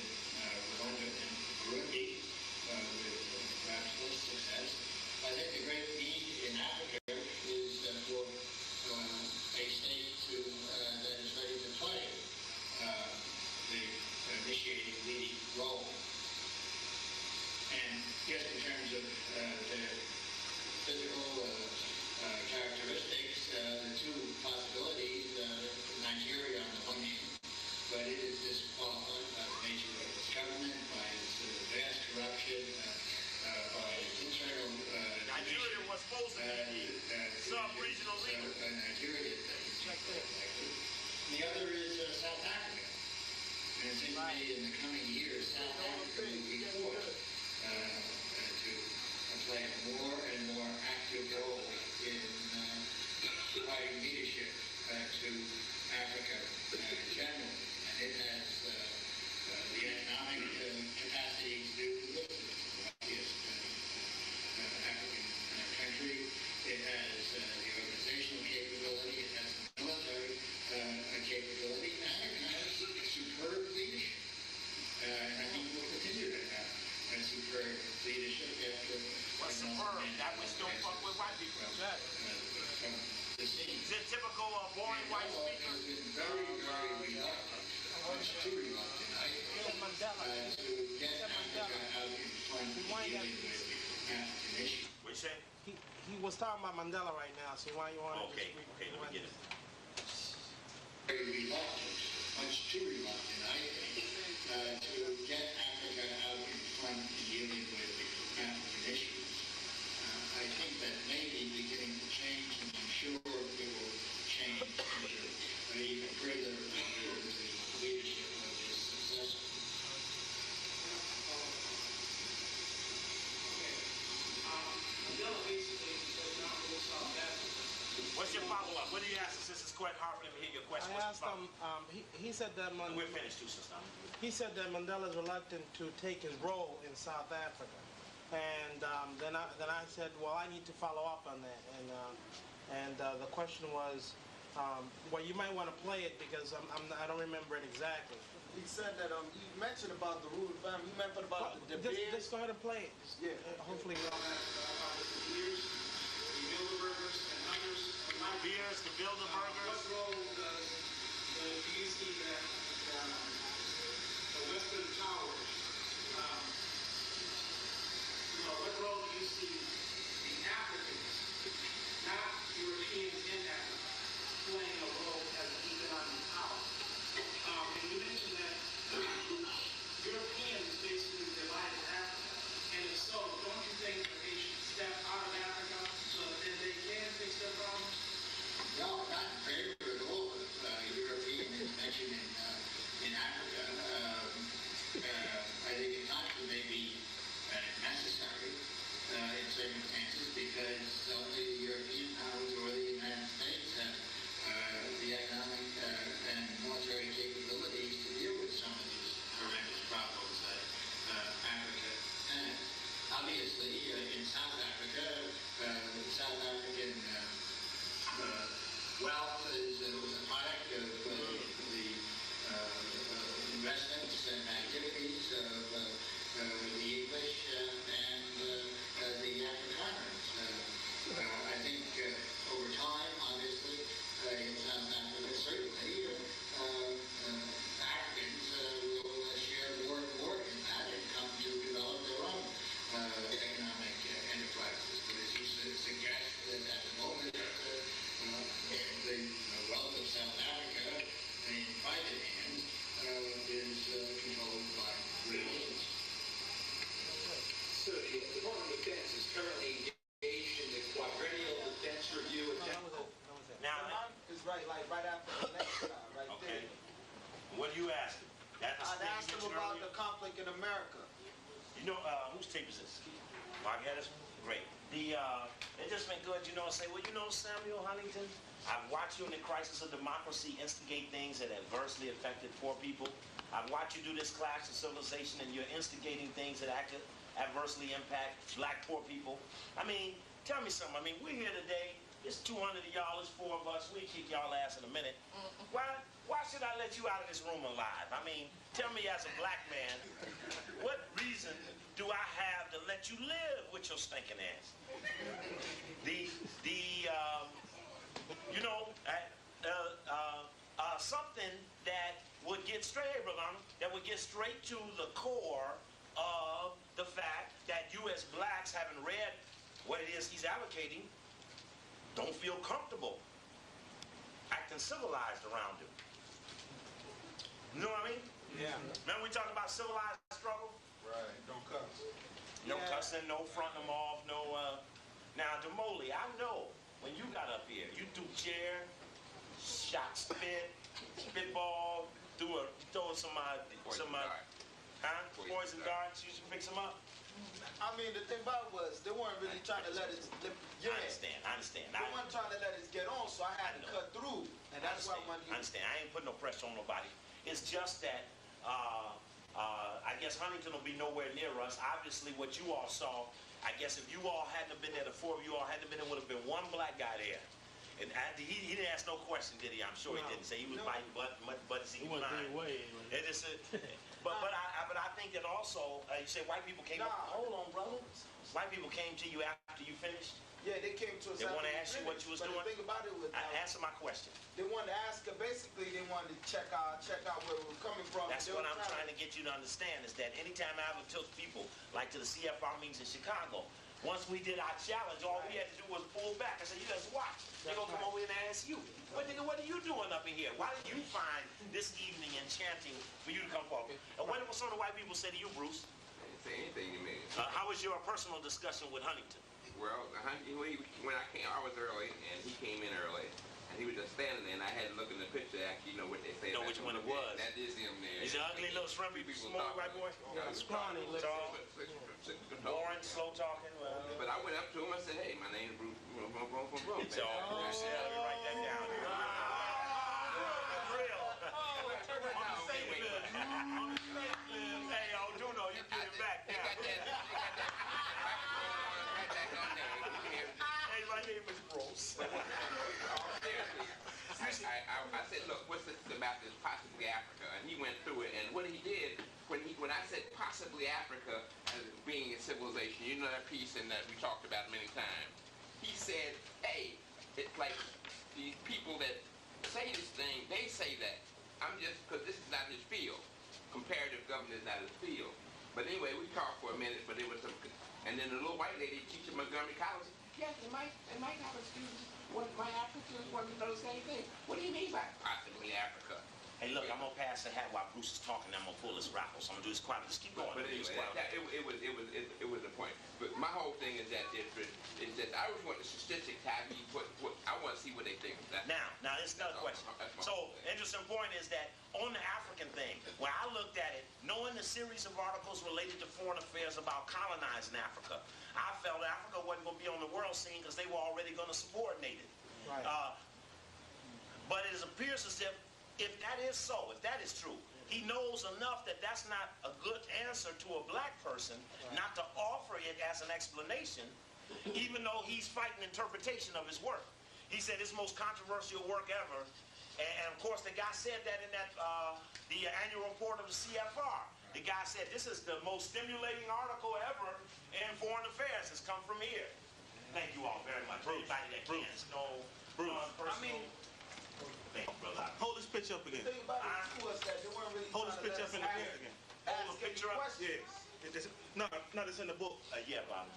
Rwanda and Burundi with perhaps less success. I think the great need in Africa is for a state that is ready to play the initiating leading role. And just in terms of the physical characteristics, the two possibilities, Nigeria on the one hand, but it is disqualified by the nature of its government, by its vast corruption, by its internal Nigeria was supposed to be sub-regional leader. Nigeria is likely. The other is South Africa. And it seems to me in the coming years, South Africa will be forced to play a more and more active role in providing leadership to Africa in general. And it has the economic capacity to do this. It's the luckiest African country. It has the organizational capability. It has the military capability. And it has superb leadership. And I think we'll continue to have superb leadership after. What's superb? That which don't fuck with white people. Is it typical of boring white speakers? Has been very, very reluctant, much too reluctant, I think, to get Africa out in front of dealing with African issues. What you say? He was talking about Mandela right now, so why you want to Okay, let me get it. Very reluctant, much too reluctant, I think, to get Africa out in front of dealing with African issues. I think that may be beginning to change, and I'm sure it will change even further under the leadership of his successor. Mandela basically does not rule South Africa. What's your follow-up? What did you ask us? This is quite hard for them to hear your question. I asked him, he said that We're finished too, sister. He said that Mandela is reluctant to take his role in South Africa. And then I said, well, I need to follow up on that. And the question was, well, you might want to play it because I don't remember it exactly. He said that you mentioned about the rule of family. You mentioned about the debate. Just go ahead and play it. Yeah. Hopefully we'll Beers, the Bilderbergers, and others. Beers, the Bilderbergers. What role do you see that the Western powers, what role do you see the Africans, not Europeans in Africa, playing a role as an economic power? And you mentioned that Europeans basically divided Africa, and if so, don't you think that they should step out of Africa so that they can fix their problems? No, not in favor at all of European intervention in Africa. I think it constantly may be necessary in circumstances because only the European powers or the United States have the economic and military capabilities to deal with some of these horrendous problems that Africa has. Obviously, in South Africa, South African wealth was a product of the investments and activities of the English and the Afrikaners. I think over time, obviously, in South Africa, certainly, Africans will share more and more in that and come to develop their own economic enterprises. But as you suggest, that at the moment, the wealth of South Africa in private hands is controlled by religions. So the Department of Defense is currently engaged in the quadrennial defense review agenda. Now, is right after the next guy, right okay. there. What do you ask him? That I asked him about the conflict in America. You know, whose tape is this? Mark Edison? Great. It just been good, say, well, Samuel Huntington, I've watched you in the crisis of democracy instigate things that adversely affected poor people. I've watched you do this clash of civilization, and you're instigating things that adversely impact black poor people. I mean, tell me something. We're here today. It's 200 of y'all. It's 4 of us. We kick y'all ass in a minute. Why why should I let you out of this room alive? I mean, tell me as a black man, what reason do I have to let you live with your stinking ass? Something that would get straight, that would get straight to the core of the fact that you as blacks, having read what it is he's advocating, don't feel comfortable acting civilized around him. You know what I mean? Yeah. Remember we talked about civilized struggle? Right. Don't cuss. No cussing, no fronting them off, no. Now, Demoli, I know when you got up here, you threw chair, shot spitball, throw some poison darts. You should pick some up. I mean, the thing about it was they weren't really trying to let us. I understand. They weren't trying to let us get on, so I had to cut through, and that's why I understand. I ain't putting no pressure on nobody. It's just that I guess Huntington will be nowhere near us. Obviously, what you all saw, I guess if you all hadn't been there, the four of you all hadn't been there, would have been one black guy there. And he didn't ask no question, did he? I'm sure he didn't. Say he was biting butts he was mine. But I think that also, you say white people came up. Hold on, brother. White people came to you after you finished? Yeah, they came to us. They want to ask you what you was doing? The thing about it was, answer my question. They wanted to ask her. Basically, they wanted to check out where we were coming from. That's what I'm trying to get you to understand, is that anytime I ever took people, like to the CFR meetings in Chicago, once we did our challenge, all we had to do was pull back. I said, you just watch. They're going to come over here and ask you, what are you doing up in here? Why did you find this evening enchanting for you to come forward? And what did some of the white people say to you, Bruce? They didn't say anything to me. How was your personal discussion with Huntington? Well, when I came, I was early, and he came in early, and he was just standing there, and I had to look in the picture to actually know what they say. Know which one it was. That is him there. He's an ugly little shrimpy, small white boy. Scrawny, tall, boring, slow talking. But I went up to him and said, hey, my name is Bruce. It's all Bruce. Yeah, let me write that down. Real. Hey, Duno, you get it back now. Hey, my name is Bruce. I said, look, what's the map is possibly Africa? And he went through it, and what he did, when I said possibly Africa as being a civilization, you know that piece and that we talked about many times, he said, hey, it's like these people that say this thing, they say that. I'm just, because this is not his field. Comparative government is not his field. But anyway, we talked for a minute, but there was some, and then the little white lady teaching Montgomery College, yes, it might have a student. My Africans want to know the same thing. What do you mean by possibly Africa? Hey, look, I'm gonna pass the hat while Bruce is talking. I'm gonna pull his raffle. So I'm gonna do this quietly. Just keep going. But anyway, it was the point. But my whole thing is that I always want the statistics. How you I want to see what they think of that. Now it's another question. So interesting point is that on the African thing, when I looked at it, knowing the series of articles related to foreign affairs about colonizing Africa, I felt Africa wasn't going to be on the world scene because they were already going to subordinate it. Right. But it appears as if that is so, if that is true, he knows enough that that's not a good answer to a black person, not to offer it as an explanation, even though he's fighting interpretation of his work. He said it's the most controversial work ever, and of course the guy said that in that the annual report of the CFR. The guy said this is the most stimulating article ever in foreign affairs. It's come from here. Thank you all very much. Anybody that can know personal. Thank you, brother. Hold this picture up again. The thing about it was that they weren't really Hold this picture up in the book again. Hold the picture up? Yeah. No, it's in the book. Yeah, Bob.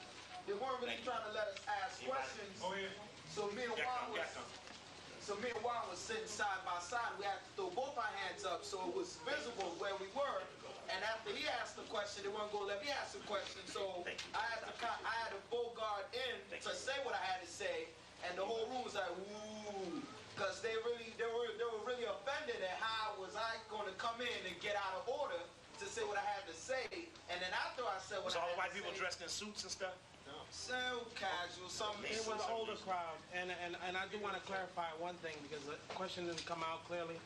They weren't really trying to let us ask questions. Oh, yeah. So me and Juan was sitting side by side. We had to throw both our hands up so it was visible where we were. And after he asked the question, they weren't going to let me ask the question. So I had to bogart in to say what I had to say, and the whole room was like, ooh, because they were really offended at how was I going to come in and get out of order to say what I had to say. And then after I said what I had to say, all the white people dressed in suits and stuff? So casual, It was an older crowd, and I do want to clarify one thing because the question didn't come out clearly,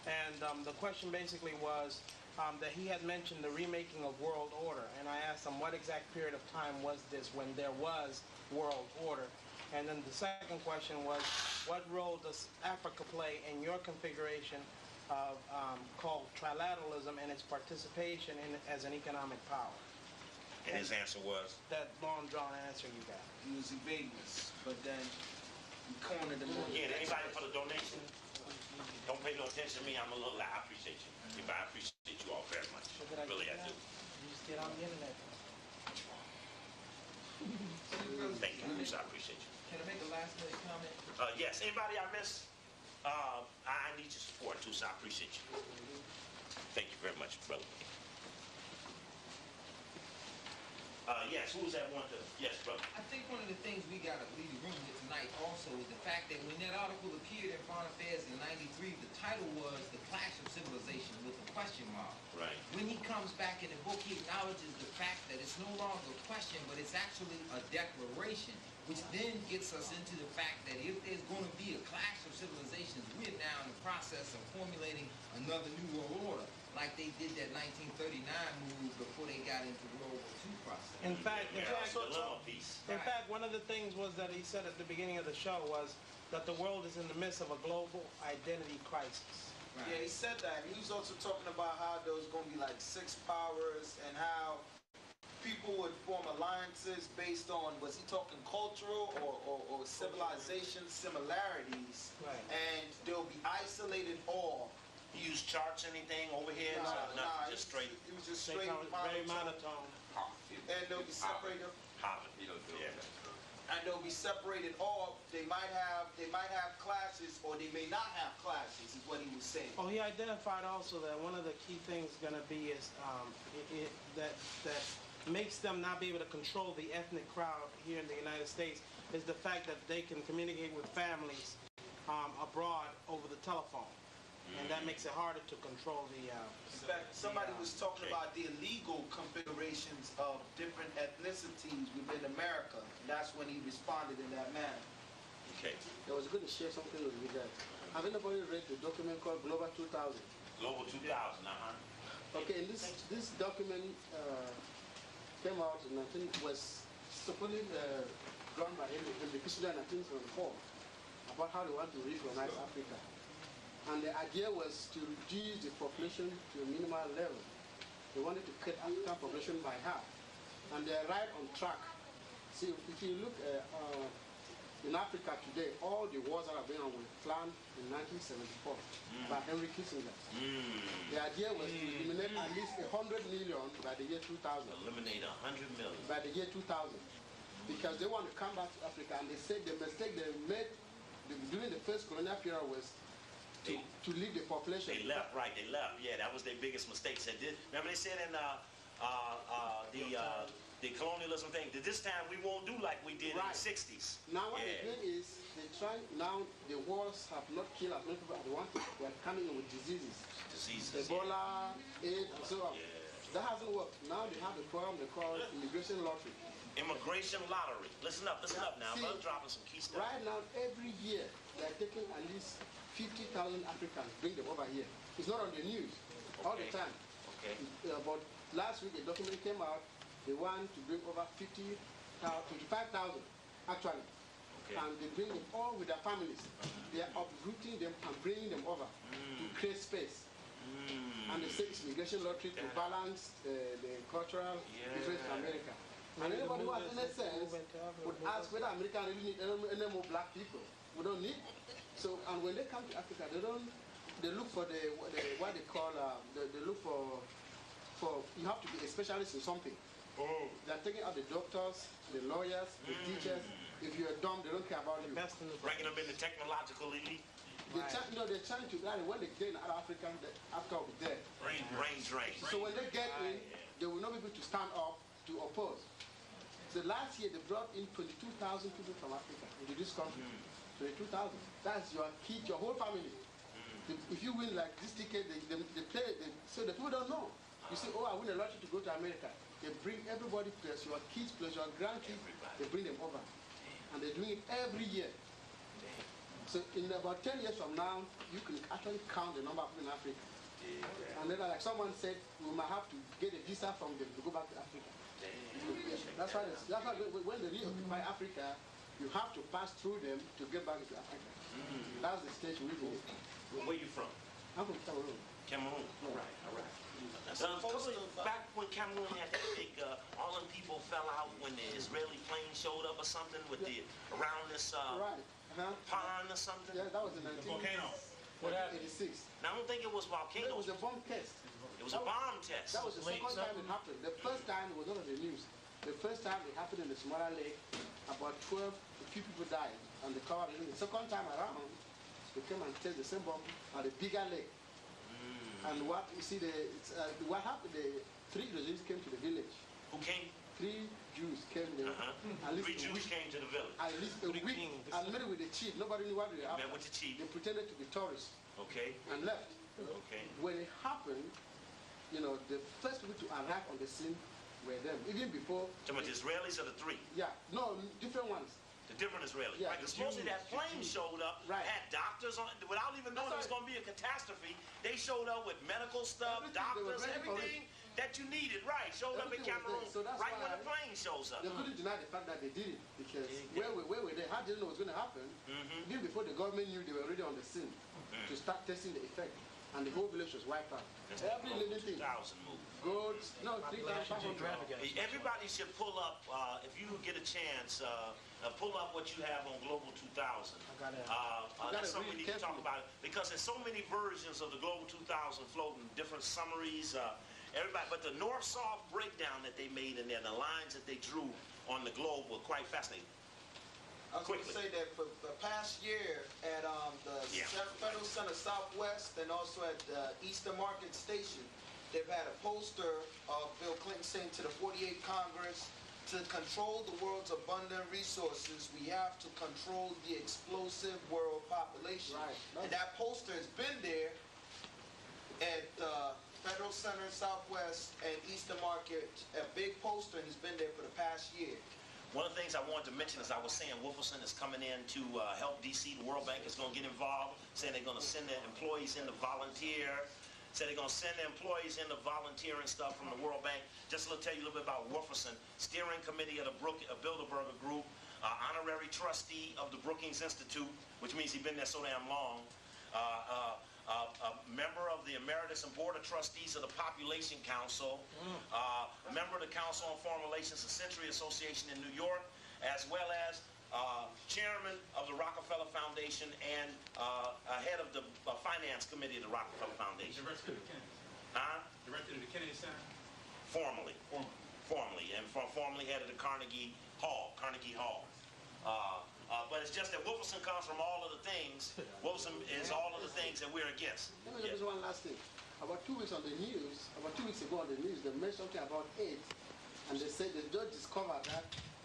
and the question basically was that he had mentioned the remaking of world order, and I asked him what exact period of time was this when there was world order, and then the second question was what role does Africa play in your configuration called trilateralism and its participation in as an economic power. And his answer was? That long drawn answer you got. He was evading us, but then we cornered him. Yeah, anybody for the donation? Don't pay no attention to me. I'm a little loud. I appreciate you. I appreciate you all very much. Really, I do. You just get on the internet. Thank you, Bruce. I appreciate you. Can I make a last minute comment? Yes. Anybody I missed? I need your support too, so I appreciate you. Thank you very much, brother. Yes, who's that one to? Yes, brother. I think one of the things we got to leave the room with tonight also is the fact that when that article appeared in Foreign Affairs in '93, the title was The Clash of Civilization with a question mark. Right. When he comes back in the book, he acknowledges the fact that it's no longer a question, but it's actually a declaration, which then gets us into the fact that if there's going to be a clash of civilizations, we're now in the process of formulating another new world order, like they did that 1939 move before they got into World War II process. In fact, one of the things was that he said at the beginning of the show was that the world is in the midst of a global identity crisis. Right. Yeah, he said that. He was also talking about how there was going to be like 6 powers and how people would form alliances based on, was he talking cultural or civilization similarities? Right. And they'll be isolated all. You use charts, anything over here? Nah, just straight. It was just straight very monotone. And they'll be separated. Yeah. And they'll be separated off. They might have classes, or they may not have classes, is what he was saying. Oh, he identified also that one of the key things going to be is that makes them not be able to control the ethnic crowd here in the United States is the fact that they can communicate with families abroad over the telephone. And that makes it harder to control the... In fact, somebody was talking about the illegal configurations of different ethnicities within America. And that's when he responded in that manner. Okay. I was going to share something with you guys. Have anybody read the document called Global 2000? Global 2000, Okay, and this document came out in was supposedly drawn by Henry Kissinger in 1974 about how they want to recolonize Africa. And the idea was to reduce the population to a minimal level. They wanted to cut African population by half. And they're right on track. See, if you look in Africa today, all the wars that are going on were planned in 1974 by Henry Kissinger. The idea was to eliminate at least 100 million by the year 2000. Eliminate 100 million. By the year 2000. Because they want to come back to Africa, and they said the mistake they made during the first colonial period was to leave the population. They left, right, they left. Yeah, that was their biggest mistake. Remember they said in the colonialism thing, that this time we won't do like we did in the 60s. Now what they're doing is, they try, now the wars have not killed as many people as they wanted. They're coming in with diseases. Ebola, AIDS, and so on. That hasn't worked. Now they have the program they call immigration lottery. Immigration lottery. Listen up now. See, I'm dropping some key stuff. Right now, every year, they're taking at least 50,000 Africans, bring them over here. It's not on the news all the time. Okay. But last week, a document came out. They want to bring over 25,000 actually. Okay. And they bring them all with their families. They are uprooting them and bringing them over to create space. And they say it's immigration lottery to balance the cultural difference in America. And anybody who has any sense would ask whether America really need any more black people. We don't need. So, and when they come to Africa, they look for what they call, they look for, you have to be a specialist in something. They're taking out the doctors, the lawyers, the teachers. If you're dumb, they don't care about you. Bringing them in the technological elite. They're trying to, when they get in other Africans, Africa will be there. Brain drain. So when they get in, they will not be able to stand up to oppose. So last year, they brought in 22,000 people from Africa into this country. 22,000. That's your kid, your whole family. If you win like this ticket, they play, so the people don't know. You say, oh, I win a lottery to go to America. They bring everybody plus your kids plus your grandkids, they bring them over. And they're doing it every year. So in about 10 years from now, you can actually count the number of people in Africa. And then like someone said, we might have to get a visa from them to go back to Africa. That's why when they reoccupy Africa, you have to pass through them to get back into Africa. That's the stage we live in. Where are you from? I'm from Cameroon. Cameroon. All right, all right. Back when Cameroon had that big, all them people fell out when the Israeli plane showed up or something with around this pond or something. Yeah, that was in 1986. Now, I don't think it was volcanoes. It was a bomb test. It was a bomb test. That was the second time it happened. The first time it was not on the news. The first time it happened in the Somali Lake, about 12, a few people died on the cover. The second time around, they came and test the same bomb at a bigger lake. And what you see, what happened? The 3 Jews came to the village. Who came? 3 Jews came there. At least 3 Jews came to the village. At least a week. I met with the chief. Nobody knew what they happened. Met with the chief. They pretended to be tourists. Okay. And left. Okay. When it happened, you know, the first people to arrive on the scene were them. Even before. Some of the Israelis or the 3? Yeah. No, different ones. The different Israelis. Yeah, right, because supposedly that plane showed up, had doctors on, without even knowing it was going to be a catastrophe. They showed up with medical stuff, doctors, everything that you needed, right? Showed up in Cameroon right when the plane shows up. They couldn't deny the fact that they did it because where were they? How did they know it was going to happen? Even before the government knew, they were already on the scene to start testing the effect. And the whole village was wiped out. Every living thing. 2,000 moved. Goats, no, 3,500. Everybody should pull up, if you get a chance, pull up what you have on Global 2000. That's something we need to talk about because there's so many versions of the Global 2000 floating, different summaries. Everybody, but the north-south breakdown that they made in there, the lines that they drew on the globe were quite fascinating. I was going to say that for the past year at the Federal Center Southwest and also at Eastern Market Station, they've had a poster of Bill Clinton saying to the 48th Congress, to control the world's abundant resources, we have to control the explosive world population. Right. And that poster has been there at Federal Center Southwest and Eastern Market, a big poster, and it's been there for the past year. One of the things I wanted to mention is I was saying Wolferson is coming in to help DC. The World Bank is going to get involved, saying they're going to send their employees in to volunteer, say they're going to send their employees in to volunteer and stuff from the World Bank. Just to tell you a little bit about Wolferson, steering committee of the Bilderberger Group, honorary trustee of the Brookings Institute, which means he's been there so damn long, a member of the Emeritus and Board of Trustees of the Population Council, a member of the Council on Foreign Relations and Century Association in New York, as well as chairman of the Rockefeller Foundation and head of the Finance Committee of the Rockefeller Foundation. Director of the Kennedy Center. Director of the Kennedy Center? Formerly, and formerly head of the Carnegie Hall. But it's just that Wolferson comes from all of the things. Wolferson is all of the things that we're against. Let me just one last thing. About 2 weeks on the news, about 2 weeks ago on the news, they mentioned something about AIDS, and they said they just discovered that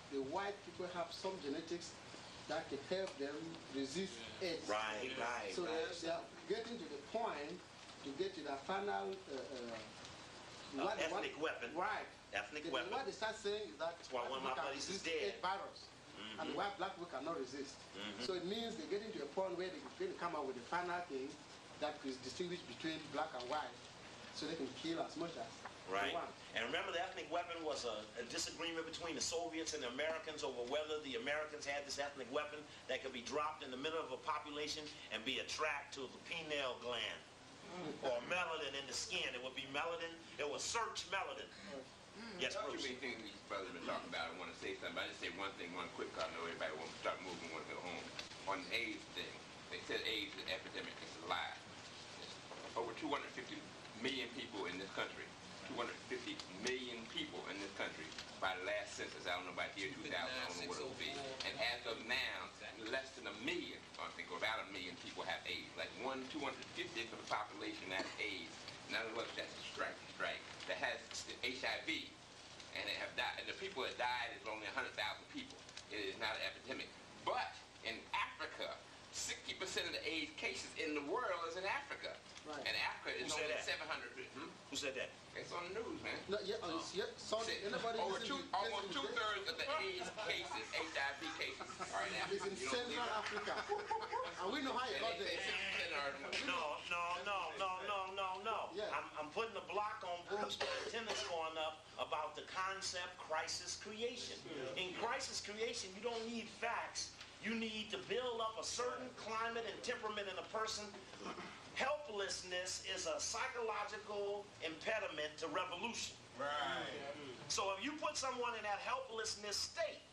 the white people have some genetics that can help them resist AIDS. Right. So they are getting to the point to get to the final ethnic weapon. Right. Ethnic weapon. What they start saying is that that's why one of my buddies is dead. Virus. And white black people cannot resist. So it means they're getting to a point where they're going to come out with a final thing that is distinguished between black and white, so they can kill as much as right. they want. And remember, the ethnic weapon was a disagreement between the Soviets and the Americans over whether the Americans had this ethnic weapon that could be dropped in the middle of a population and be attracted to the pineal gland or melanin in the skin. It would be melanin. It would search melanin. Yes, Bruce. Too many things these brothers have been talking about. I want to say something, but I just say one thing, one quick comment. I know everybody wants to start moving, want to go home. On the AIDS thing, they said AIDS is an epidemic. It's a lie. Over 250 million people in this country. 250 million people in this country by the last census. I don't know about the year 2000. I don't know what it will be. And as of now, less than 1 million, I think about 1 million people have AIDS. Like 250th of the population has AIDS. None of us that's a strike that has HIV. And they have died. And the people that died is only 100,000 people. It is not an epidemic. But in Africa, 60% of the AIDS cases in the world is in Africa. Right. And Africa is only 700 people. Who said that? It's on the news, man. No, almost 2/3 of the AIDS cases, HIV cases, are in Africa. It's in Central Africa. And we know how you got there. No. Yeah. I'm putting a block on Bruce, but the attendance going up about the concept crisis creation. In crisis creation, you don't need facts. You need to build up a certain climate and temperament in a person, helplessness is a psychological impediment to revolution. Right. So if you put someone in that helplessness state,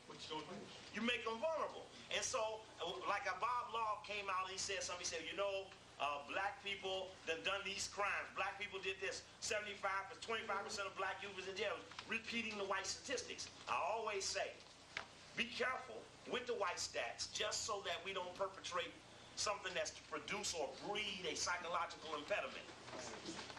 you make them vulnerable. And so, like Bob Law came out and he said something, he said, you know, black people done these crimes. Black people did this. 25% of black youth is in jail. Repeating the white statistics. I always say, be careful with the white stats just so that we don't perpetrate something that's to produce or breed a psychological impediment.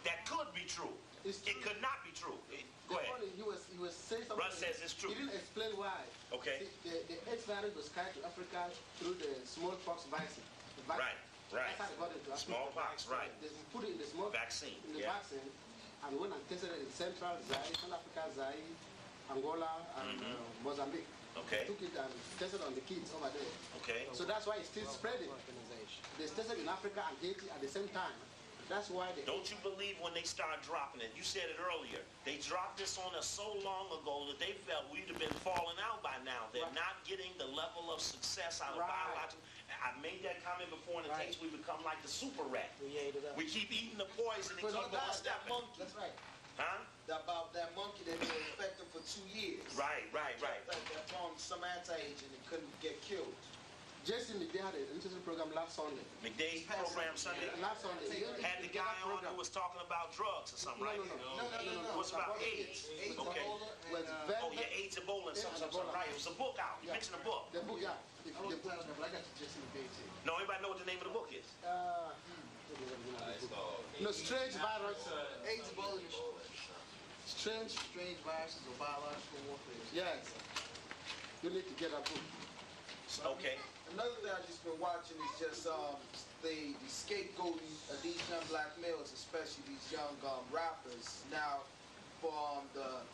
That could be true. It could not be true. Go ahead. He was saying something. Russ says it's true. He didn't explain why. Okay. See, the AIDS virus was carried to Africa through the smallpox vaccine. Right. That's how they got it to Africa. Smallpox, right. They put it in the small vaccine. In the vaccine, and went and tested it in Central Zaire, Central Africa, Zaire, Angola, and Mozambique. Okay. Took it and tested on the kids over there. Okay. So that's why it's still spreading. They tested in Africa and Haiti at the same time. That's why they... Don't you believe when they start dropping it? You said it earlier. They dropped this on us so long ago that they felt we'd have been falling out by now. They're not getting the level of success out of biological... I made that comment before in the case we become like the super rat. We ate it up. We keep eating the poison and keep on stepping. That's right. Huh? About that monkey that been infected for 2 years. Right. That found some anti-agent and couldn't get killed. Jason McDay had an interesting program last Sunday. McDay's program Sunday? Last Sunday. Had the guy on who was talking about drugs or something, right? No. It was about AIDS. Okay. Oh, yeah, AIDS, Ebola, and something, right. It was a book out. You mentioned a book. The book, yeah. No, anybody know what the name of the book is? No, strange virus. AIDS, Ebola, strange viruses or biological warfare. Yes. You need to get a book. Okay. Another thing I've just been watching is just the scapegoating of these young black males, especially these young rappers. Now, for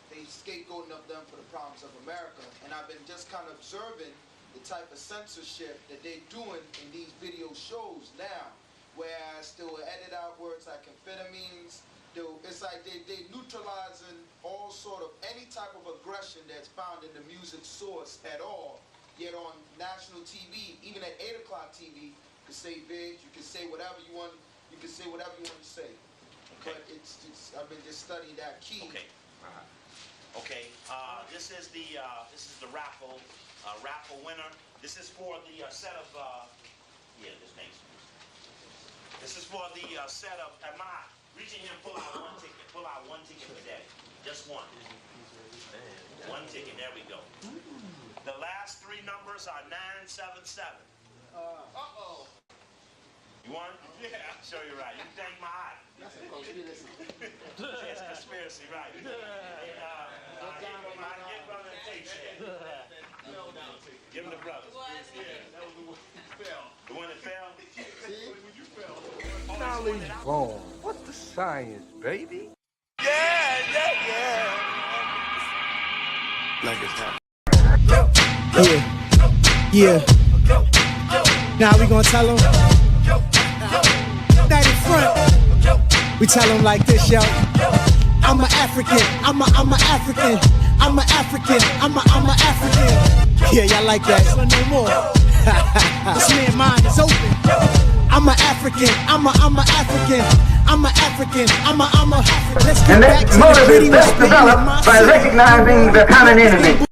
they scapegoating of them for the problems of America, and I've been just kind of observing the type of censorship that they're doing in these video shows now, whereas they will edit out words like amphetamines. It's like they neutralizing all sort of any type of aggression that's found in the music source at all. Yet on national TV, even at 8 o'clock TV, you can say big, you can say whatever you want, you can say whatever you want to say. Okay. But it's I've been just studying that key. Okay. Okay. This is the raffle winner. This is for the set of This is for the set of. Am I reaching here? Pull out one ticket. Pull out one ticket for Daddy. Just one. One ticket. There we go. The last 3 numbers are 977. Uh-oh. You want? Yeah. I'll show you right. You thank my eye. That's a conspiracy. Yes, conspiracy, right. Give him the brother. Yeah, that was the one that fell. The one that fell? See? When you fell. Knowledge bomb. What's the science, baby? Yeah. Like it's happening. Yeah. Now we gonna tell them. That in front. We tell them like this, yo. I'm an African. I'm a African. I'm an African. I'm a African. Yeah, y'all like that? So no more. This man's mind is open. I'm an African. I'm a African. I'm an African. I'm a. Let's get back to the motive is best developed by recognizing the common enemy.